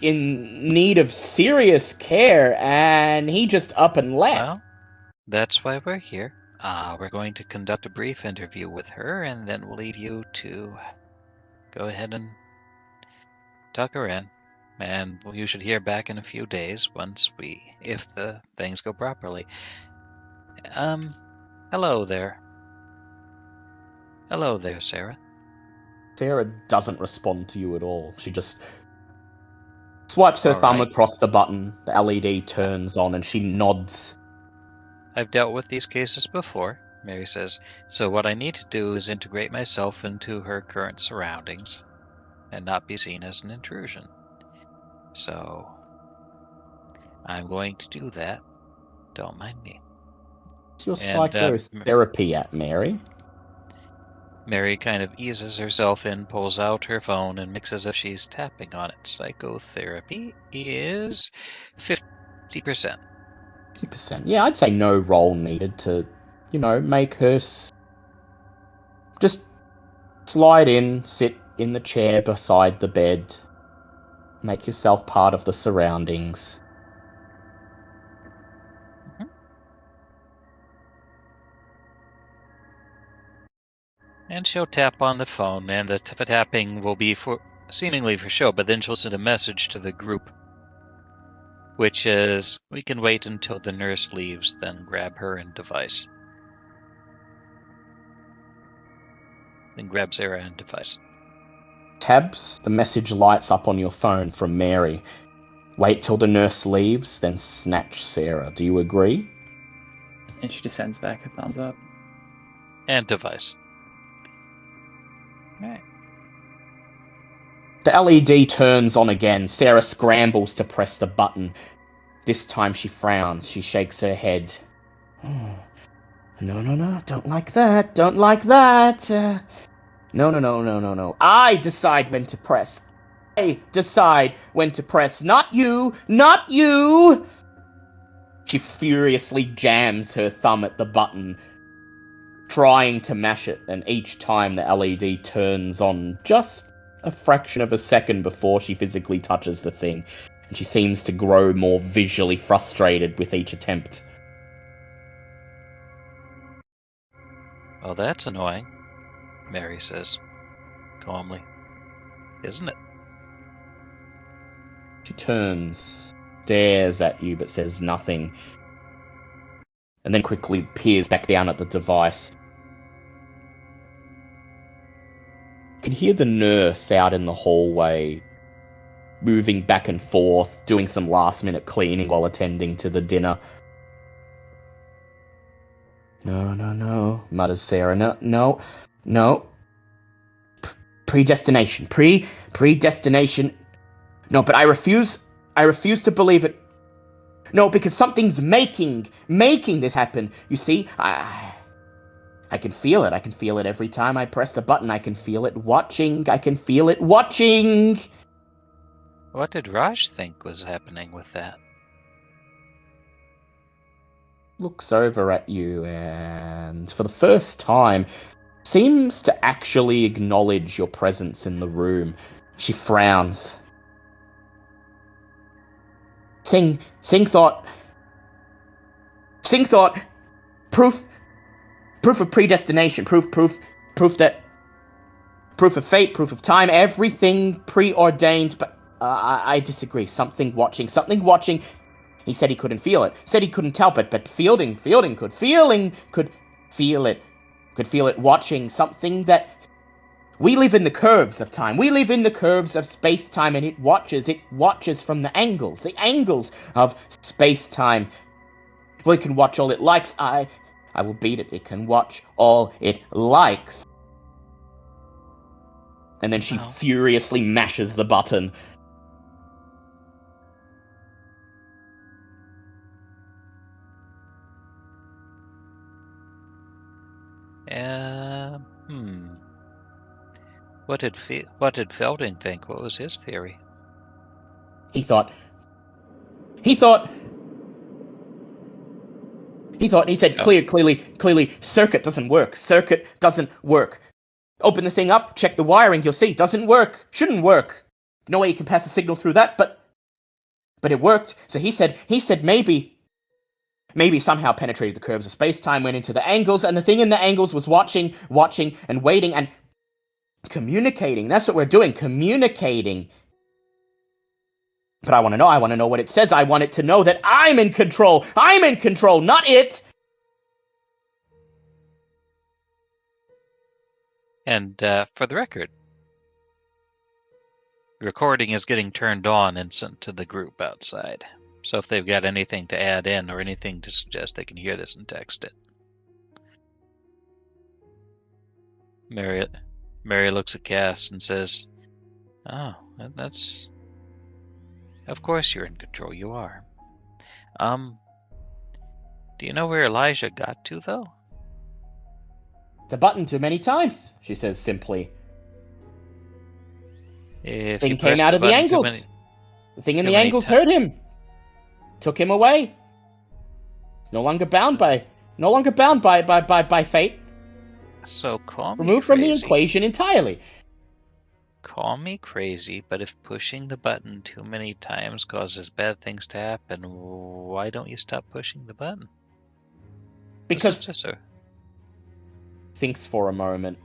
in need of serious care, and he just up and left. Well, that's why we're here. We're going to conduct a brief interview with her, and then we'll leave you to go ahead and tuck her in. And you should hear back in a few days if the things go properly. Hello there. Hello there, Sarah. Sarah doesn't respond to you at all. She just swipes her thumb Alright. across the button. The LED turns on, and she nods. I've dealt with these cases before, Mary says, so what I need to do is integrate myself into her current surroundings and not be seen as an intrusion. So, I'm going to do that. Don't mind me. What's your psychotherapy at, Mary? Mary kind of eases herself in, pulls out her phone, and makes as if she's tapping on it. Psychotherapy is 50%. 50%. Yeah, I'd say no roll needed to, make her just slide in, sit in the chair beside the bed, make yourself part of the surroundings. And she'll tap on the phone, and the tapping will be seemingly for show, but then she'll send a message to the group, which is, we can wait until the nurse leaves, then grab her and device. Then grab Sarah and device. Tabs, the message lights up on your phone from Mary. Wait till the nurse leaves, then snatch Sarah. Do you agree? And she just sends back a thumbs up. And device. Alright. The LED turns on again. Sarah scrambles to press the button. This time she frowns. She shakes her head. Oh, no, don't like that. Don't like that. No. I decide when to press. I decide when to press. Not you. Not you. She furiously jams her thumb at the button, trying to mash it, and each time the LED turns on just a fraction of a second before she physically touches the thing, and she seems to grow more visually frustrated with each attempt. Well, that's annoying, Mary says, calmly. Isn't it? She turns, stares at you, but says nothing, and then quickly peers back down at the device. can hear the nurse out in the hallway, moving back and forth, doing some last-minute cleaning while attending to the dinner. No, mutters Sarah. No. Predestination. Predestination. No, but I refuse to believe it. No, because something's making this happen. You see, I can feel it. I can feel it every time I press the button. I can feel it watching. What did Raj think was happening with that? Looks over at you and, for the first time, seems to actually acknowledge your presence in the room. She frowns. Sing thought, proof of predestination, proof of fate, proof of time, everything preordained, but I disagree. Something watching. He said he couldn't feel it. Said he couldn't tell, but Fielding could. Fielding could feel it. Could feel it watching something that... We live in the curves of time. We live in the curves of space-time, and it watches from the angles of space-time. Well, it can watch all it likes. I will beat it. It can watch all it likes. And then she furiously mashes the button. What did Felding think? What was his theory? He said, clearly, circuit doesn't work. Open the thing up, check the wiring, you'll see, doesn't work, shouldn't work. No way you can pass a signal through that, but it worked. So he said maybe somehow penetrated the curves of space-time, went into the angles, and the thing in the angles was watching, and waiting, and communicating. That's what we're doing, communicating. But I want to know what it says. I want it to know that I'm in control, not it! And for the record, recording is getting turned on and sent to the group outside. So if they've got anything to add in or anything to suggest, they can hear this and text it. Mary looks at Cass and says, "Oh, that's... Of course you're in control, you are. Do you know where Elijah got to, though?" The button too many times, she says simply. If Thing you came press out of the button angles. The thing in too the many angles hurt him. Took him away. He's no longer bound by fate. So call me Removed crazy. from the equation entirely. Call me crazy, but if pushing the button too many times causes bad things to happen, why don't you stop pushing the button? Because... Thinks for a moment.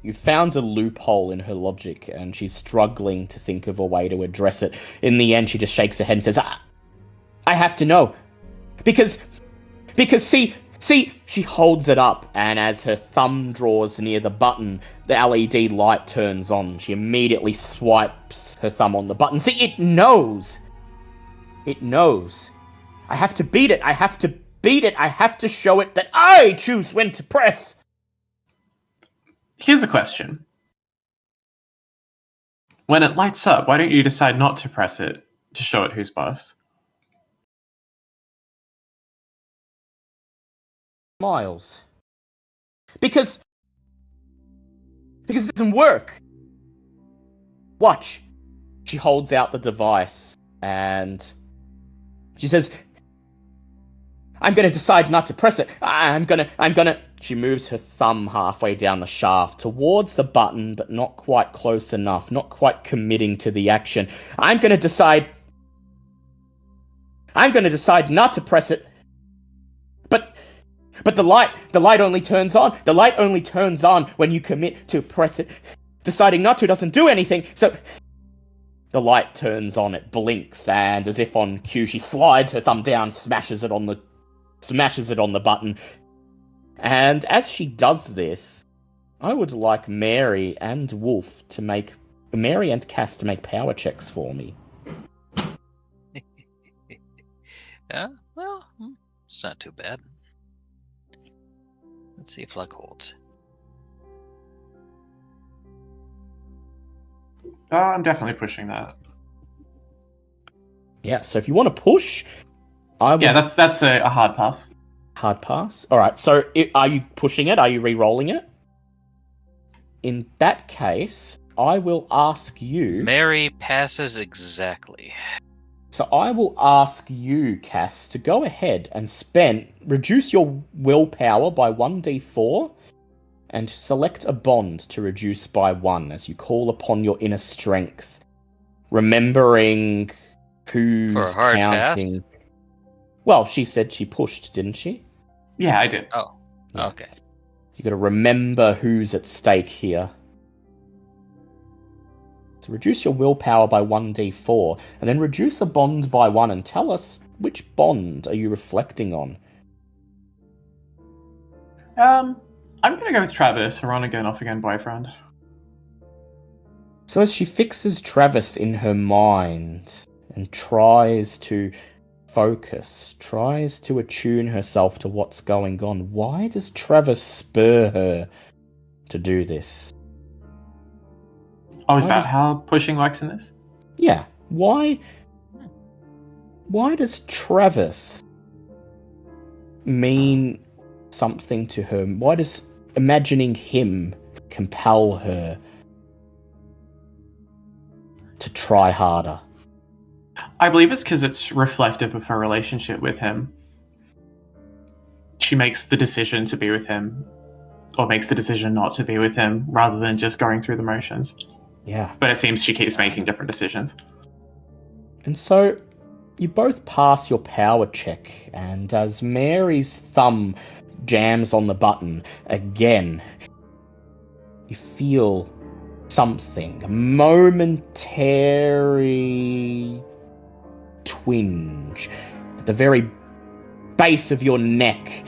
You found a loophole in her logic, and she's struggling to think of a way to address it. In the end, she just shakes her head and says, I have to know. Because see, she holds it up, and as her thumb draws near the button, the LED light turns on. She immediately swipes her thumb on the button. See, it knows. I have to beat it. I have to show it that I choose when to press. Here's a question. When it lights up, why don't you decide not to press it to show it who's boss? Smiles. Because it doesn't work. Watch. She holds out the device and she says, I'm gonna decide not to press it. I'm gonna... She moves her thumb halfway down the shaft towards the button, but not quite close enough, not quite committing to the action. I'm gonna decide not to press it. But the light only turns on. The light only turns on when you commit to press it. Deciding not to doesn't do anything, so... The light turns on, it blinks, and as if on cue, she slides her thumb down, smashes it on the button. And as she does this, I would like Mary and Cass to make power checks for me. Yeah, well, it's not too bad. Let's see if luck holds. I'm definitely pushing that. Yeah, so if you want to push, I would... Yeah, that's a hard pass. Hard pass. All right, so are you pushing it? Are you re-rolling it? In that case, I will ask you... Mary passes exactly. So I will ask you, Cass, to go ahead and reduce your willpower by 1d4 and select a bond to reduce by 1 as you call upon your inner strength, remembering who's For a hard counting. pass? Well, she said she pushed, didn't she? Yeah, I did. Oh, Yeah. okay. You got to remember who's at stake here. So reduce your willpower by 1d4, and then reduce a bond by 1, and tell us which bond are you reflecting on. I'm gonna go with Travis, her on-again, off-again boyfriend. So as she fixes Travis in her mind and tries to focus, tries to attune herself to what's going on, why does Travis spur her to do this? Oh, is Why that does- how pushing works in this? Yeah, why does Travis mean something to her? Why does imagining him compel her to try harder? I believe it's because it's reflective of her relationship with him. She makes the decision to be with him, or makes the decision not to be with him, rather than just going through the motions. Yeah. But it seems she keeps making different decisions. And so you both pass your power check, and as Mary's thumb jams on the button again, you feel something, a momentary twinge at the very base of your neck.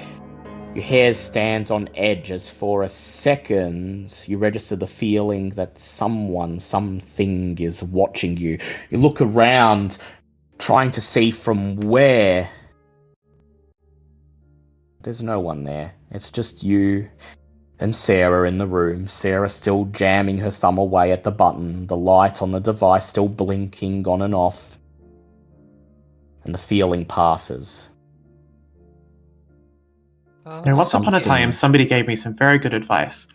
Your hair stands on edge as for a second you register the feeling that something is watching you. You look around, trying to see from where. There's no one there. It's just you and Sarah in the room. Sarah still jamming her thumb away at the button, the light on the device still blinking on and off. And the feeling passes. Once upon a time, somebody gave me some very good advice.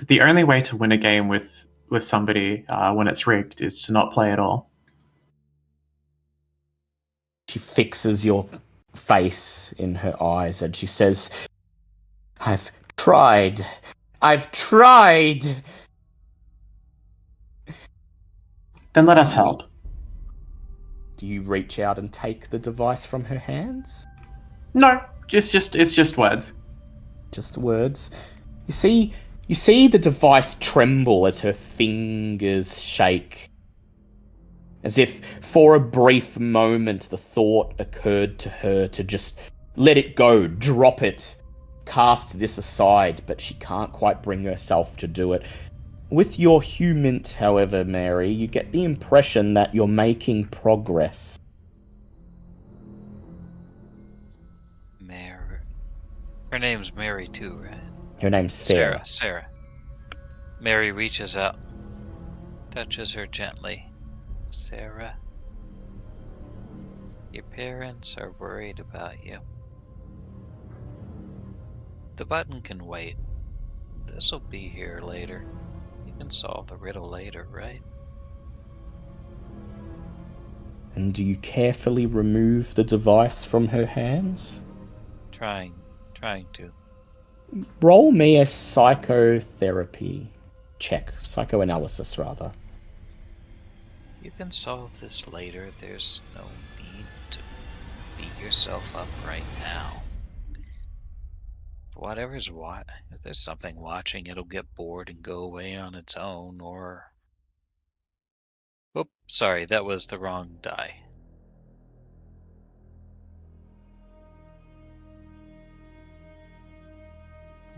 The only way to win a game with somebody when it's rigged is to not play at all. She fixes your face in her eyes and she says, I've tried. Then let us help. Do you reach out and take the device from her hands? No, it's just words. Just words. You see the device tremble as her fingers shake. As if for a brief moment the thought occurred to her to just let it go, drop it, cast this aside, but she can't quite bring herself to do it. With your humint, however, Mary, you get the impression that you're making progress. Mary. Her name's Mary too, right? Her name's Sarah. Sarah. Mary reaches out, touches her gently. Sarah, your parents are worried about you. The button can wait. This'll be here later. You can solve the riddle later, right? And do you carefully remove the device from her hands? Trying to. Roll me a psychotherapy check. Psychoanalysis, rather. You can solve this later. There's no need to beat yourself up right now. If there's something watching, it'll get bored and go away on its own, or... Oops, sorry, that was the wrong die.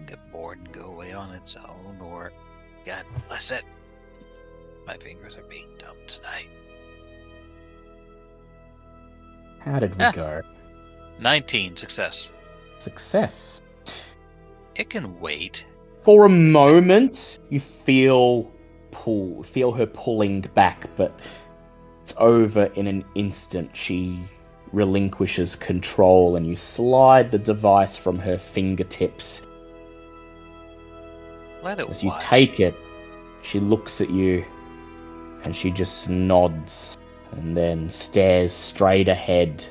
get bored and go away on its own, or God bless it. My fingers are being dumb tonight. How did we go? 19 success. Success. It can wait. For a moment, you feel her pulling back, but it's over in an instant. She relinquishes control, and you slide the device from her fingertips. Let it As you watch. take it, she looks at you, and she just nods, and then stares straight ahead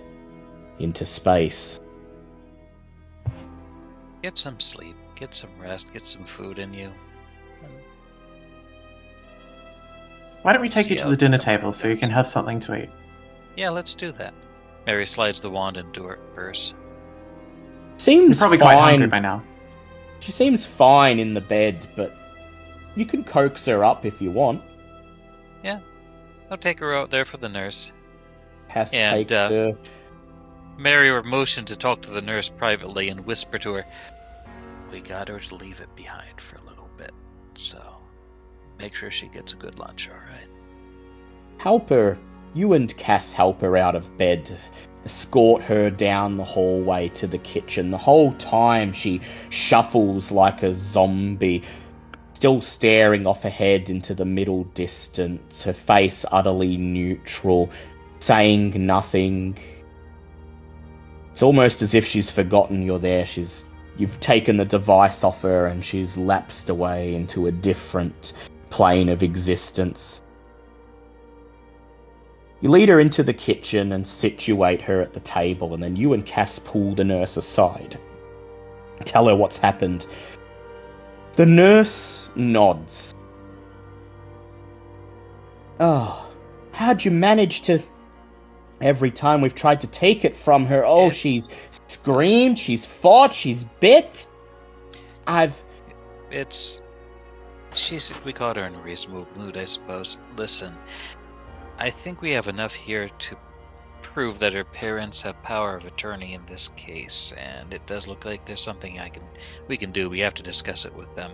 into space. Get some sleep, get some rest, get some food in you. Why don't we take See you to how the dinner the table so you can have something to eat? Yeah, let's do that. Mary slides the wand into her purse. You're Seems probably quite hungry fine. by now. She seems fine in the bed, but you can coax her up if you want. I'll take her out there for the nurse. Cass And, takes her. Mary will motion to talk to the nurse privately and whisper to her, "We got her to leave it behind for a little bit, so make sure she gets a good lunch, alright?" Help her. You and Cass help her out of bed. Escort her down the hallway to the kitchen. The whole time she shuffles like a zombie, still staring off ahead into the middle distance, her face utterly neutral, saying nothing. It's almost as if she's forgotten you're there. You've taken the device off her and she's lapsed away into a different plane of existence. You lead her into the kitchen and situate her at the table, and then you and Cass pull the nurse aside. Tell her what's happened. The nurse nods. "Oh, how'd you manage to... Every time we've tried to take it from her, she's screamed, she's fought, she's bit. We caught her in a reasonable mood, I suppose. Listen, I think we have enough here to prove that her parents have power of attorney in this case, and it does look like there's something we can do. We have to discuss it with them.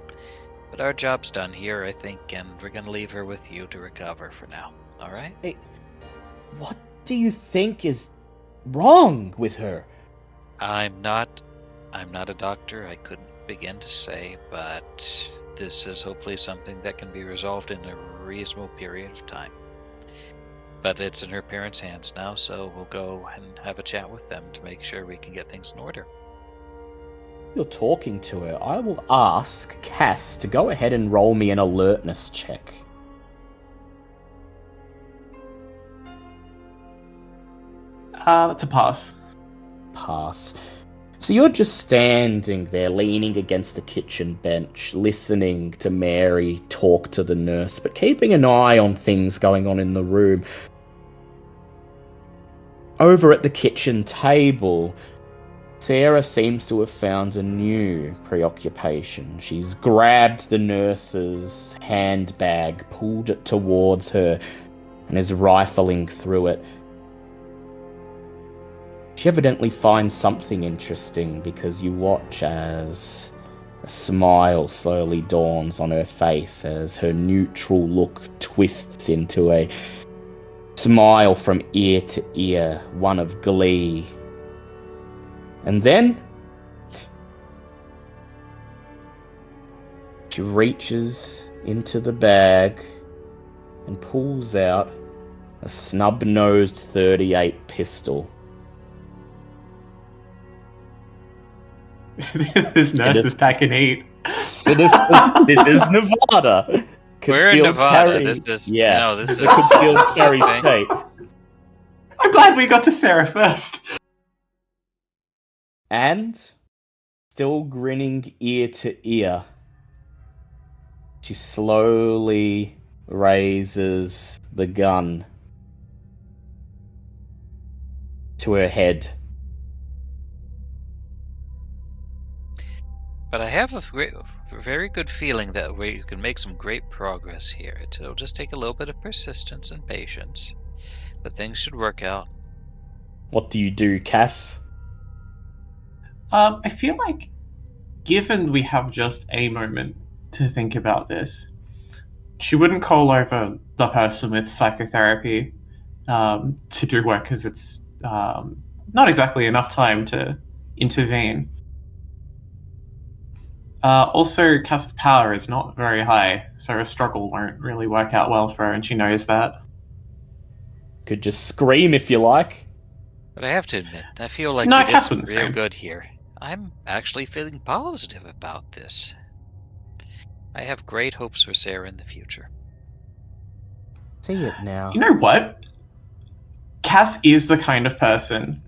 But our job's done here, I think, and we're going to leave her with you to recover for now. All right? Hey, what do you think is wrong with her?" I'm not a doctor. I couldn't begin to say, but this is hopefully something that can be resolved in a reasonable period of time. But it's in her parents' hands now, so we'll go and have a chat with them to make sure we can get things in order. You're talking to her. I will ask Cass to go ahead and roll me an alertness check. That's a pass. Pass. So you're just standing there, leaning against the kitchen bench, listening to Mary talk to the nurse, but keeping an eye on things going on in the room. Over at the kitchen table, Sarah seems to have found a new preoccupation. She's grabbed the nurse's handbag, pulled it towards her, and is rifling through it. She evidently finds something interesting because you watch as a smile slowly dawns on her face as her neutral look twists into a smile from ear to ear, one of glee. And then she reaches into the bag and pulls out a snub-nosed .38 pistol. This nurse is packing heat. So this is Nevada. We're in Concealed Nevada. carry. This is This is a is concealed carry something. state. I'm glad we got to Sarah first. And, still grinning ear to ear, she slowly raises the gun to her head. But I have a very good feeling that we can make some great progress here. It'll just take a little bit of persistence and patience, but things should work out. What do you do, Cass? I feel like given we have just a moment to think about this, she wouldn't call over the person with psychotherapy to do work because it's not exactly enough time to intervene. Also, Cass's power is not very high, so a struggle won't really work out well for her, and she knows that. Could just scream if you like. But I have to admit, I feel like No, we did Cass some wouldn't real scream. good here. I'm actually feeling positive about this. I have great hopes for Sarah in the future. See it now. You know what? Cass is the kind of person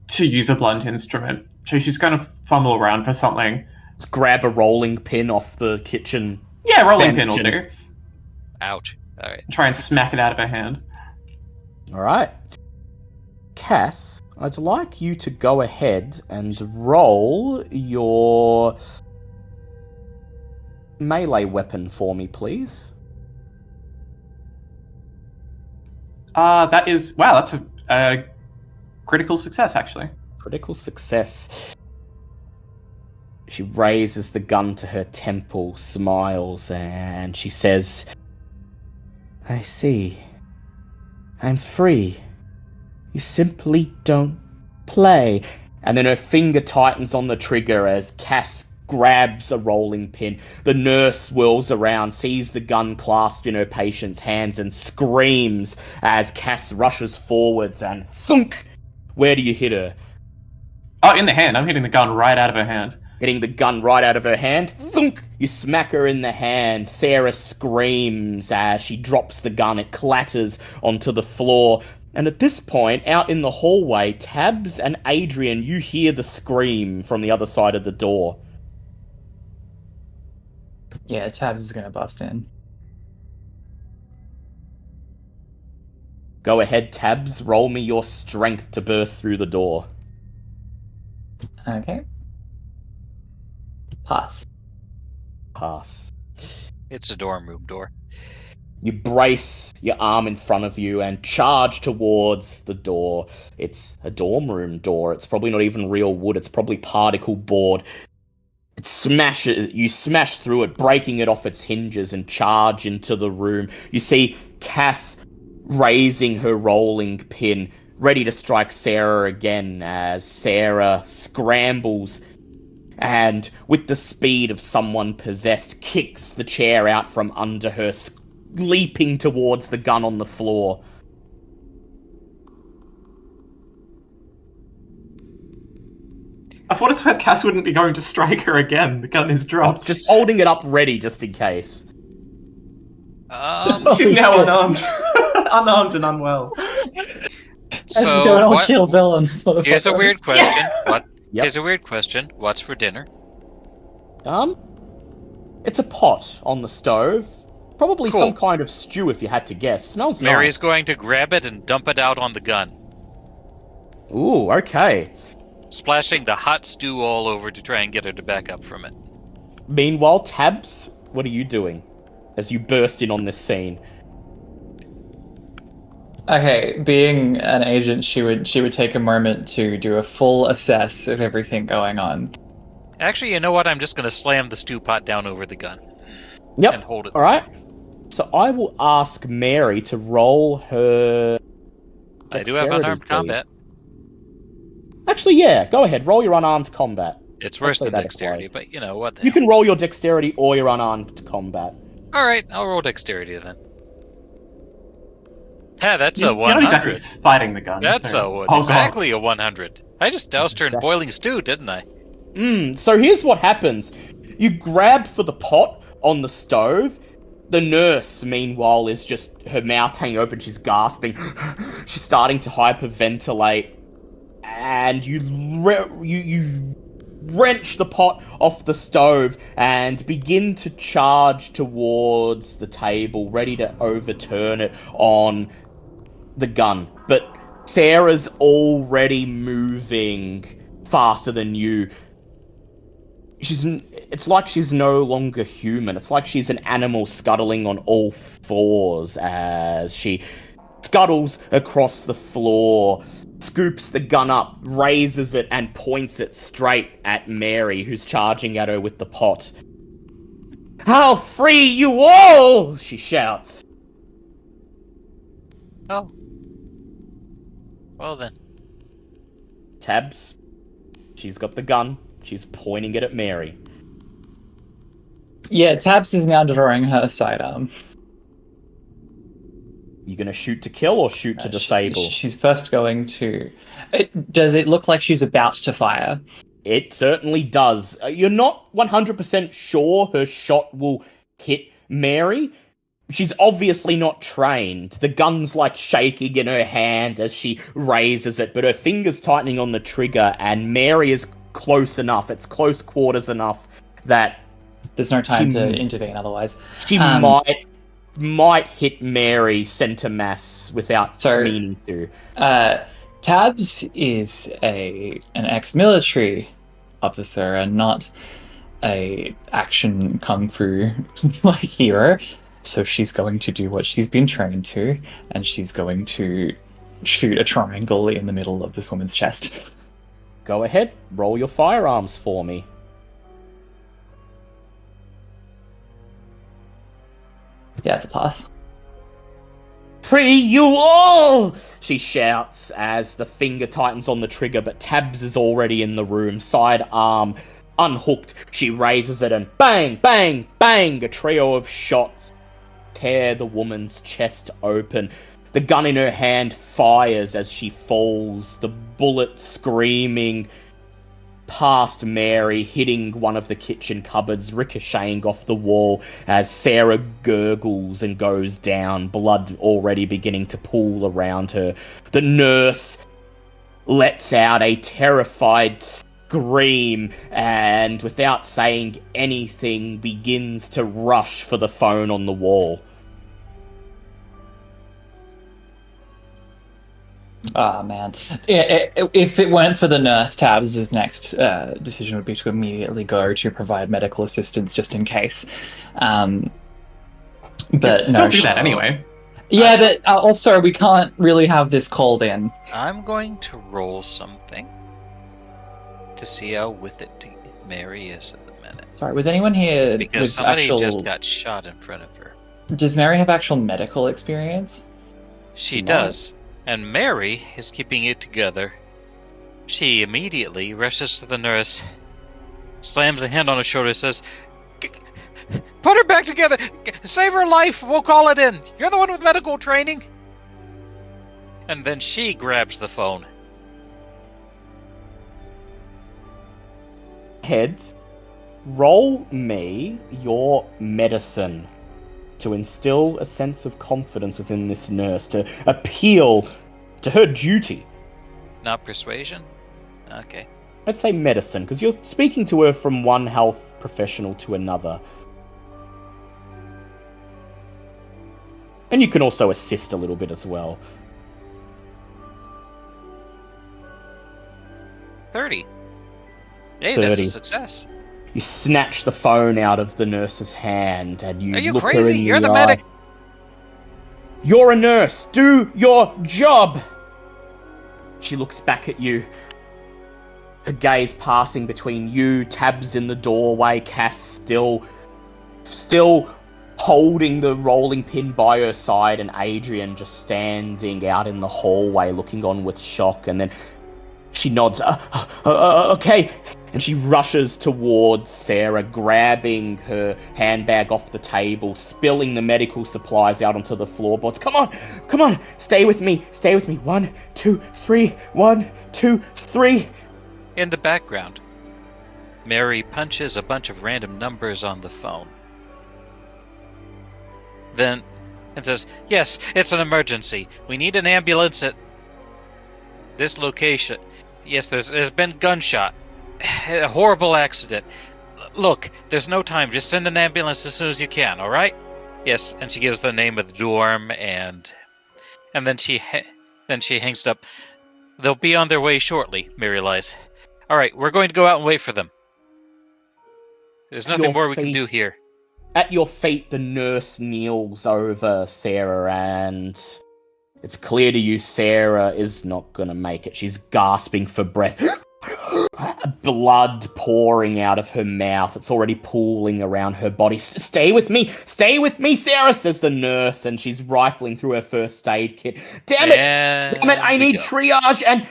to use a blunt instrument, so she's going to fumble around for something. Let's grab a rolling pin off the kitchen. Yeah, rolling bench pin will and- do. Ouch. Alright. Try and smack it out of her hand. All right. Cass, I'd like you to go ahead and roll your melee weapon for me, please. That is... Wow, that's a critical success, actually. Critical success. She raises the gun to her temple, smiles, and she says, I see. I'm free. You simply don't play. And then her finger tightens on the trigger as Cass grabs a rolling pin. The nurse whirls around, sees the gun clasped in her patient's hands, and screams as Cass rushes forwards and thunk! Where do you hit her? Oh, in the hand. I'm hitting the gun right out of her hand. Hitting the gun right out of her hand. Thunk! You smack her in the hand. Sarah screams as she drops the gun. It clatters onto the floor. And at this point, out in the hallway, Tabs and Adrian, you hear the scream from the other side of the door. Yeah, Tabs is gonna bust in. Go ahead, Tabs. Roll me your strength to burst through the door. Okay. Pass. Pass. It's a dorm room door. You brace your arm in front of you and charge towards the door. It's a dorm room door. It's probably not even real wood. It's probably particle board. You smash through it, breaking it off its hinges and charge into the room. You see Cass raising her rolling pin, ready to strike Sarah again as Sarah scrambles and, with the speed of someone possessed, kicks the chair out from under her, leaping towards the gun on the floor. I thought it's worth Cass wouldn't be going to strike her again. The gun is dropped. Just holding it up ready, just in case. She's now unarmed. Unarmed and unwell. This is going all Kill Bill on this motherfucker. Here's a weird question. What? Yep. Here's a weird question. What's for dinner? It's a pot on the stove. Probably Cool. some kind of stew, if you had to guess. Smells Mary's nice. going to grab it and dump it out on the gun, Ooh, okay. splashing the hot stew all over to try and get her to back up from it. Meanwhile, Tabs, what are you doing as you burst in on this scene? Okay, being an agent, she would take a moment to do a full assess of everything going on. Actually, you know what? I'm just going to slam the stew pot down over the gun Yep. and hold it. All right. So I will ask Mary to roll her. I do have dexterity, unarmed please. combat. Actually, yeah. Go ahead. Roll your unarmed combat. It's worse Hopefully than that dexterity, applies. but you know what? The You hell. can roll your dexterity or your unarmed combat. All right, I'll roll dexterity then. Yeah, that's a You're not 100. exactly fighting the gun. That's so... exactly a 100. I just doused her in Exactly. boiling stew, didn't I? So here's what happens. You grab for the pot on the stove. The nurse, meanwhile, is just, her mouth's hanging open, she's gasping. She's starting to hyperventilate. And you wrench the pot off the stove and begin to charge towards the table, ready to overturn it on the gun. But Sarah's already moving faster than you. It's like she's no longer human. It's like she's an animal scuttling on all fours as she scuttles across the floor, scoops the gun up, raises it, and points it straight at Mary, who's charging at her with the pot. "I'll free you all!" she shouts. Oh. Well then. Tabs. She's got the gun. She's pointing it at Mary. Yeah, Tabs is now drawing her sidearm. You gonna shoot to kill or shoot to disable? She's first going to... Does it look like she's about to fire? It certainly does. You're not 100% sure her shot will hit Mary. She's obviously not trained. The gun's like shaking in her hand as she raises it, but her finger's tightening on the trigger, and Mary is close enough. It's close quarters enough that there's no time to intervene otherwise. She might hit Mary center mass without meaning to. Tabs is an ex-military officer and not a action kung fu hero. So she's going to do what she's been trained to, and she's going to shoot a triangle in the middle of this woman's chest. Go ahead, roll your firearms for me. Yeah, it's a pass. "Free you all!" she shouts as the finger tightens on the trigger, but Tabs is already in the room, sidearm unhooked. She raises it and bang, bang, bang, a trio of shots tear the woman's chest open. The gun in her hand fires as she falls, the bullet screaming past Mary, hitting one of the kitchen cupboards, ricocheting off the wall as Sarah gurgles and goes down, blood already beginning to pool around her. The nurse lets out a terrified scream and, without saying anything, begins to rush for the phone on the wall. Oh, man. If it weren't for the nurse, Tabs' next decision would be to immediately go to provide medical assistance just in case. But still do that anyway. Yeah, but also we can't really have this called in. I'm going to roll something to see how with it Mary is at the minute. Sorry, was anyone here because with somebody actual... just got shot in front of her. Does Mary have actual medical experience? She does. And Mary is keeping it together. She immediately rushes to the nurse, slams a hand on her shoulder, says, "Put her back together! Save her life! We'll call it in! You're the one with medical training!" And then she grabs the phone. Heads, roll me your medicine to instill a sense of confidence within this nurse, to appeal to her duty. Not persuasion? Okay. I'd say medicine, because you're speaking to her from one health professional to another. And you can also assist a little bit as well. 30. Hey, 30. that's a success. You snatch the phone out of the nurse's hand and you Are you look her crazy? in You're the eye. medic. You're a nurse. Do your job. She looks back at you. Her gaze passing between you, Tabs in the doorway, Cass still holding the rolling pin by her side, and Adrian just standing out in the hallway looking on with shock. And then she nods, okay. And she rushes towards Sarah, grabbing her handbag off the table, spilling the medical supplies out onto the floorboards. Come on, stay with me. 1, 2, 3, 1, 2, 3. In the background, Mary punches a bunch of random numbers on the phone. Then, and says, "Yes, it's an emergency. We need an ambulance at this location. Yes, there's been gunshot. A horrible accident. Look, there's no time. Just send an ambulance as soon as you can, all right?" Yes, and she gives the name of the dorm, and then she hangs up. "They'll be on their way shortly," Mary lies. "All right, we're going to go out and wait for them. There's nothing more we can do here." At your feet, the nurse kneels over Sarah and It's clear to you Sarah is not gonna make it. She's gasping for breath. Blood pouring out of her mouth. It's already pooling around her body. Stay with me, Sarah, says the nurse, and she's rifling through her first aid kit. Damn it, I need triage. And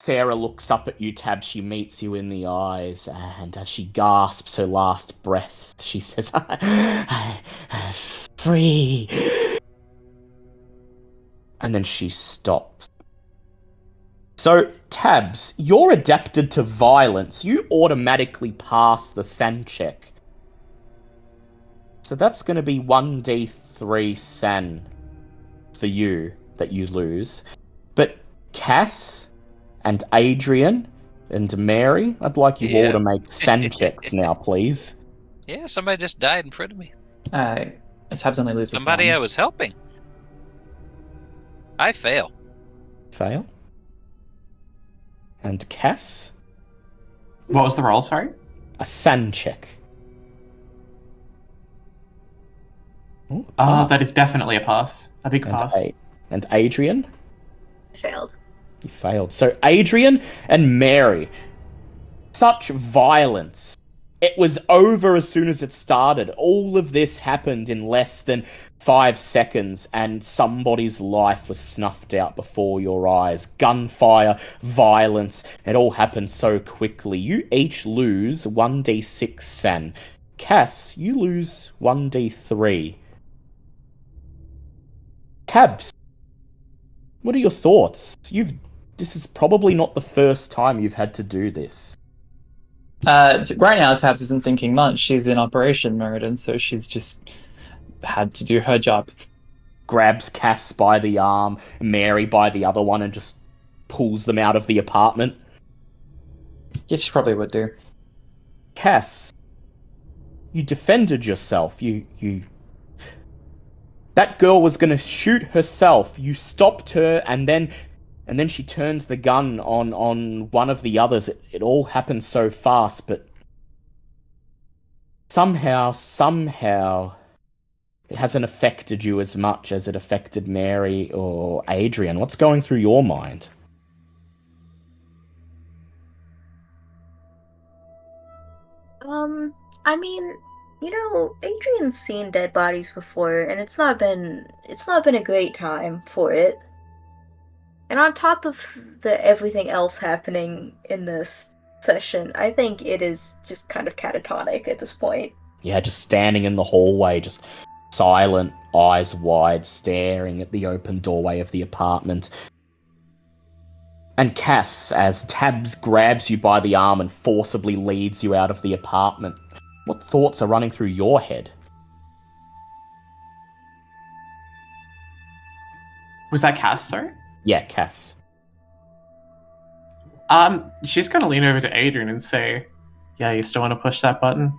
Sarah looks up at you, Tab. She meets you in the eyes, and as she gasps her last breath, she says, free. And then she stops. So, Tabs, you're adapted to violence. You automatically pass the SAN check. So that's going to be 1d3 SAN for you that you lose. But Cass and Adrian and Mary, I'd like you all to make SAN checks now, please. Yeah, somebody just died in front of me. Tabs only loses Somebody one. I was helping. I fail. Fail. And Cass? What was the roll, sorry? A SAN check. That is definitely a pass. A big pass. And Adrian? Failed. You failed. So Adrian and Mary. Such violence. It was over as soon as it started. All of this happened in less than 5 seconds, and somebody's life was snuffed out before your eyes. Gunfire, violence, it all happened so quickly. You each lose 1d6 SAN. Cass, you lose 1d3. Tabs, what are your thoughts? This is probably not the first time you've had to do this. Right now, Tabs isn't thinking much. She's in operation mode, and so she's just had to do her job. Grabs Cass by the arm, Mary by the other one, and just pulls them out of the apartment. Yeah, she probably would do. Cass, you defended yourself. That girl was going to shoot herself. You stopped her, and then she turns the gun on one of the others. It all happened so fast, but somehow, it hasn't affected you as much as it affected Mary or Adrian. What's going through your mind? I mean, Adrian's seen dead bodies before, and it's not been a great time for it. And on top of everything else happening in this session, I think it is just kind of catatonic at this point. Yeah, just standing in the hallway, just silent, eyes wide, staring at the open doorway of the apartment. And Cass, as Tabs grabs you by the arm and forcibly leads you out of the apartment, what thoughts are running through your head? Was that Cass, sorry? Yeah, Cass. She's gonna lean over to Adrian and say, yeah, you still want to push that button?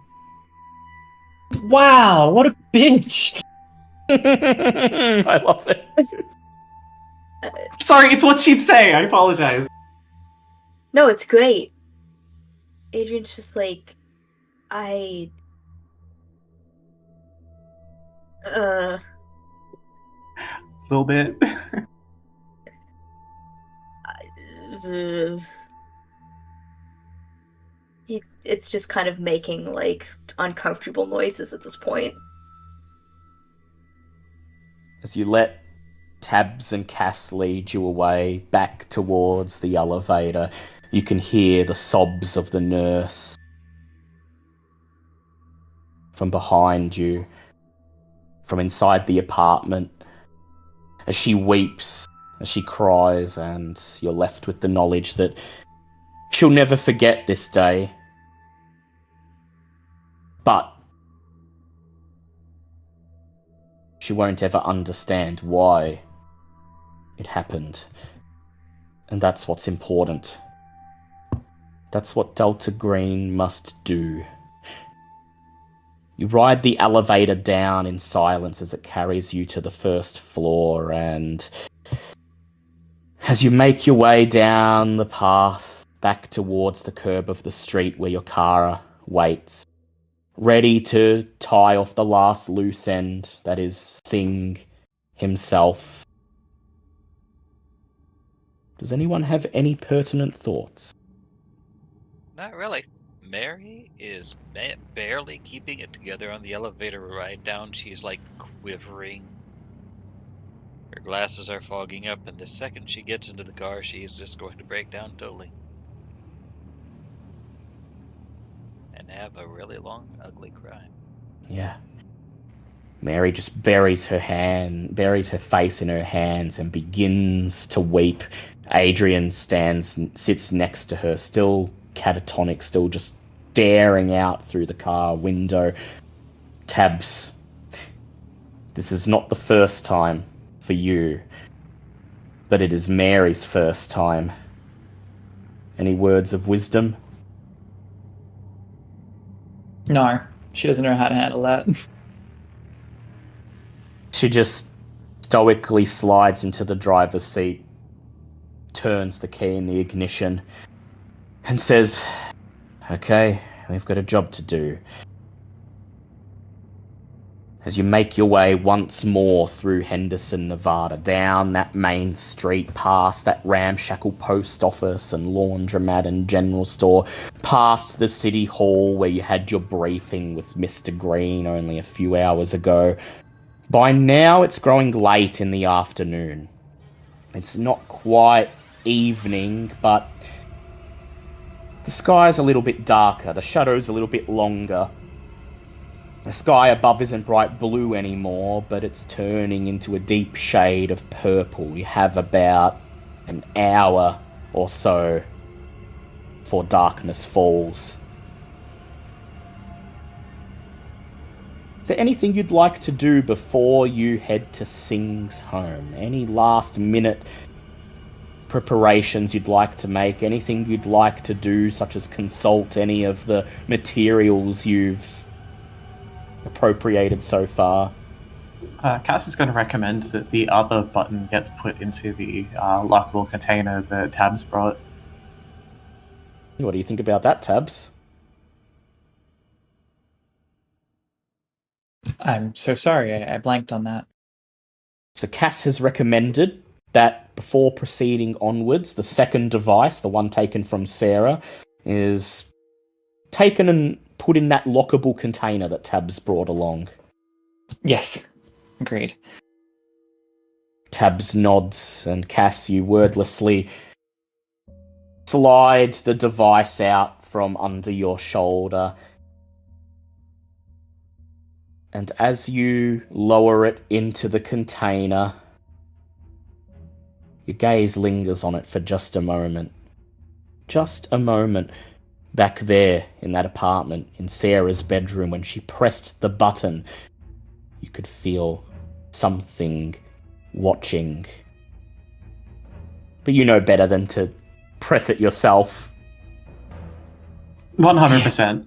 Wow, what a bitch! I love it. Sorry, it's what she'd say. I apologize. No, it's great. Adrian's just like, a little bit. It's just kind of making, like, uncomfortable noises at this point. As you let Tabs and Cass lead you away back towards the elevator, you can hear the sobs of the nurse from behind you, from inside the apartment, as she weeps, as she cries, and you're left with the knowledge that she'll never forget this day. But she won't ever understand why it happened. And that's what's important. That's what Delta Green must do. You ride the elevator down in silence as it carries you to the first floor, and as you make your way down the path back towards the curb of the street where your car waits, ready to tie off the last loose end, that is Singh himself, Does anyone have any pertinent thoughts? Not really. Mary is barely keeping it together on the elevator ride down. She's like quivering. Her glasses are fogging up, and the second she gets into the car, she is just going to break down totally. And have a really long, ugly cry. Yeah. Mary just buries her face in her hands and begins to weep. Adrian sits next to her, still catatonic, still just staring out through the car window. Tabs, this is not the first time for you, but it is Mary's first time. Any words of wisdom? No, she doesn't know how to handle that. She just stoically slides into the driver's seat, turns the key in the ignition, and says, "Okay, we've got a job to do." As you make your way once more through Henderson, Nevada, down that main street, past that ramshackle post office and laundromat and general store, past the city hall where you had your briefing with Mr. Green only a few hours ago. By now, it's growing late in the afternoon. It's not quite evening, but the sky's a little bit darker, the shadow's a little bit longer. The sky above isn't bright blue anymore, but it's turning into a deep shade of purple. You have about an hour or so before darkness falls. Is there anything you'd like to do before you head to Singh's home? Any last minute preparations you'd like to make? Anything you'd like to do, such as consult any of the materials you've appropriated so far? Cass is going to recommend that the other button gets put into the lockable container that Tabs brought. What do you think about that, Tabs? I'm so sorry, I blanked on that. So Cass has recommended that before proceeding onwards, the second device, the one taken from Sarah, is taken and put in that lockable container that Tabs brought along. Yes, agreed. Tabs nods, and Cass, you wordlessly slide the device out from under your shoulder. And as you lower it into the container, your gaze lingers on it for just a moment. Just a moment. Back there in that apartment, in Sarah's bedroom, when she pressed the button, you could feel something watching. But you know better than to press it yourself. 100%.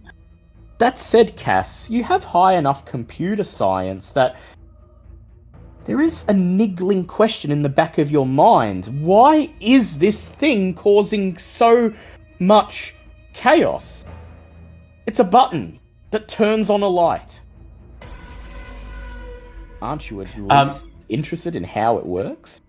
That said, Cass, you have high enough computer science that there is a niggling question in the back of your mind. Why is this thing causing so much chaos? It's a button that turns on a light. Aren't you at least interested in how it works?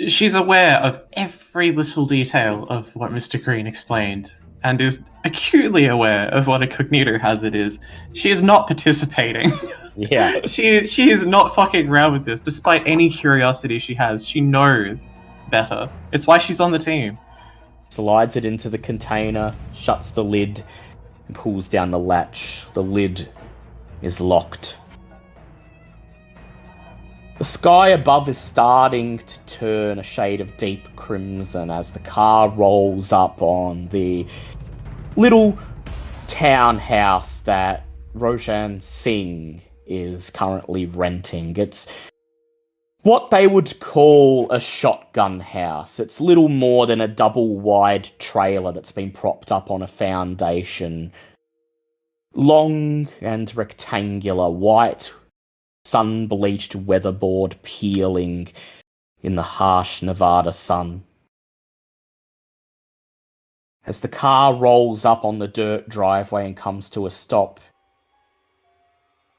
She's aware of every little detail of what Mr. Green explained, and is acutely aware of what a cognito-hazard is. She is not participating. Yeah. She is not fucking around with this, despite any curiosity she has. She knows better. It's why she's on the team. Slides it into the container, shuts the lid, and pulls down the latch. The lid is locked. The sky above is starting to turn a shade of deep crimson as the car rolls up on the little townhouse that Roshan Singh is currently renting. It's what they would call a shotgun house. It's little more than a double-wide trailer that's been propped up on a foundation. Long and rectangular, white, sun-bleached weatherboard peeling in the harsh Nevada sun. As the car rolls up on the dirt driveway and comes to a stop,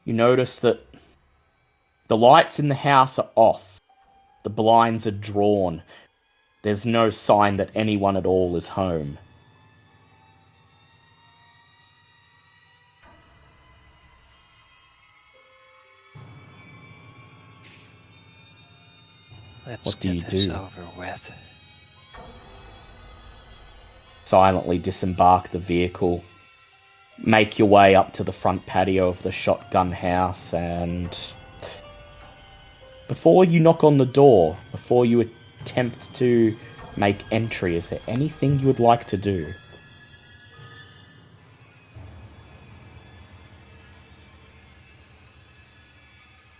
you notice that the lights in the house are off. The blinds are drawn. There's no sign that anyone at all is home. Let's What do get you this do? over with. Silently disembark the vehicle, make your way up to the front patio of the shotgun house, and before you knock on the door, before you attempt to make entry, is there anything you would like to do?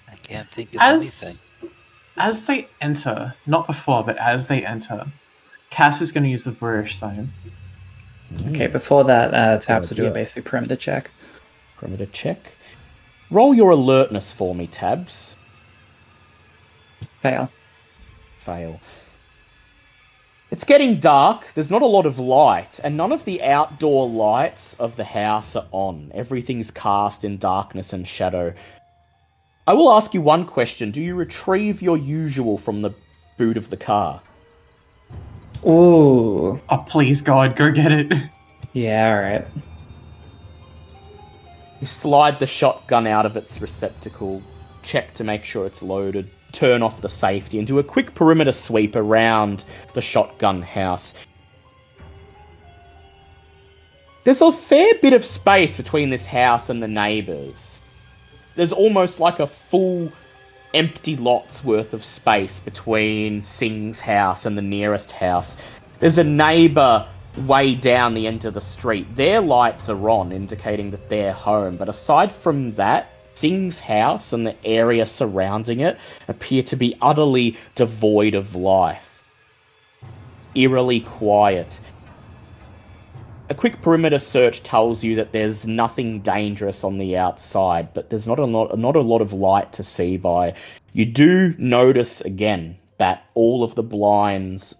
I can't think of anything. As they enter, not before, but as they enter, Cass is going to use the Vurish sign. Okay, before that, Tabs will do a idea. basic perimeter check. Perimeter check. Roll your alertness for me, Tabs. Fail. Fail. It's getting dark, there's not a lot of light, and none of the outdoor lights of the house are on. Everything's cast in darkness and shadow. I will ask you one question. Do you retrieve your usual from the boot of the car? Ooh. Oh, please, God, go get it. Yeah, alright. You slide the shotgun out of its receptacle, check to make sure it's loaded, turn off the safety, and do a quick perimeter sweep around the shotgun house. There's a fair bit of space between this house and the neighbours. There's almost like a full empty lot's worth of space between Singh's house and the nearest house. There's a neighbour way down the end of the street. Their lights are on, indicating that they're home. But aside from that, Singh's house and the area surrounding it appear to be utterly devoid of life. Eerily quiet. A quick perimeter search tells you that there's nothing dangerous on the outside, but there's not a lot of light to see by. You do notice again that all of the blinds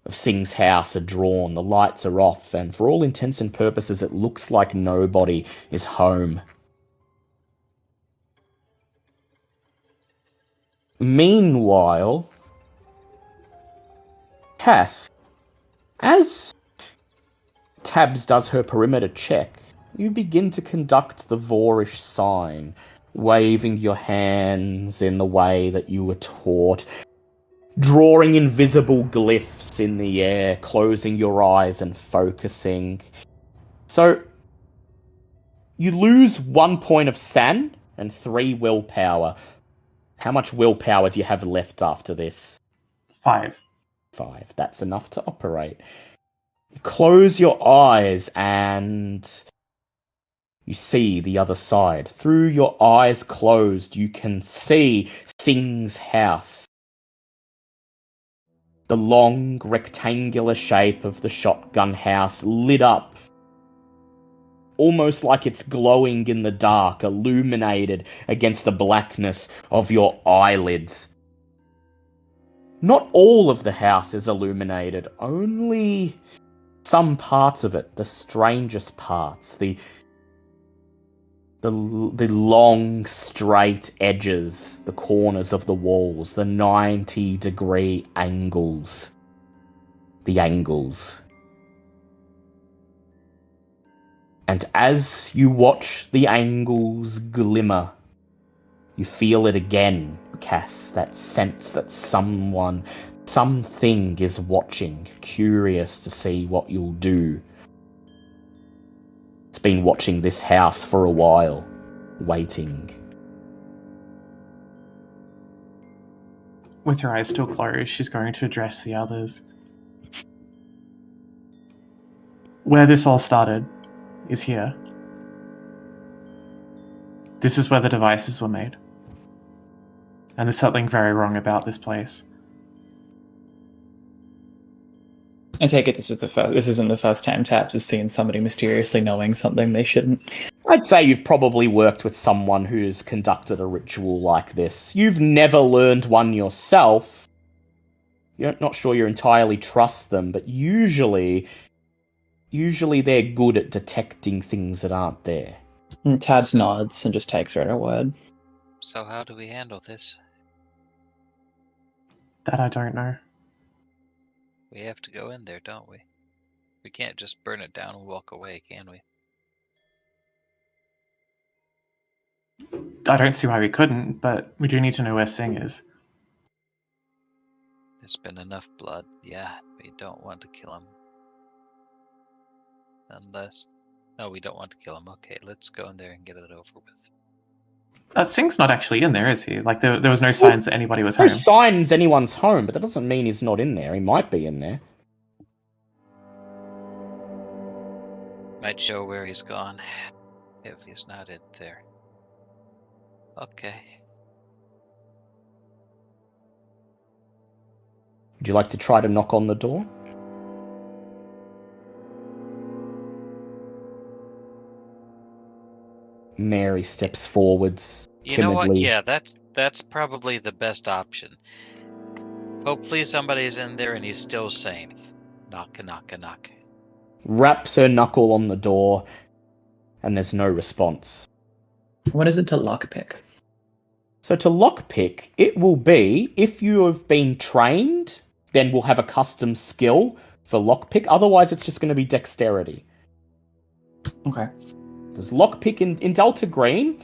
of Singh's house are drawn, the lights are off, and for all intents and purposes, it looks like nobody is home. Meanwhile, Cass, as Tabs does her perimeter check, you begin to conduct the Vorish sign, waving your hands in the way that you were taught, drawing invisible glyphs in the air, closing your eyes and focusing. So, you lose 1 point of San and 3 willpower. How much willpower do you have left after this? 5. 5. That's enough to operate. You close your eyes and you see the other side. Through your eyes closed, you can see Singh's house. The long, rectangular shape of the shotgun house lit up, almost like it's glowing in the dark, illuminated against the blackness of your eyelids. Not all of the house is illuminated, only some parts of it, the strangest parts, the long, straight edges, the corners of the walls, the 90-degree angles. The angles. And as you watch the angles glimmer, you feel it again, Cass, that sense that something is watching, curious to see what you'll do. It's been watching this house for a while, waiting. With her eyes still closed, she's going to address the others. Where this all started is here. This is where the devices were made. And there's something very wrong about this place. I take it this isn't the first time Tabs has seen somebody mysteriously knowing something they shouldn't. I'd say you've probably worked with someone who's conducted a ritual like this. You've never learned one yourself. You're not sure you entirely trust them, but usually they're good at detecting things that aren't there. And Tabs nods and just takes her at her word. So how do we handle this? That I don't know. We have to go in there, don't we? We can't just burn it down and walk away, can we? I don't see why we couldn't, but we do need to know where Singh is. There's been enough blood. Yeah, we don't want to kill him. Unless... No, we don't want to kill him. Okay, let's go in there and get it over with. Singh's not actually in there, is he? Like, there was no signs that anybody was No home. signs anyone's home, but that doesn't mean he's not in there. He might be in there. Might show where he's gone. If he's not in there. Okay. Would you like to try to knock on the door? Mary steps forwards You know what? timidly. Yeah, that's probably the best option. Hopefully somebody's in there and he's still sane. Knock, knock, knock. Raps her knuckle on the door, and there's no response. What is it to lockpick? So to lockpick, it will be, if you have been trained, then we'll have a custom skill for lockpick. Otherwise, it's just going to be dexterity. Okay. Because lockpick in Delta Green,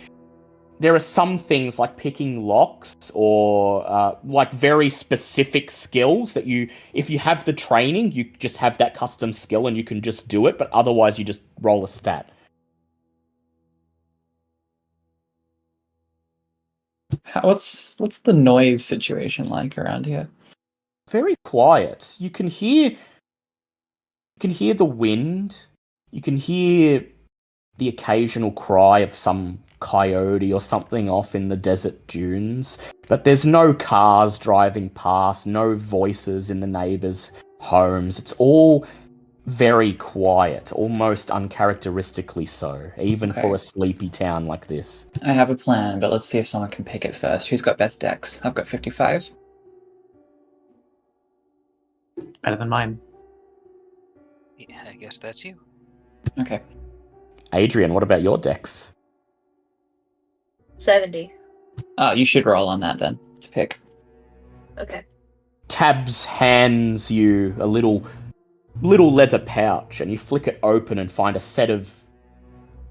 there are some things like picking locks or like very specific skills that if you have the training, you just have that custom skill and you can just do it, but otherwise you just roll a stat. What's the noise situation like around here? Very quiet. You can hear the wind. You can hear the occasional cry of some coyote or something off in the desert dunes, but there's no cars driving past, no voices in the neighbors' homes. It's all very quiet, almost uncharacteristically so, even Okay. for a sleepy town like this. I have a plan, but let's see if someone can pick it first. Who's got best dex? I've got 55. Better than mine. Yeah, I guess that's you. Okay. Adrian, what about your dex? 70. Oh, you should roll on that then, to pick. Okay. Tabs hands you a little leather pouch, and you flick it open and find a set of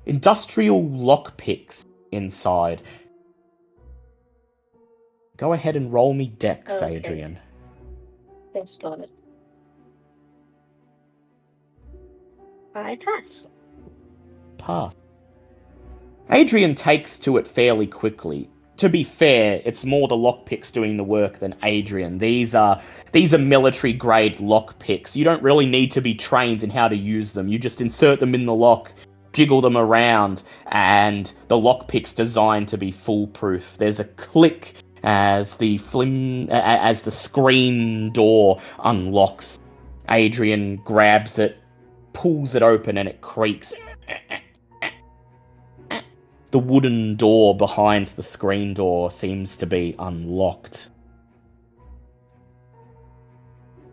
industrial lockpicks inside. Go ahead and roll me dex, Okay. Adrian. Thanks, got it. I pass. Pass. Adrian takes to it fairly quickly. To be fair, it's more the lockpicks doing the work than Adrian. These are military-grade lockpicks. You don't really need to be trained in how to use them. You just insert them in the lock, jiggle them around, and the lockpick's designed to be foolproof. There's a click as the screen door unlocks. Adrian grabs it, pulls it open, and it creaks. The wooden door behind the screen door seems to be unlocked.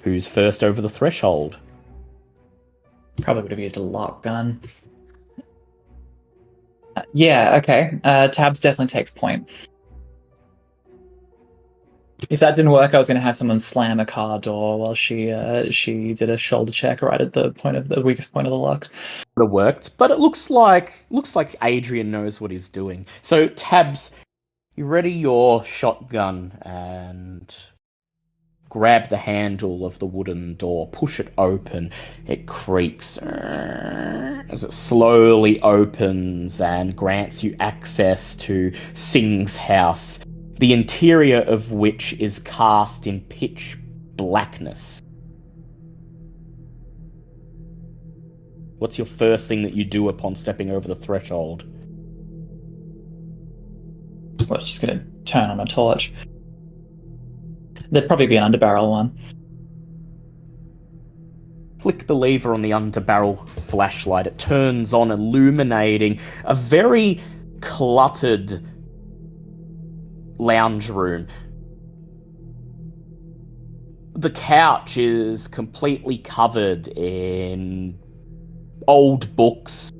Who's first over the threshold? Probably would have used a lock gun. Yeah, okay. Tabs definitely takes point. If that didn't work, I was going to have someone slam a car door while she did a shoulder check right at the weakest point of the lock. Would have worked, but it looks like Adrian knows what he's doing. So Tabs, you ready your shotgun and grab the handle of the wooden door, push it open. It creaks as it slowly opens and grants you access to Singh's house, the interior of which is cast in pitch blackness. What's your first thing that you do upon stepping over the threshold? Well, just going to turn on a torch. There'd probably be an underbarrel one. Flick the lever on the underbarrel flashlight. It turns on, illuminating a very cluttered lounge room. The couch is completely covered in old books,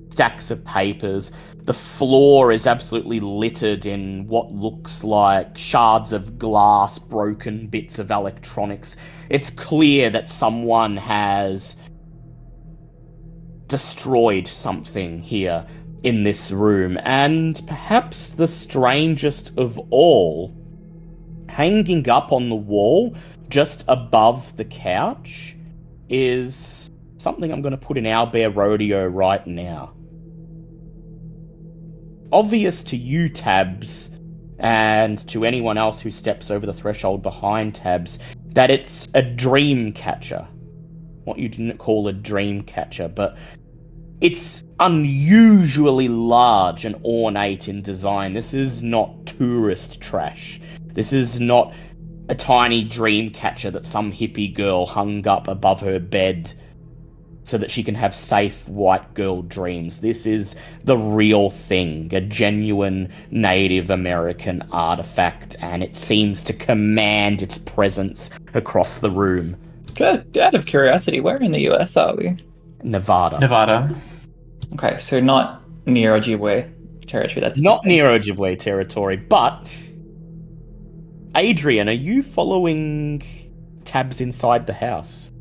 stacks of papers. The floor is absolutely littered in what looks like shards of glass, broken bits of electronics. It's clear that someone has destroyed something here in this room. And perhaps the strangest of all, hanging up on the wall just above the couch is something I'm going to put in our bear rodeo right now. Obvious to you, Tabs, and to anyone else who steps over the threshold behind Tabs, that it's a dream catcher. What you didn't call a dream catcher, but it's unusually large and ornate in design. This is not tourist trash. This is not a tiny dream catcher that some hippie girl hung up above her bed so that she can have safe white girl dreams. This is the real thing, a genuine Native American artifact, and it seems to command its presence across the room. Good. Out of curiosity, where in the US are we? Nevada. Okay, so not near Ojibwe territory. That's Not interesting. near Ojibwe territory, but Adrian, are you following Tabs inside the house?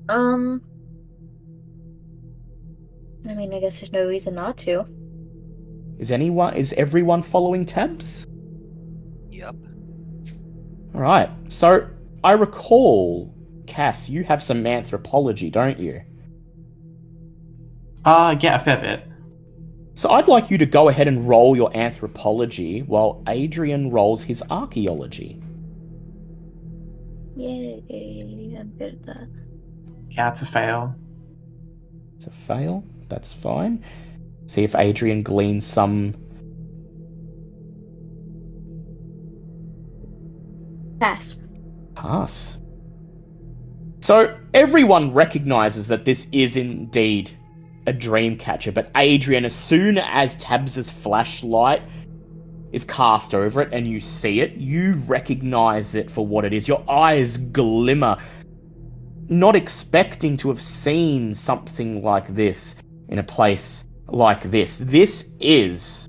I mean, I guess there's no reason not to. Is everyone following Tabs? Yep. Alright, so I recall, Cass, you have some anthropology, don't you? Yeah, a fair bit. So I'd like you to go ahead and roll your anthropology while Adrian rolls his archaeology. Yay, I'm good at that. Yeah, it's a fail. It's a fail, that's fine. See if Adrian gleans some... Pass. So everyone recognizes that this is indeed a dream catcher, but Adrian, as soon as Tabs's flashlight is cast over it and you see it, you recognize it for what it is. Your eyes glimmer, not expecting to have seen something like this in a place like this. This is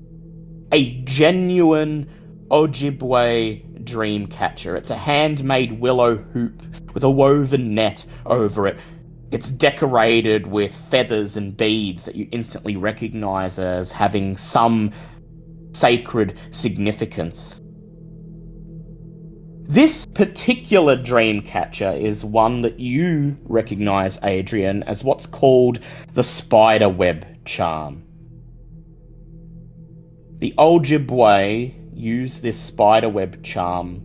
a genuine Ojibwe dream catcher. It's a handmade willow hoop with a woven net over it. It's decorated with feathers and beads that you instantly recognize as having some sacred significance. This particular dream catcher is one that you recognize, Adrian, as what's called the spider web charm. The Ojibwe use this spider web charm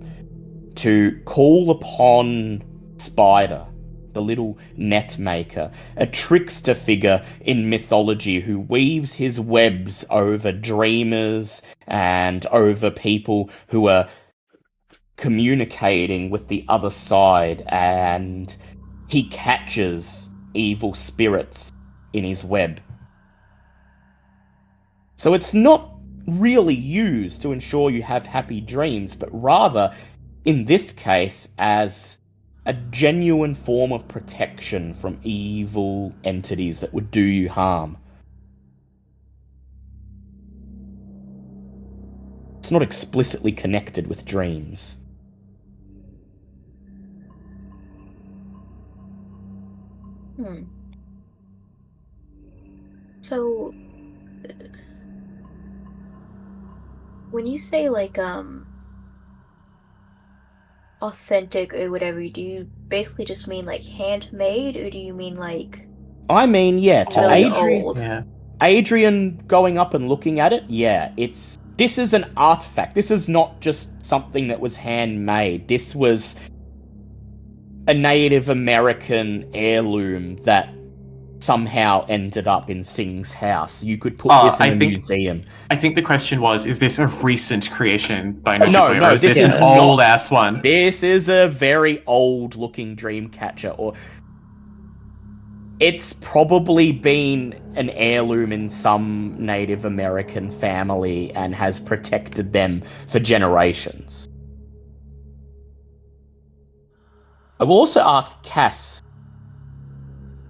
to call upon Spider, the little net maker, a trickster figure in mythology who weaves his webs over dreamers and over people who are communicating with the other side, and he catches evil spirits in his web. So it's not really used to ensure you have happy dreams, but rather, in this case, as a genuine form of protection from evil entities that would do you harm. It's not explicitly connected with dreams. So, when you say, like, authentic or whatever, do you basically just mean, like, handmade, or do you mean, like, I mean, yeah, to really Adrian, old? Yeah. Adrian going up and looking at it, yeah, this is an artifact. This is not just something that was handmade. This was a Native American heirloom that somehow ended up in Singh's house. You could put this in a museum. I think the question was, is this a recent creation by Ojibwe, No, or is this is an old-ass one? This is a very old-looking dream catcher, or it's probably been an heirloom in some Native American family and has protected them for generations. I will also ask Cass,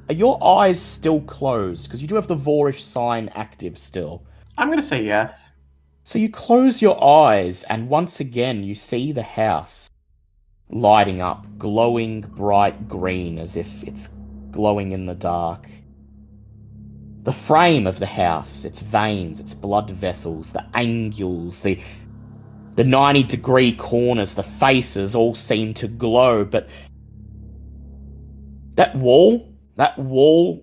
Are your eyes still closed? Because you do have the Vorish sign active still. I'm going to say yes. So you close your eyes, and once again you see the house lighting up, glowing bright green as if it's glowing in the dark. The frame of the house, its veins, its blood vessels, the angles, the 90-degree corners, the faces all seem to glow, but that wall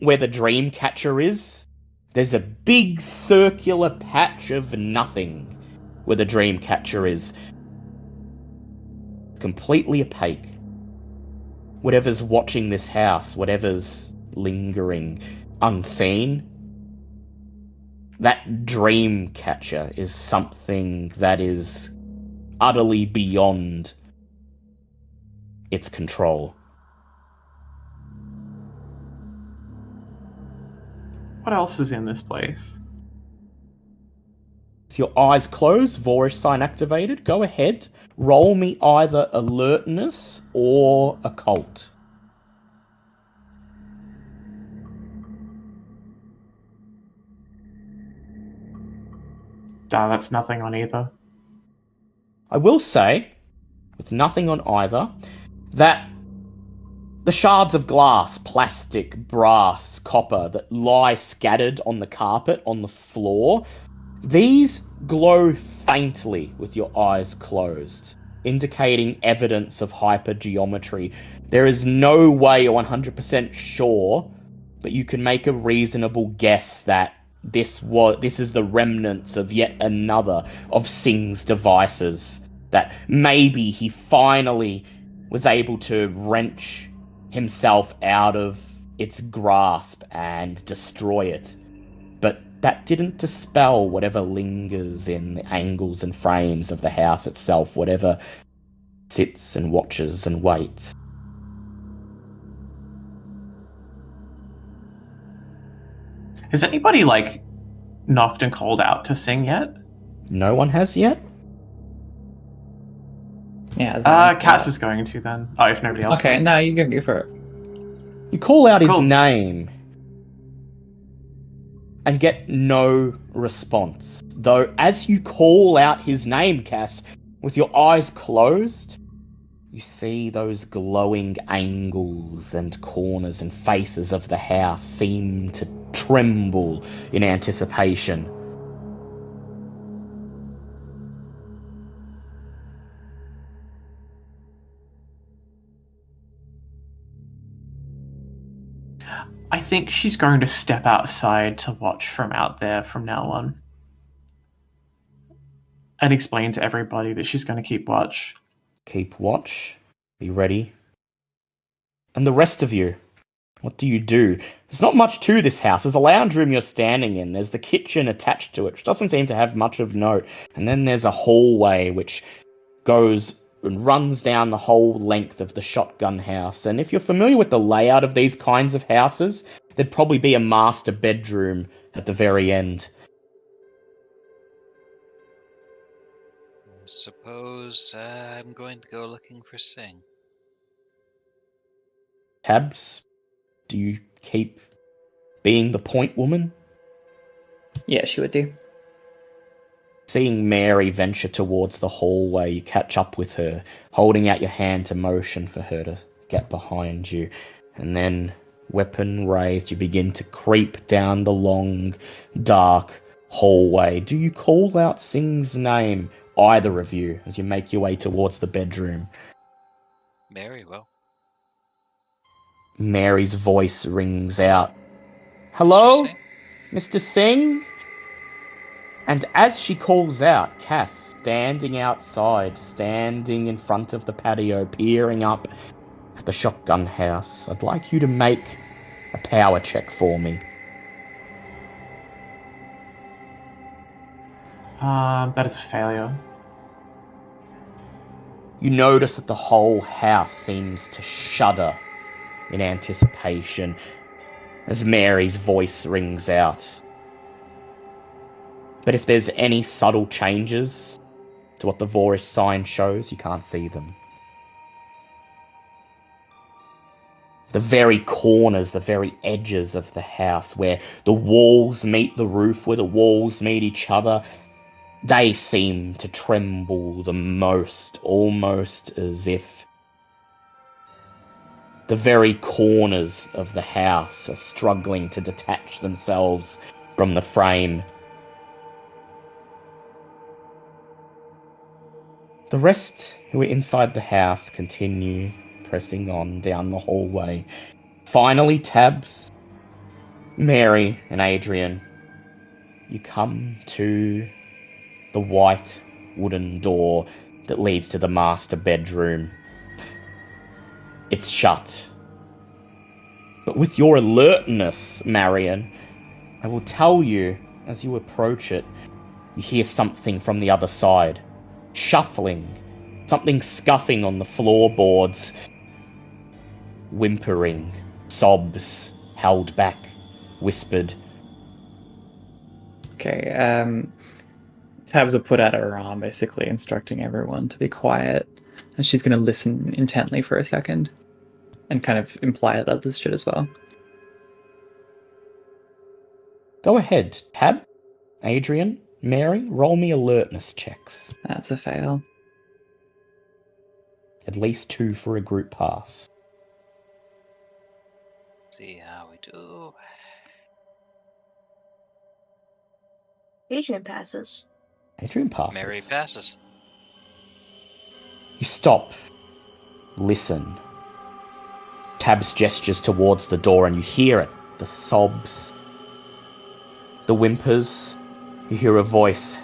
where the dream catcher is, there's a big circular patch of nothing where the dream catcher is. It's completely opaque. Whatever's watching this house, whatever's lingering unseen, that dream catcher is something that is utterly beyond its control. What else is in this place? With your eyes closed, Vorish sign activated, go ahead, roll me either alertness or occult. That's nothing on either. I will say, with nothing on either, that the shards of glass, plastic, brass, copper that lie scattered on the carpet, on the floor, these glow faintly with your eyes closed, indicating evidence of hypergeometry. There is no way you're 100% sure, but you can make a reasonable guess that this is the remnants of yet another of Singh's devices, that maybe he finally was able to wrench himself out of its grasp and destroy it. But that didn't dispel whatever lingers in the angles and frames of the house itself, whatever sits and watches and waits. Has anybody, knocked and called out to Sing yet? No one has yet? Yeah. Cass is going to then. Oh, if nobody else Okay, does. no, you go for it. You call out his Cool. name and get no response. Though, as you call out his name, Cass, with your eyes closed, you see those glowing angles and corners and faces of the house seem to tremble in anticipation. I think she's going to step outside to watch from out there from now on. And explain to everybody that she's going to keep watch. Keep watch. Be ready. And the rest of you, what do you do? There's not much to this house. There's a lounge room you're standing in. There's the kitchen attached to it, which doesn't seem to have much of note. And then there's a hallway which goes and runs down the whole length of the shotgun house. And if you're familiar with the layout of these kinds of houses, there'd probably be a master bedroom at the very end. Suppose I'm going to go looking for Sing. Tabs, do you keep being the point woman? Yeah, she would do. Seeing Mary venture towards the hallway, you catch up with her, holding out your hand to motion for her to get behind you. And then, weapon raised, you begin to creep down the long, dark hallway. Do you call out Singh's name, either of you, as you make your way towards the bedroom? Mary will. Mary's voice rings out. Hello, Mr. Singh? And as she calls out, Cass, standing outside, standing in front of the patio, peering up at the shotgun house, I'd like you to make a power check for me. That is a failure. You notice that the whole house seems to shudder in anticipation as Mary's voice rings out. But if there's any subtle changes to what the Vorish sign shows, you can't see them. The very corners, the very edges of the house, where the walls meet the roof, where the walls meet each other, they seem to tremble the most, almost as if the very corners of the house are struggling to detach themselves from the frame. The rest who are inside the house continue pressing on down the hallway. Finally, Tabs, Mary, and Adrian, you come to the white wooden door that leads to the master bedroom. It's shut. But with your alertness, Marion, I will tell you, as you approach it, you hear something from the other side. Shuffling. Something scuffing on the floorboards. Whimpering. Sobs. Held back. Whispered. Okay, Tabs will put out her arm, basically instructing everyone to be quiet. And she's going to listen intently for a second. And kind of imply that others should as well. Go ahead, Tab, Adrian, Mary, roll me alertness checks. That's a fail. At least 2 for a group pass. See how we do. Adrian passes. Adrian passes. Mary passes. You stop. Listen. Tabs gestures towards the door and you hear it. The sobs. The whimpers. You hear a voice.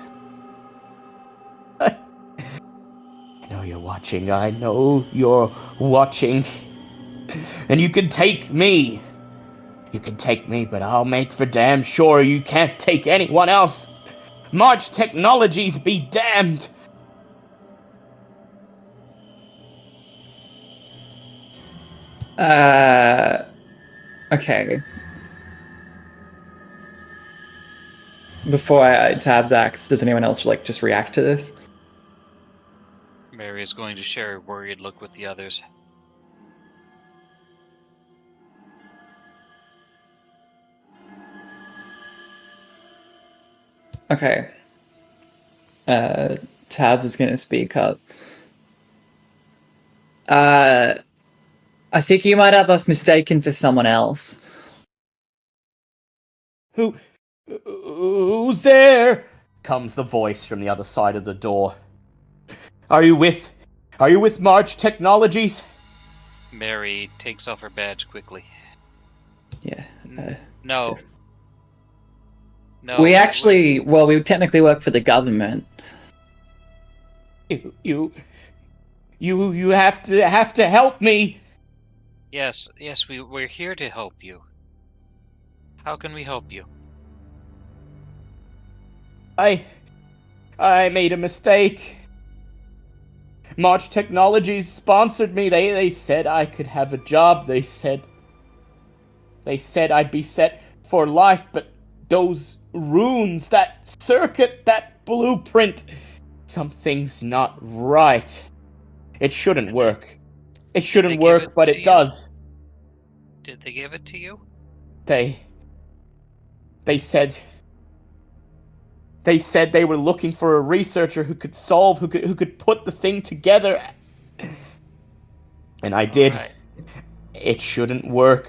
I know you're watching. I know you're watching. And you can take me. You can take me, but I'll make for damn sure you can't take anyone else. March Technologies be damned. Okay. Before Tabs acts, does anyone else just react to this? Mary is going to share a worried look with the others. Okay. Tabs is going to speak up. I think you might have us mistaken for someone else. Who's there? Comes the voice from the other side of the door. Are you with March Technologies? Mary takes off her badge quickly. Yeah. No. No. We technically work for the government. You have to help me. Yes, we're here to help you. How can we help you? I made a mistake. March Technologies sponsored me. They said I could have a job. They said I'd be set for life, but those runes, that circuit, that blueprint, something's not right. It shouldn't work. It shouldn't work, but it does. Did they give it to you? They said they were looking for a researcher who could put the thing together. And I did. Right. It shouldn't work.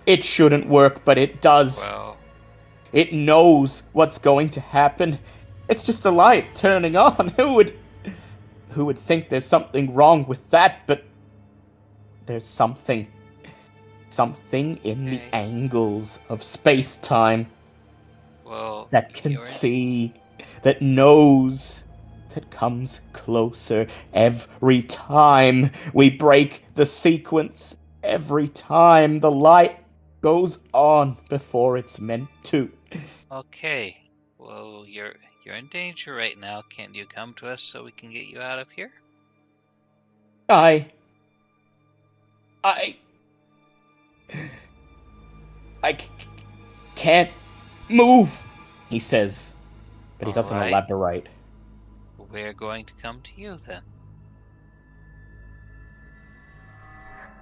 It shouldn't work, but it does. Well, It knows what's going to happen. It's just a light turning on. Who would think there's something wrong with that? But there's something in the angles of space-time that can see, that knows, that comes closer every time we break the sequence, every time the light goes on before it's meant to. okay. Well, you're in danger right now. Can't you come to us so we can get you out of here? I can't move, he says, but he doesn't Alright. elaborate. We're going to come to you then.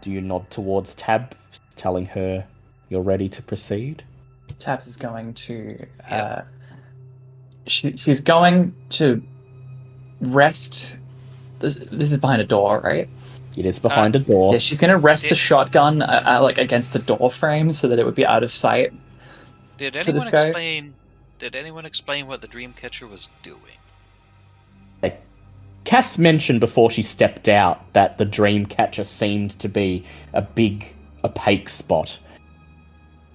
Do you nod towards Tab, telling her you're ready to proceed? Tabs is going to. Yep. She's going to rest. This is behind a door, right? It is behind a door. Yeah, she's going to rest the shotgun like against the door frame so that it would be out of sight. Did to this anyone guy. explain? Did anyone explain what the Dreamcatcher was doing? Cass mentioned before she stepped out that the Dreamcatcher seemed to be a big, opaque spot.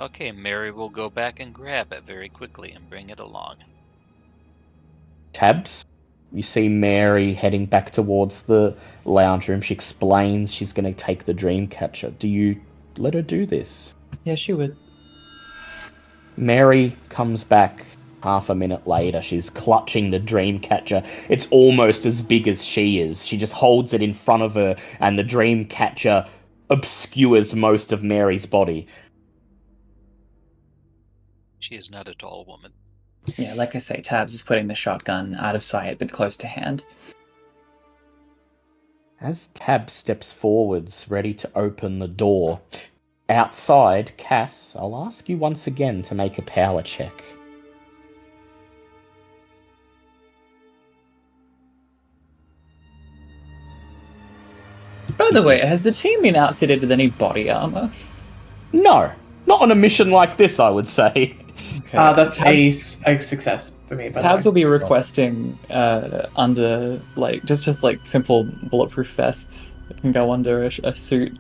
Okay, Mary will go back and grab it very quickly and bring it along. Tabs, you see Mary heading back towards the lounge room. She explains she's going to take the Dreamcatcher. Do you let her do this? Yeah, she would. Mary comes back half a minute later. She's clutching the Dreamcatcher. It's almost as big as she is. She just holds it in front of her, and the Dreamcatcher obscures most of Mary's body. She is not a tall woman. Yeah, like I say, Tabs is putting the shotgun out of sight but close to hand. As Tab steps forwards, ready to open the door, outside, Cass, I'll ask you once again to make a power check. By the way, has the team been outfitted with any body armor? No, not on a mission like this, I would say. Okay. That's Tabs, a success for me. By Tabs the will be requesting under like just like simple bulletproof vests that can go under a suit,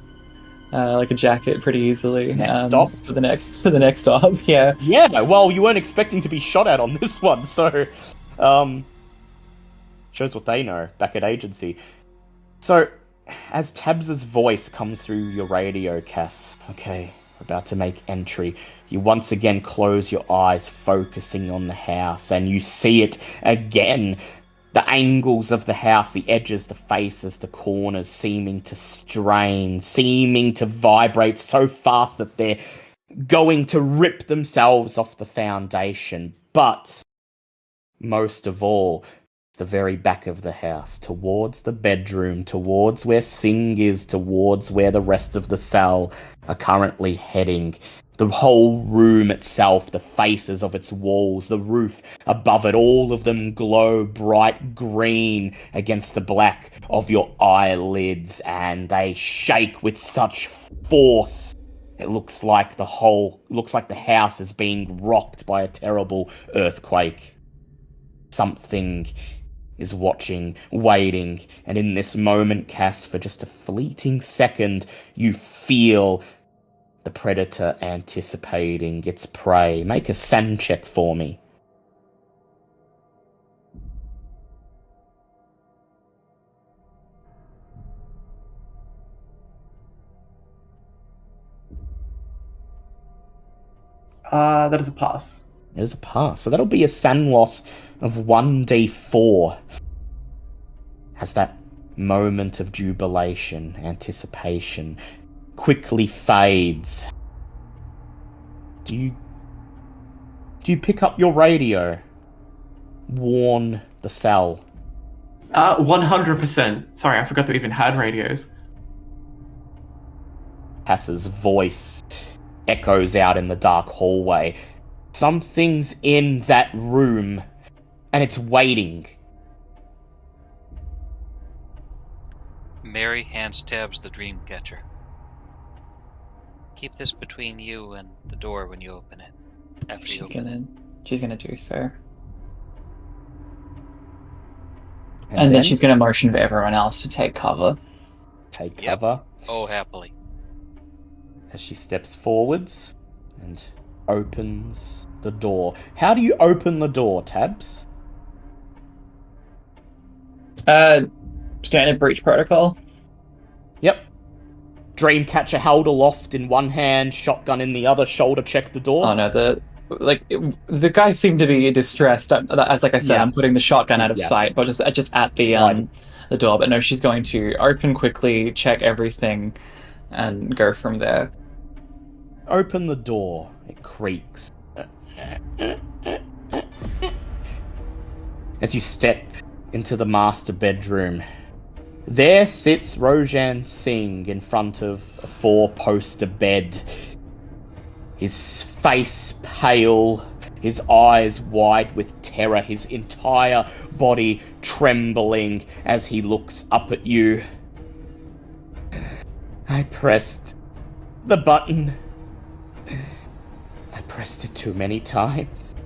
like a jacket, pretty easily. Next stop? For the next stop. Yeah. Yeah, well, you weren't expecting to be shot at on this one, so shows what they know back at agency. So, as Tabs's voice comes through your radio, Cass, okay, we're about to make entry. You once again close your eyes, focusing on the house, and you see it again. The angles of the house, the edges, the faces, the corners seeming to strain, seeming to vibrate so fast that they're going to rip themselves off the foundation. But most of all, the very back of the house, towards the bedroom, towards where Singh is, towards where the rest of the cell are currently heading. The whole room itself, the faces of its walls, the roof above it, all of them glow bright green against the black of your eyelids, and they shake with such force. It looks like the house is being rocked by a terrible earthquake. Something is watching, waiting, and in this moment, Cass, for just a fleeting second, you feel the predator anticipating its prey. Make a SAN check for me. That is a pass. It is a pass. So that'll be a SAN loss of 1d4. As that moment of jubilation, anticipation, quickly fades. Do you pick up your radio? Warn the cell. 100%. Sorry, I forgot to even had radios. Cass's voice echoes out in the dark hallway. Something's in that room, and it's waiting. Mary hands Tabs the Dreamcatcher. Keep this between you and the door when you open it. After you open it. She's gonna do so. And then she's gonna motion for everyone else to take cover. Take cover. Oh, happily. As she steps forwards and opens the door. How do you open the door, Tabs? Standard breach protocol. Yep. Dreamcatcher held aloft in one hand, shotgun in the other, shoulder check the door. Oh no, the guy seemed to be distressed. As like I said, Yeah. I'm putting the shotgun out of Yeah. sight, but just at the door. But no, she's going to open quickly, check everything, and go from there. Open the door. It creaks. As you step into the master bedroom, There sits Rojan Singh in front of a 4-poster bed. His face pale, his eyes wide with terror, his entire body trembling as he looks up at you. I pressed the button. I pressed it too many times.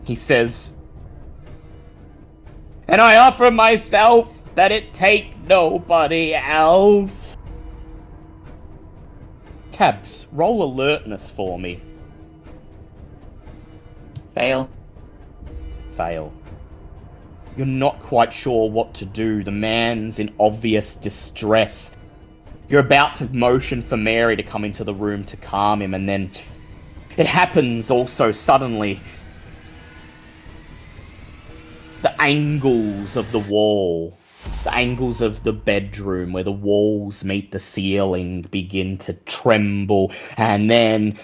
He says, and I offer myself that it take nobody else. Tabs, roll alertness for me. Fail. Fail. You're not quite sure what to do. The man's in obvious distress. You're about to motion for Mary to come into the room to calm him, and then it happens also suddenly. The angles of the wall, the angles of the bedroom where the walls meet the ceiling begin to tremble, and then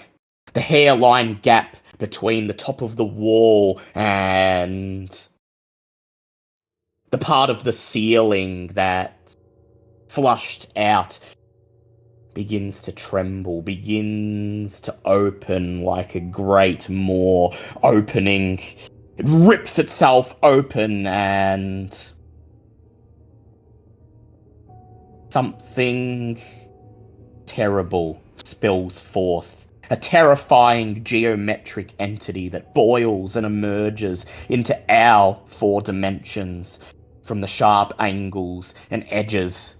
the hairline gap between the top of the wall and the part of the ceiling that flushed out begins to tremble, begins to open like a great maw opening. It rips itself open and something terrible spills forth. A terrifying geometric entity that boils and emerges into our 4 dimensions from the sharp angles and edges.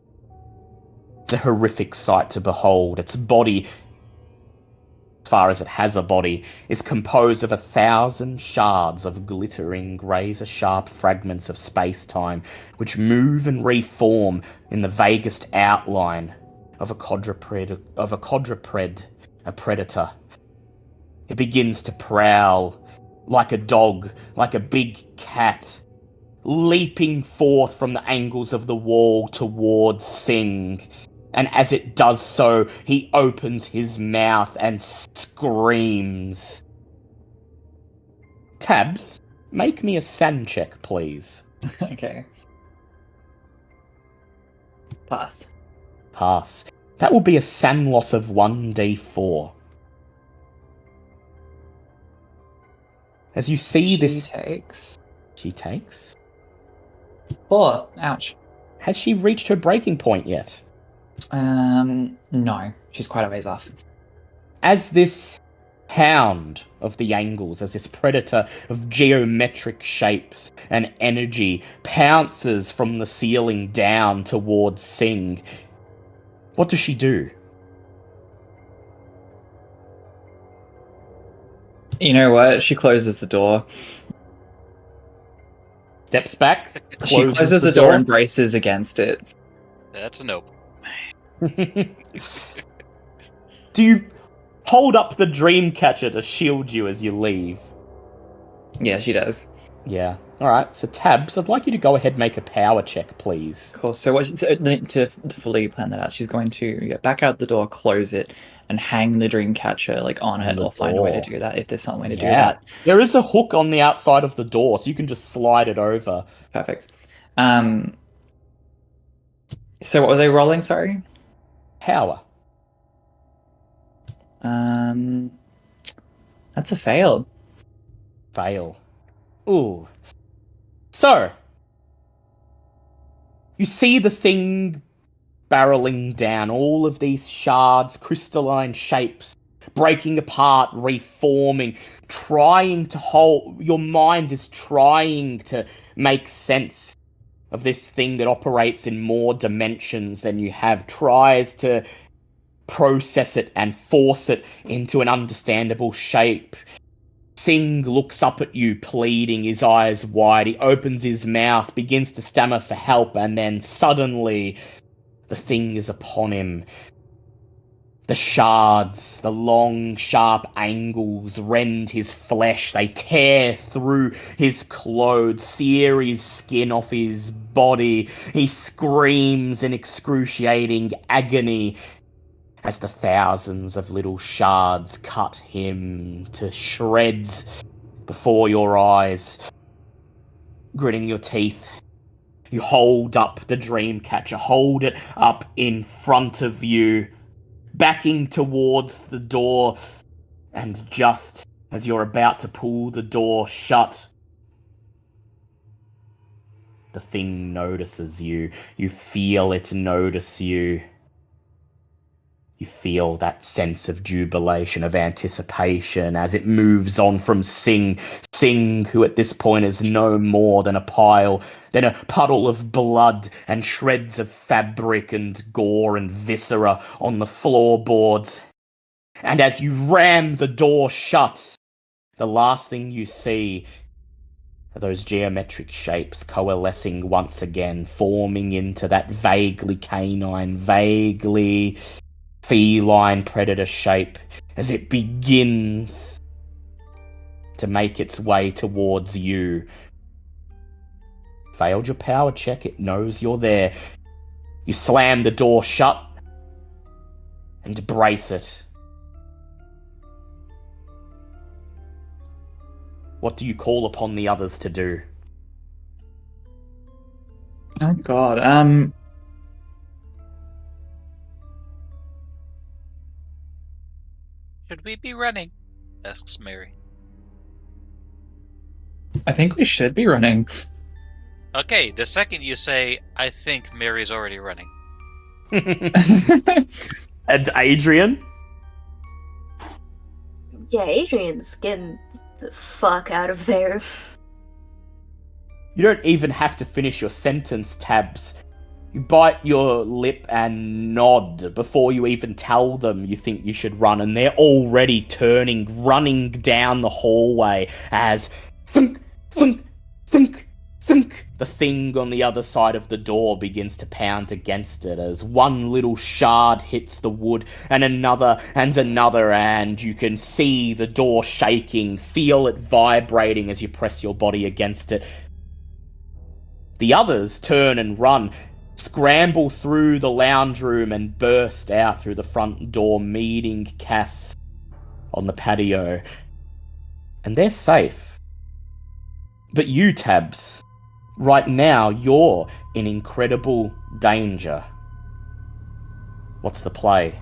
It's a horrific sight to behold. Its body, as far as it has a body, is composed of 1,000 shards of glittering, razor-sharp fragments of space-time, which move and reform in the vaguest outline of a quadruped, a predator. It begins to prowl like a dog, like a big cat, leaping forth from the angles of the wall towards Singh. And as it does so, he opens his mouth and screams. Tabs, make me a SAN check, please. Okay. Pass. Pass. That will be a SAN loss of 1d4. As you see this... She takes? 4. Ouch. Has she reached her breaking point yet? No. She's quite a ways off. As this hound of the angles, as this predator of geometric shapes and energy pounces from the ceiling down towards Singh, what does she do? You know what? She closes the door. Steps back. She closes the door and braces against it. That's a nope. Do you hold up the dream catcher to shield you as you leave? Yeah, she does. Yeah. Alright, so Tabs, I'd like you to go ahead and make a power check, please. Cool. So to fully plan that out, she's going to get back out the door, close it, and hang the dream catcher on it, or find a way to do that if there's some way to do that. There is a hook on the outside of the door, so you can just slide it over. Perfect. So what was I rolling, sorry? Power. That's a fail. Fail. Ooh. So, you see the thing barreling down, all of these shards, crystalline shapes, breaking apart, reforming, trying to hold... Your mind is trying to make sense of this thing that operates in more dimensions than you have, tries to process it and force it into an understandable shape. Singh looks up at you, pleading, his eyes wide. He opens his mouth, begins to stammer for help, and then suddenly the thing is upon him. The shards, the long, sharp angles rend his flesh. They tear through his clothes, sear his skin off his body. He screams in excruciating agony as the thousands of little shards cut him to shreds before your eyes. Gritting your teeth, You hold up the dream catcher, hold it up in front of you, backing towards the door, and just as you're about to pull the door shut, the thing notices you. You feel it notice you. You feel that sense of jubilation, of anticipation as it moves on from Sing. Sing, who at this point is no more than a puddle of blood and shreds of fabric and gore and viscera on the floorboards. And as you ram the door shut, the last thing you see are those geometric shapes coalescing once again, forming into that vaguely canine, vaguely feline predator shape as it begins to make its way towards you. Failed your power check, it knows you're there. You slam the door shut and brace it. What do you call upon the others to do? Oh god. Should we be running? Asks Mary. I think we should be running. Okay, the second you say, I think Mary's already running. And Adrian? Yeah, Adrian's getting the fuck out of there. You don't even have to finish your sentence, Tabs. You bite your lip and nod before you even tell them you think you should run, and they're already running down the hallway as thunk, thunk, thunk, thunk. The thing on the other side of the door begins to pound against it as one little shard hits the wood and another, and you can see the door shaking, feel it vibrating as you press your body against it. The others turn and run, scramble through the lounge room and burst out through the front door, meeting Cass on the patio. And they're safe. But you, Tabs, right now you're in incredible danger. What's the play?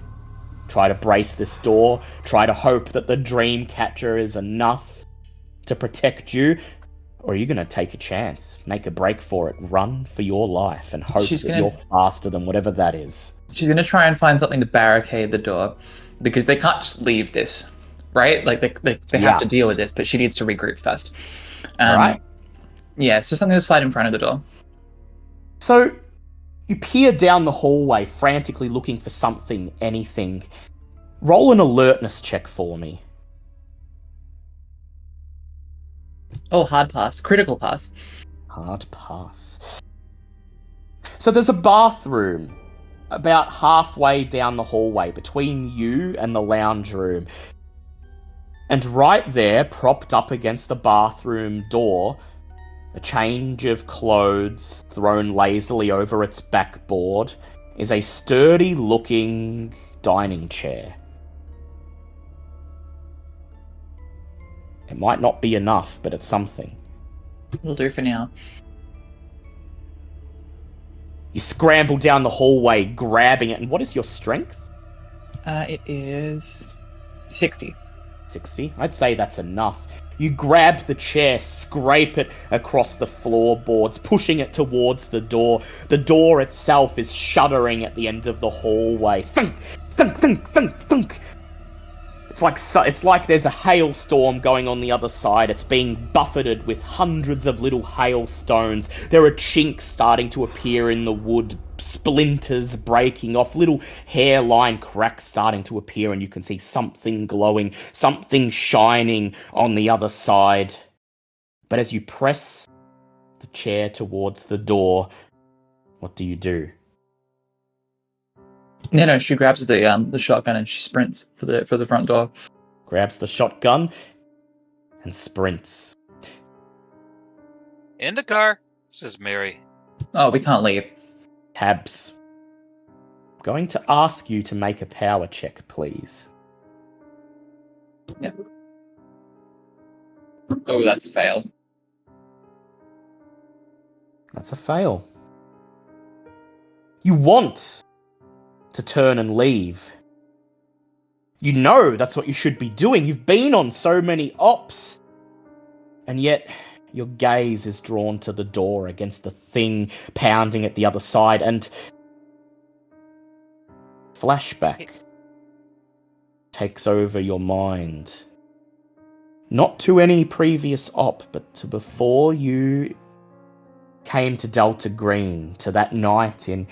Try to brace this door? Try to hope that the dream catcher is enough to protect you? Or are you going to take a chance, make a break for it, run for your life, and hope you're faster than whatever that is? She's going to try and find something to barricade the door, because they can't just leave this, right? Like, they have to deal with this, but she needs to regroup first. Right. Yeah, so something to slide in front of the door. So, you peer down the hallway, frantically looking for something, anything. Roll an alertness check for me. Oh, hard pass. Critical pass. Hard pass. So there's a bathroom about halfway down the hallway between you and the lounge room. And right there, propped up against the bathroom door, a change of clothes thrown lazily over its backboard, is a sturdy-looking dining chair. It might not be enough, but it's something. Will do for now. You scramble down the hallway, grabbing it, and what is your strength? It is 60. 60? I'd say that's enough. You grab the chair, scrape it across the floorboards, pushing it towards the door. The door itself is shuddering at the end of the hallway. Thunk, thunk, thunk, thunk, thunk. It's like there's a hailstorm going on the other side. It's being buffeted with hundreds of little hailstones. There are chinks starting to appear in the wood, splinters breaking off, little hairline cracks starting to appear, and you can see something glowing, something shining on the other side. But as you press the chair towards the door, what do you do? No, she grabs the shotgun and she sprints for the front door. Grabs the shotgun and sprints. In the car, says Mary. Oh, we can't leave. Tabs. I'm going to ask you to make a power check, please. Yeah. Oh, that's a fail. That's a fail. You want to turn and leave. You know that's what you should be doing. You've been on so many ops. And yet, your gaze is drawn to the door against the thing pounding at the other side, and flashback takes over your mind. Not to any previous op, but to before you came to Delta Green, to that night in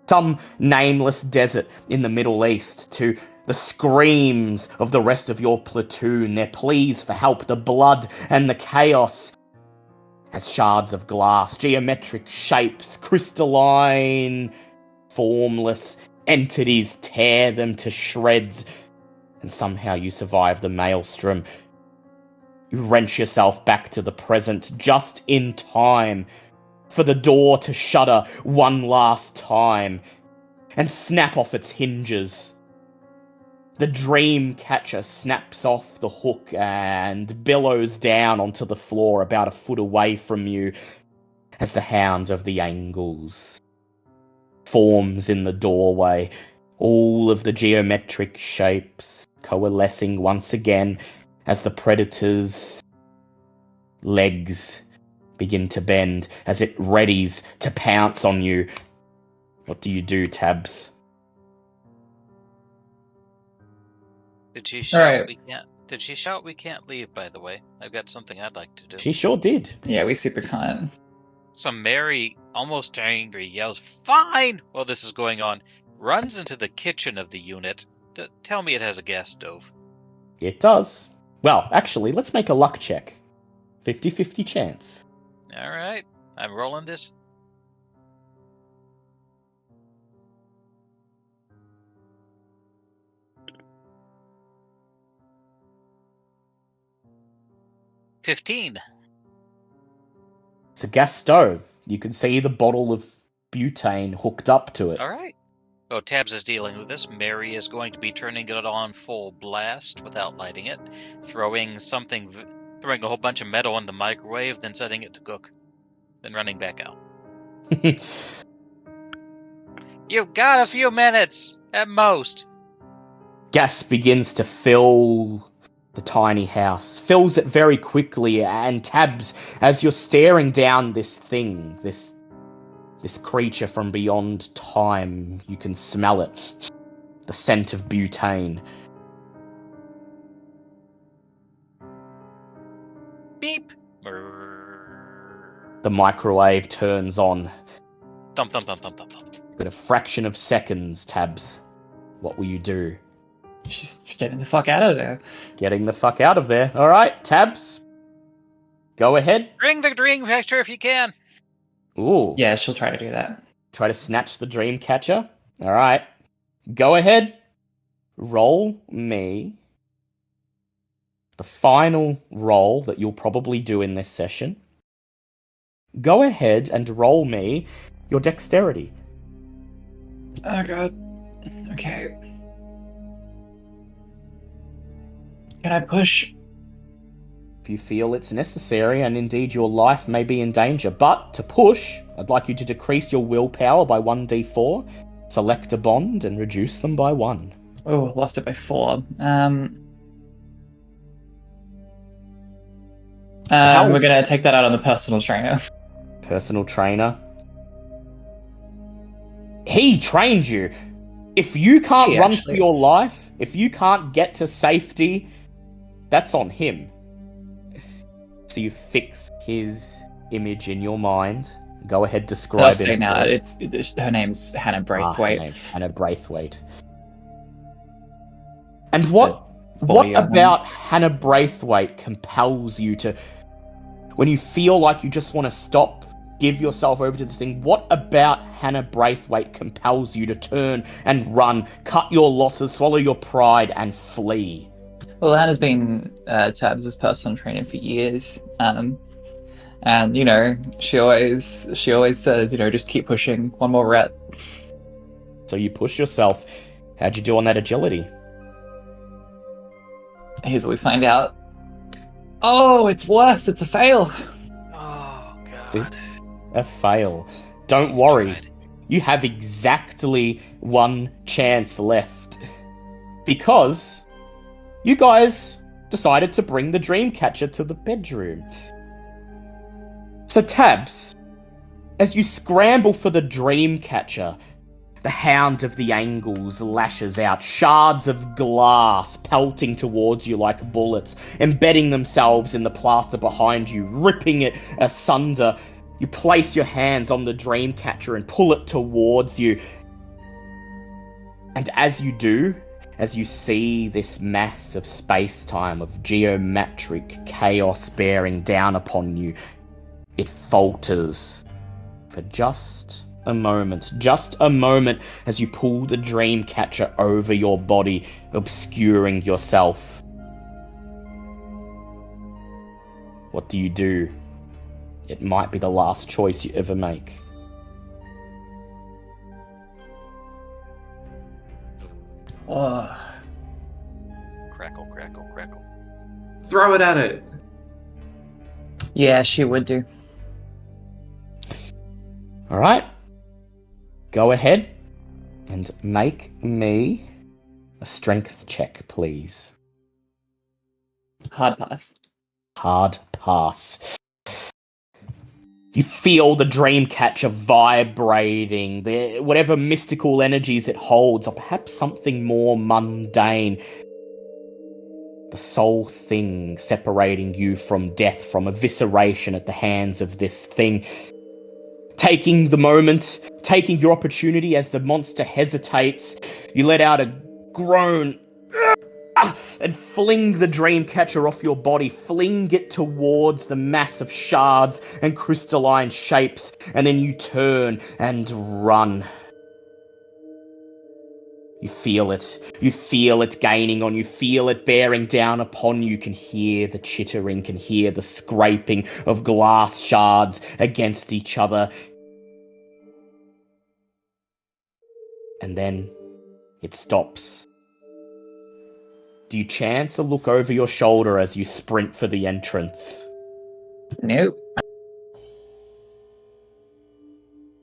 some nameless desert in the Middle East, to the screams of the rest of your platoon, their pleas for help, the blood and the chaos, as shards of glass, geometric shapes, crystalline, formless entities tear them to shreds, and somehow you survive the maelstrom. You wrench yourself back to the present just in time for the door to shudder one last time and snap off its hinges. The dream catcher snaps off the hook and billows down onto the floor about a foot away from you as the hound of the angles forms in the doorway, all of the geometric shapes coalescing once again as the predator's legs begin to bend as it readies to pounce on you. What do you do, Tabs? Did she shout Alright. we can't? Did she shout we can't leave? By the way, I've got something I'd like to do. She sure did. Yeah, we super can't. So Mary, almost angry, yells, "Fine!" while this is going on, runs into the kitchen of the unit. Tell me it has a gas stove. It does. Well, actually, let's make a luck check. 50-50 chance. Alright, I'm rolling this. $15. It's a gas stove. You can see the bottle of butane hooked up to it. Alright. Oh, Tabs is dealing with this. Mary is going to be turning it on full blast without lighting it, throwing a whole bunch of metal in the microwave, then setting it to cook, then running back out. You've got a few minutes, at most. Gas begins to fill the tiny house, fills it very quickly, and Tabs, as you're staring down this thing, this creature from beyond time, you can smell it. The scent of butane. Beep. The microwave turns on. Thump, thump, thump, thump, thump, thump. Got a fraction of seconds, Tabs. What will you do? She's getting the fuck out of there. Getting the fuck out of there. Alright, Tabs. Go ahead. Bring the dream catcher if you can. Ooh. Yeah, she'll try to do that. Try to snatch the dream catcher. Alright. Go ahead. Roll me the final roll that you'll probably do in this session. Go ahead and roll me your dexterity. Oh god. Okay. Can I push? If you feel it's necessary, and indeed your life may be in danger. But to push, I'd like you to decrease your willpower by 1d4, select a bond, and reduce them by 1. Oh, lost it by 4. We're gonna take that out on the personal trainer. Personal trainer. He trained you. If you can't run for your life, if you can't get to safety, that's on him. So you fix his image in your mind. Go ahead, describe I'll it. say now, her name's Hannah Braithwaite. Hannah Braithwaite. And what about Hannah Braithwaite compels you to, when you feel like you just want to stop, give yourself over to this thing, what about Hannah Braithwaite compels you to turn and run, cut your losses, swallow your pride, and flee? Well, Hannah's been Tabs' personal trainer for years, and you know, she always says, you know, just keep pushing, one more rep. So you push yourself. How'd you do on that agility? Here's what we find out. Oh, it's worse. It's a fail. Oh, God. It's a fail. Don't worry. You have exactly one chance left. Because you guys decided to bring the Dreamcatcher to the bedroom. So Tabs, as you scramble for the Dreamcatcher, the Hound of the Angles lashes out, shards of glass pelting towards you like bullets, embedding themselves in the plaster behind you, ripping it asunder. You place your hands on the Dreamcatcher and pull it towards you. And as you do, as you see this mass of space-time, of geometric chaos bearing down upon you, it falters for just a moment as you pull the Dreamcatcher over your body, obscuring yourself. What do you do? It might be the last choice you ever make. Oh, Crackle, crackle, crackle. Throw it at it. yeah, she would do. Alright. Go ahead and make me a strength check, please. Hard pass. Hard pass. You feel the Dreamcatcher vibrating, whatever mystical energies it holds, or perhaps something more mundane. The sole thing separating you from death, from evisceration at the hands of this thing. Taking the moment, taking your opportunity as the monster hesitates, you let out a groan and fling the Dreamcatcher off your body, fling it towards the mass of shards and crystalline shapes, and then you turn and run. You feel it gaining on you, feel it bearing down upon you, can hear the chittering, can hear the scraping of glass shards against each other. And then it stops. Do you chance a look over your shoulder as you sprint for the entrance? Nope.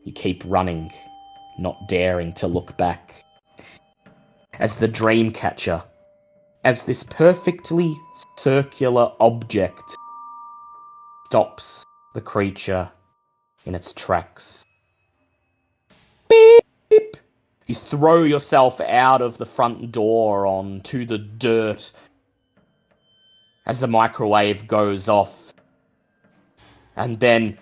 You keep running, not daring to look back. As the Dreamcatcher, as this perfectly circular object, stops the creature in its tracks. Beep! You throw yourself out of the front door onto the dirt as the microwave goes off. And then...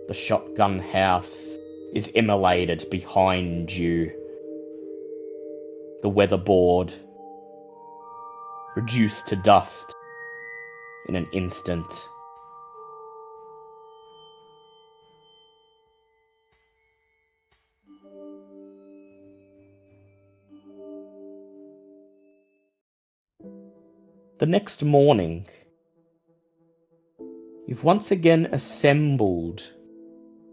the shotgun house is immolated behind you. The weatherboard reduced to dust in an instant. The next morning, you've once again assembled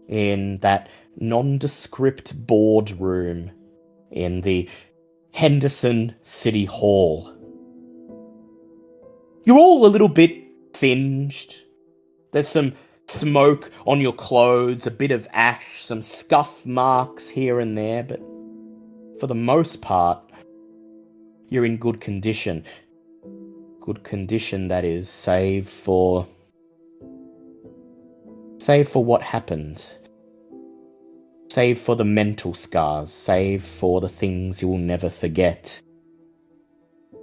in that nondescript boardroom in the Henderson City Hall. You're all a little bit singed. There's some smoke on your clothes, a bit of ash, some scuff marks here and there, but for the most part, you're in good condition. Good condition, that is, save for what happened. Save for the mental scars. Save for the things you will never forget.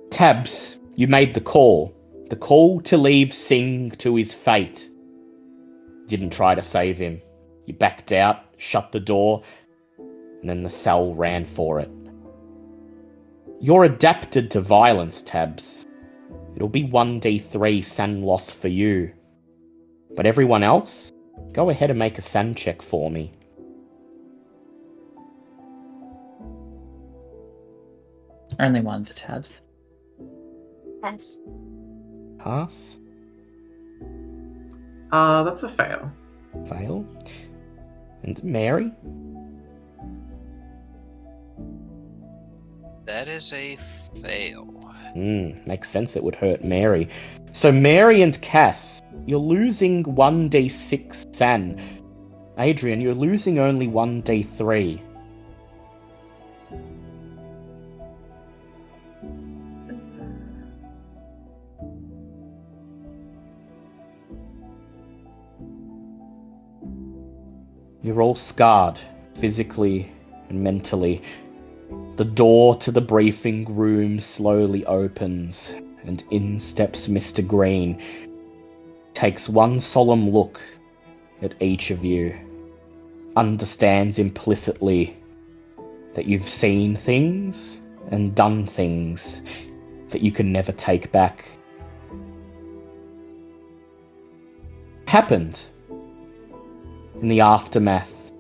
Tabs, you made the call. The call to leave Singh to his fate. Didn't try to save him. You backed out, shut the door, and then the cell ran for it. You're adapted to violence, Tabs. It'll be 1d3 SAN loss for you. But everyone else, go ahead and make a SAN check for me. Only one for Tabs. Pass. Pass. That's a fail. Fail. And Mary? That is a fail. Makes sense it would hurt Mary. So Mary and Cass, you're losing 1d6 San. Adrian, you're losing only 1d3. You're all scarred, physically and mentally. The door to the briefing room slowly opens, and in steps Mr. Green. Takes one solemn look at each of you. Understands implicitly that you've seen things and done things that you can never take back. Happened in the aftermath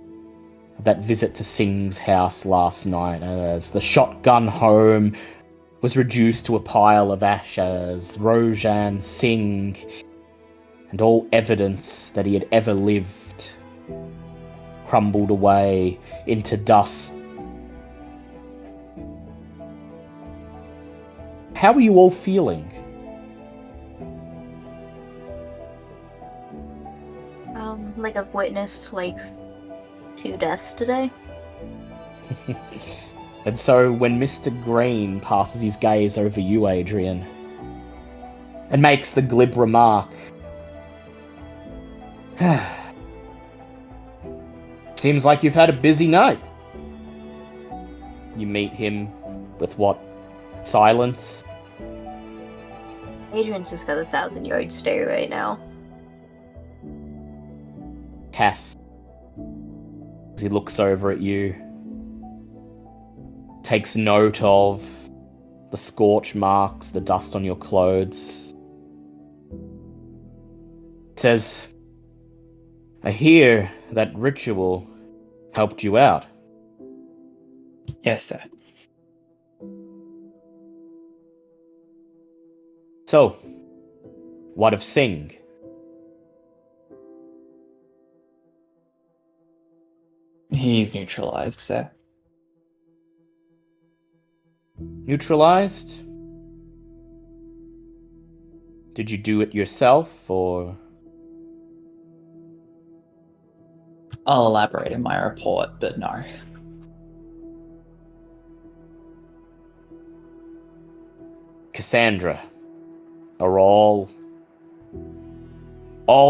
of that visit to Singh's house last night, as the shotgun home was reduced to a pile of ashes. Rojan Singh and all evidence that he had ever lived crumbled away into dust. How are you all feeling? Like I've witnessed, like, 2 deaths today. And so when Mr. Green passes his gaze over you, Adrian, and makes the glib remark, seems like you've had a busy night. You meet him with what? Silence? Adrian's just got a 1,000-yard stare right now. Cass, as he looks over at you, takes note of the scorch marks, the dust on your clothes. Says, I hear that ritual helped you out. Yes, sir. So, what of Singh? He's neutralized, sir. Neutralized? Did you do it yourself, or... I'll elaborate in my report, but no. Cassandra, are all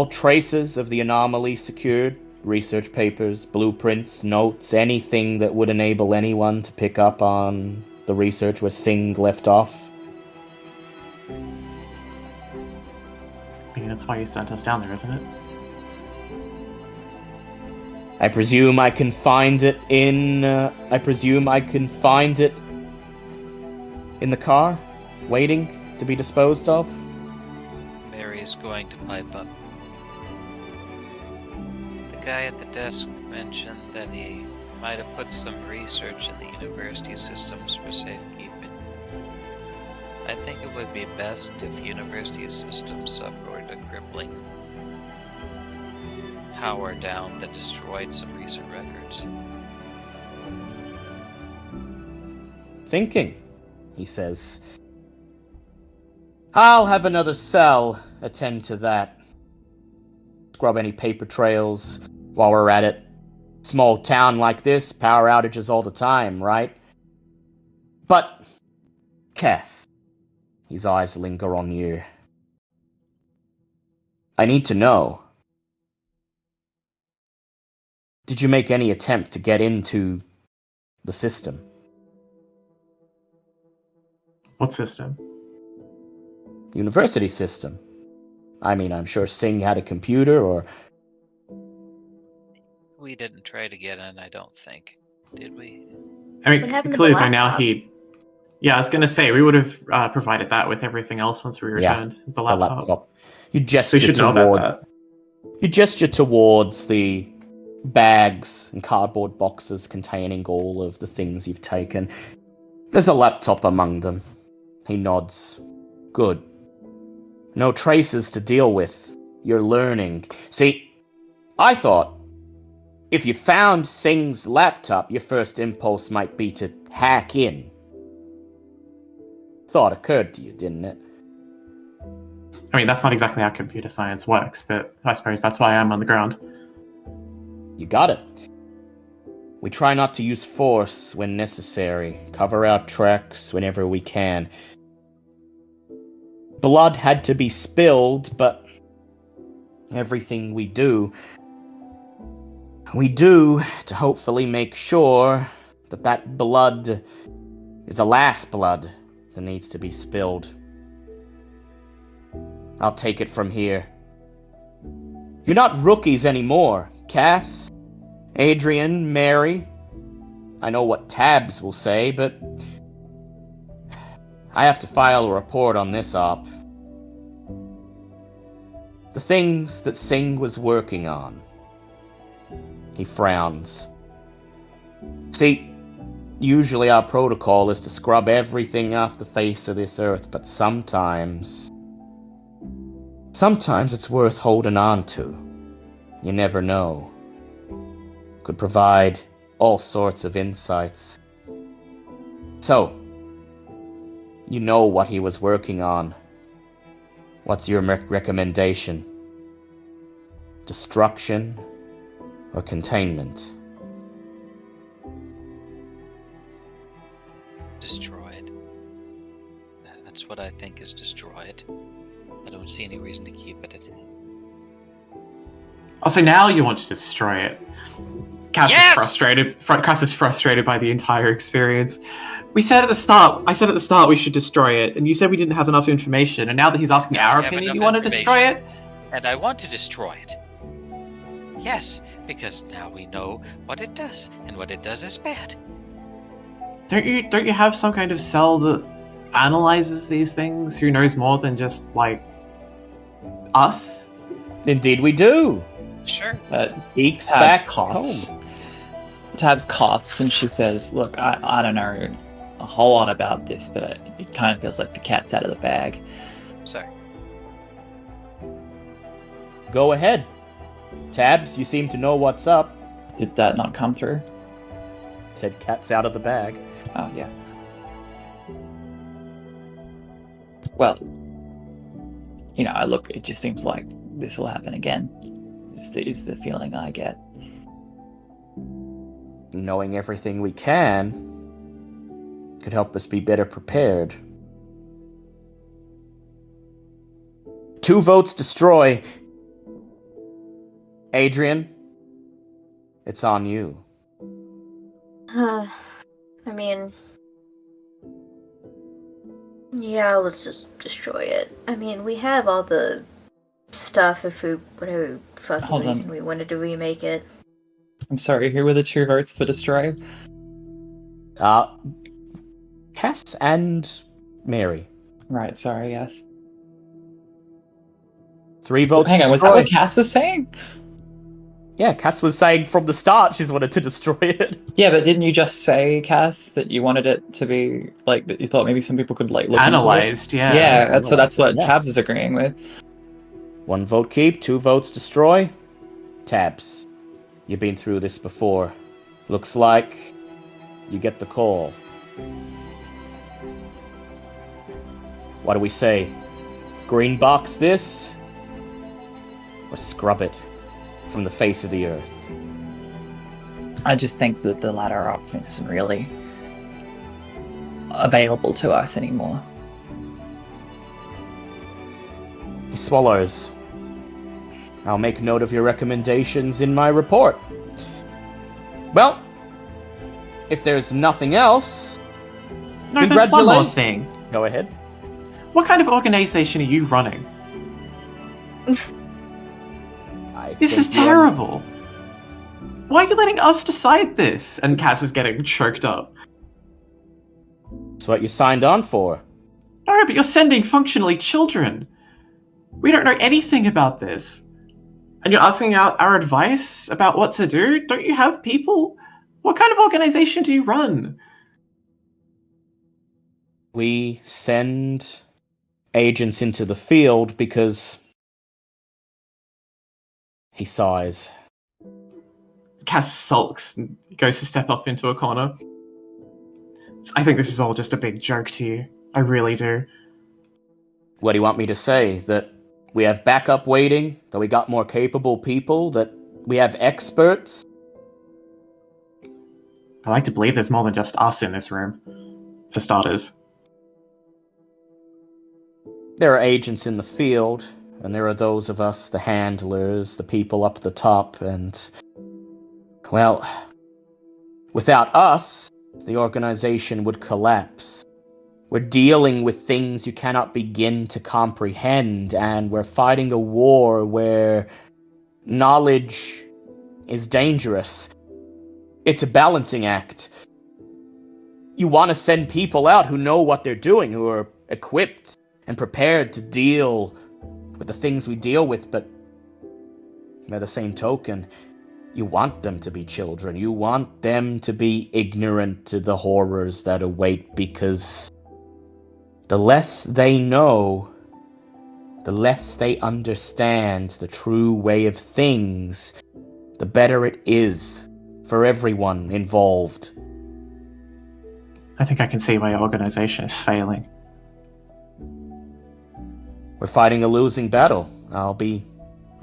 traces of the anomaly secured? Research papers, blueprints, notes, anything that would enable anyone to pick up on the research where Singh left off? I mean, that's why you sent us down there, isn't it? I presume I can find it in... in the car, waiting to be disposed of? Mary's going to pipe up. The guy at the desk mentioned that he might have put some research in the university systems for safekeeping. I think it would be best if university systems suffered a crippling power down that destroyed some recent records. Thinking, he says. I'll have another cell attend to that. Scrub any paper trails while we're at it. Small town like this, power outages all the time, right? But, Cass, his eyes linger on you. I need to know. Did you make any attempt to get into the system? What system? University system. I mean, I'm sure Singh had a computer, or... We didn't try to get in, I don't think. Did we? I What mean, happened to clearly the by now laptop? Yeah, I was going to say, we would have provided that with everything else once we returned. The laptop. You So gesture you should know towards... about that. You gesture towards the bags and cardboard boxes containing all of the things you've taken. There's a laptop among them. He nods. Good. No traces to deal with. You're learning. See, I thought if you found Singh's laptop, your first impulse might be to hack in. thought occurred to you, didn't it? I mean, that's not exactly how computer science works, but I suppose that's why I'm on the ground. You got it. We try not to use force when necessary, cover our tracks whenever we can. Blood had to be spilled, but everything we do to hopefully make sure that that blood is the last blood that needs to be spilled. I'll take it from here. You're not rookies anymore, Cass, Adrian, Mary. I know what Tabs will say, but I have to file a report on this op. The things that Singh was working on. He frowns. See, usually our protocol is to scrub everything off the face of this earth, but sometimes it's worth holding on to. You never know. Could provide all sorts of insights. So, you know what he was working on. What's your recommendation? Destruction or containment? Destroyed. That's what I think is destroyed. I don't see any reason to keep it. Also, now you want to destroy it. Cass Yes! is frustrated. Cass is frustrated by the entire experience. I said at the start we should destroy it, and you said we didn't have enough information, and now that he's asking our have opinion, enough you want to destroy it? And I want to destroy it. Yes, because now we know what it does, and what it does is bad. Don't you have some kind of cell that analyzes these things? Who knows more than just, like, us? Indeed we do. Sure. Geeks Tabs back coughs. home. Tabs coughs and she says, "Look, I don't know a whole lot about this, but it kind of feels like the cat's out of the bag." Sorry. Go ahead. Tabs, you seem to know what's up. Did that not come through? Said cat's out of the bag. Oh, yeah. Well, it just seems like this will happen again. Is the feeling I get. Knowing everything we can could help us be better prepared. 2 votes destroy. Adrian, it's on you. I mean, yeah, let's just destroy it. I mean, we have all the stuff if we, whatever fucking Hold on. reason we wanted to remake it. I'm sorry, who were the 2 votes for destroy? Cass and Mary. Right, sorry, yes. 3 votes Hang on, was that destroy. what Cass was saying? Yeah, Cass was saying from the start she's wanted to destroy it. Yeah, but didn't you just say, Cass, that you wanted it to be, like, that you thought maybe some people could, like, look Analyzed, into it? yeah. Yeah, that's what Yeah. Tabs is agreeing with. 1 vote keep, 2 votes destroy. Tabs, you've been through this before. Looks like you get the call. What do we say? Green box this? Or scrub it from the face of the earth? I just think that the latter option isn't really available to us anymore. He swallows. I'll make note of your recommendations in my report. Well, if there's nothing else... No, there's one more congratulate- thing. Go ahead. What kind of organization are you running? This is terrible. Why are you letting us decide this? And Cass is getting choked up. It's what you signed on for. No, but you're sending functionally children. We don't know anything about this. And you're asking our advice about what to do? Don't you have people? What kind of organization do you run? We send agents into the field because... He sighs. Cass sulks and goes to step up into a corner. I think this is all just a big joke to you. I really do. What do you want me to say? That we have backup waiting? That we got more capable people? That we have experts? I like to believe there's more than just us in this room. For starters. There are agents in the field, and there are those of us, the handlers, the people up the top, and... well, without us, the organization would collapse. We're dealing with things you cannot begin to comprehend, and we're fighting a war where knowledge is dangerous. It's a balancing act. You want to send people out who know what they're doing, who are equipped and prepared to deal with the things we deal with, but by the same token, you want them to be children. You want them to be ignorant to the horrors that await, because the less they know, the less they understand the true way of things, the better it is for everyone involved. I think I can see why your organization is failing. We're fighting a losing battle. I'll be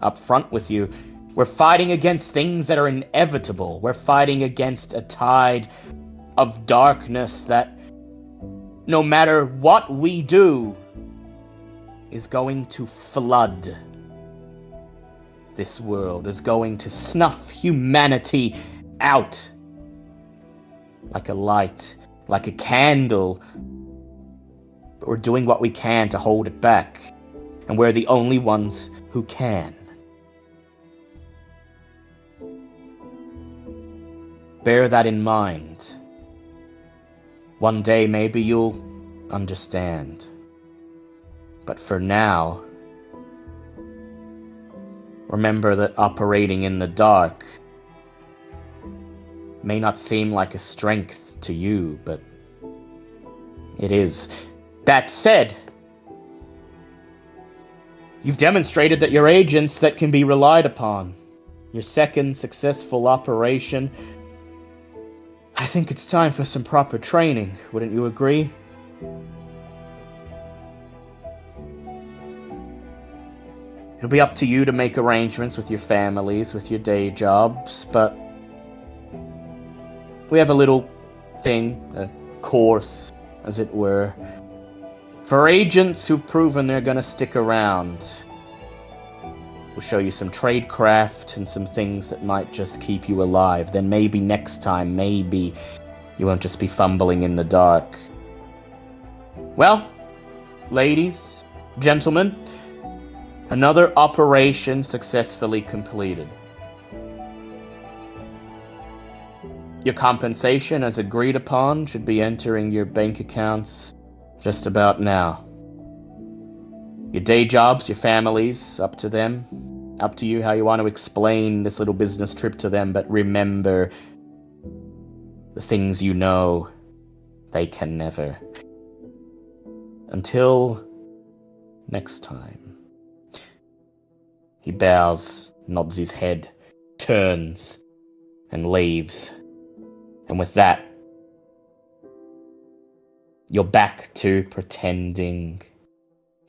upfront with you. We're fighting against things that are inevitable. We're fighting against a tide of darkness that, no matter what we do, is going to flood this world, is going to snuff humanity out like a light, like a candle. But we're doing what we can to hold it back, and we're the only ones who can. Bear that in mind. One day maybe you'll understand. But for now, remember that operating in the dark may not seem like a strength to you, but it is. That said, you've demonstrated that you're agents that can be relied upon. Your second successful operation. I think it's time for some proper training, wouldn't you agree? It'll be up to you to make arrangements with your families, with your day jobs, but we have a little thing, a course, as it were, for agents who've proven they're gonna stick around. We'll show you some tradecraft and some things that might just keep you alive. Then maybe next time, maybe you won't just be fumbling in the dark. Well, ladies, gentlemen, another operation successfully completed. Your compensation, as agreed upon, should be entering your bank accounts just about now. Your day jobs, your families, up to them. Up to you how you want to explain this little business trip to them, but remember, the things you know, they can never. Until next time. He bows, nods his head, turns, and leaves. And with that, you're back to pretending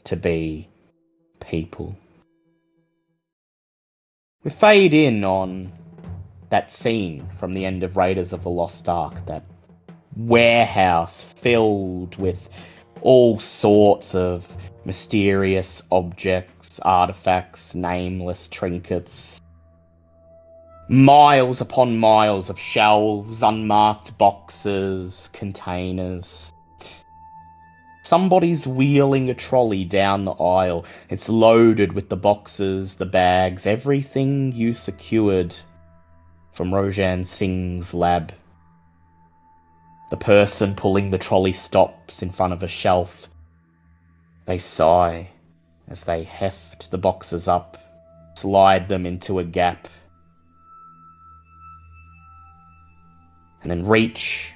to be people. We fade in on that scene from the end of Raiders of the Lost Ark, that warehouse filled with all sorts of mysterious objects, artifacts, nameless trinkets. Miles upon miles of shelves, unmarked boxes, containers. Somebody's wheeling a trolley down the aisle. It's loaded with the boxes, the bags, everything you secured from Rojan Singh's lab. The person pulling the trolley stops in front of a shelf. They sigh as they heft the boxes up, slide them into a gap, and then reach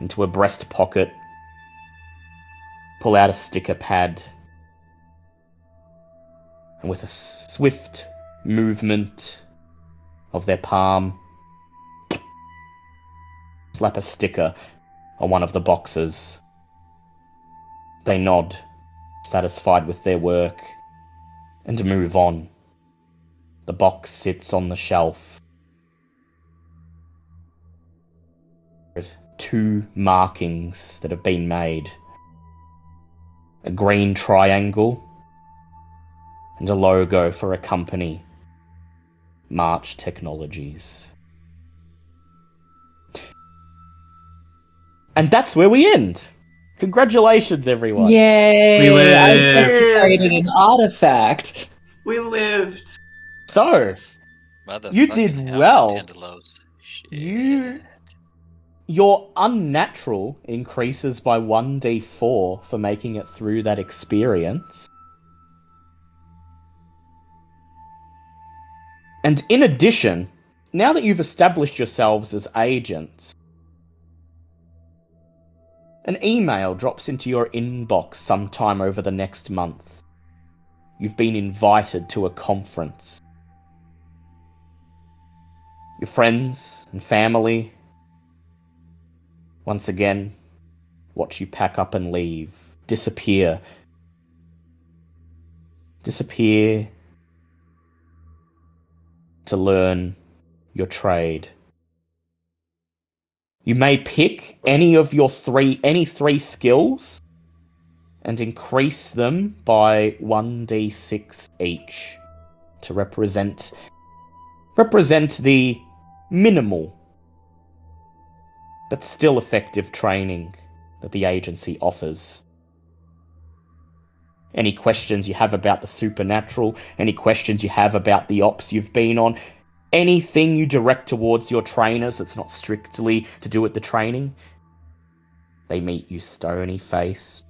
into a breast pocket, pull out a sticker pad, and with a swift movement of their palm, slap a sticker on one of the boxes. They nod, satisfied with their work, and move on. The box sits on the shelf. 2 markings that have been made. A green triangle and a logo for a company, March Technologies. And that's where we end. Congratulations, everyone. Yay! We I lived. created an artifact. We lived. So, you did Motherfucking hell, well. Tinderlos. Shit. Your unnatural increases by 1d4 for making it through that experience. And in addition, now that you've established yourselves as agents, an email drops into your inbox sometime over the next month. You've been invited to a conference. Your friends and family, once again, watch you pack up and leave. Disappear. Disappear to learn your trade. You may pick any of your three skills and increase them by 1d6 each to represent the minimal but still effective training that the agency offers. Any questions you have about the supernatural, any questions you have about the ops you've been on, anything you direct towards your trainers that's not strictly to do with the training, they meet you stony-faced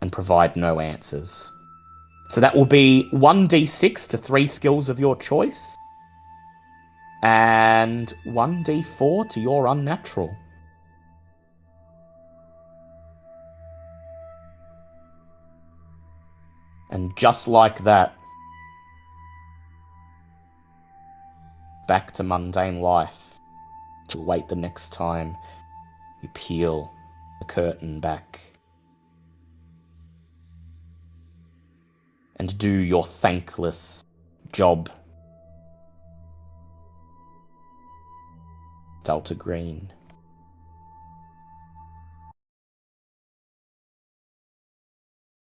and provide no answers. So that will be 1d6 to 3 skills of your choice, and 1d4 to your unnatural. And just like that, back to mundane life to wait the next time you peel the curtain back and do your thankless job. Delta Green.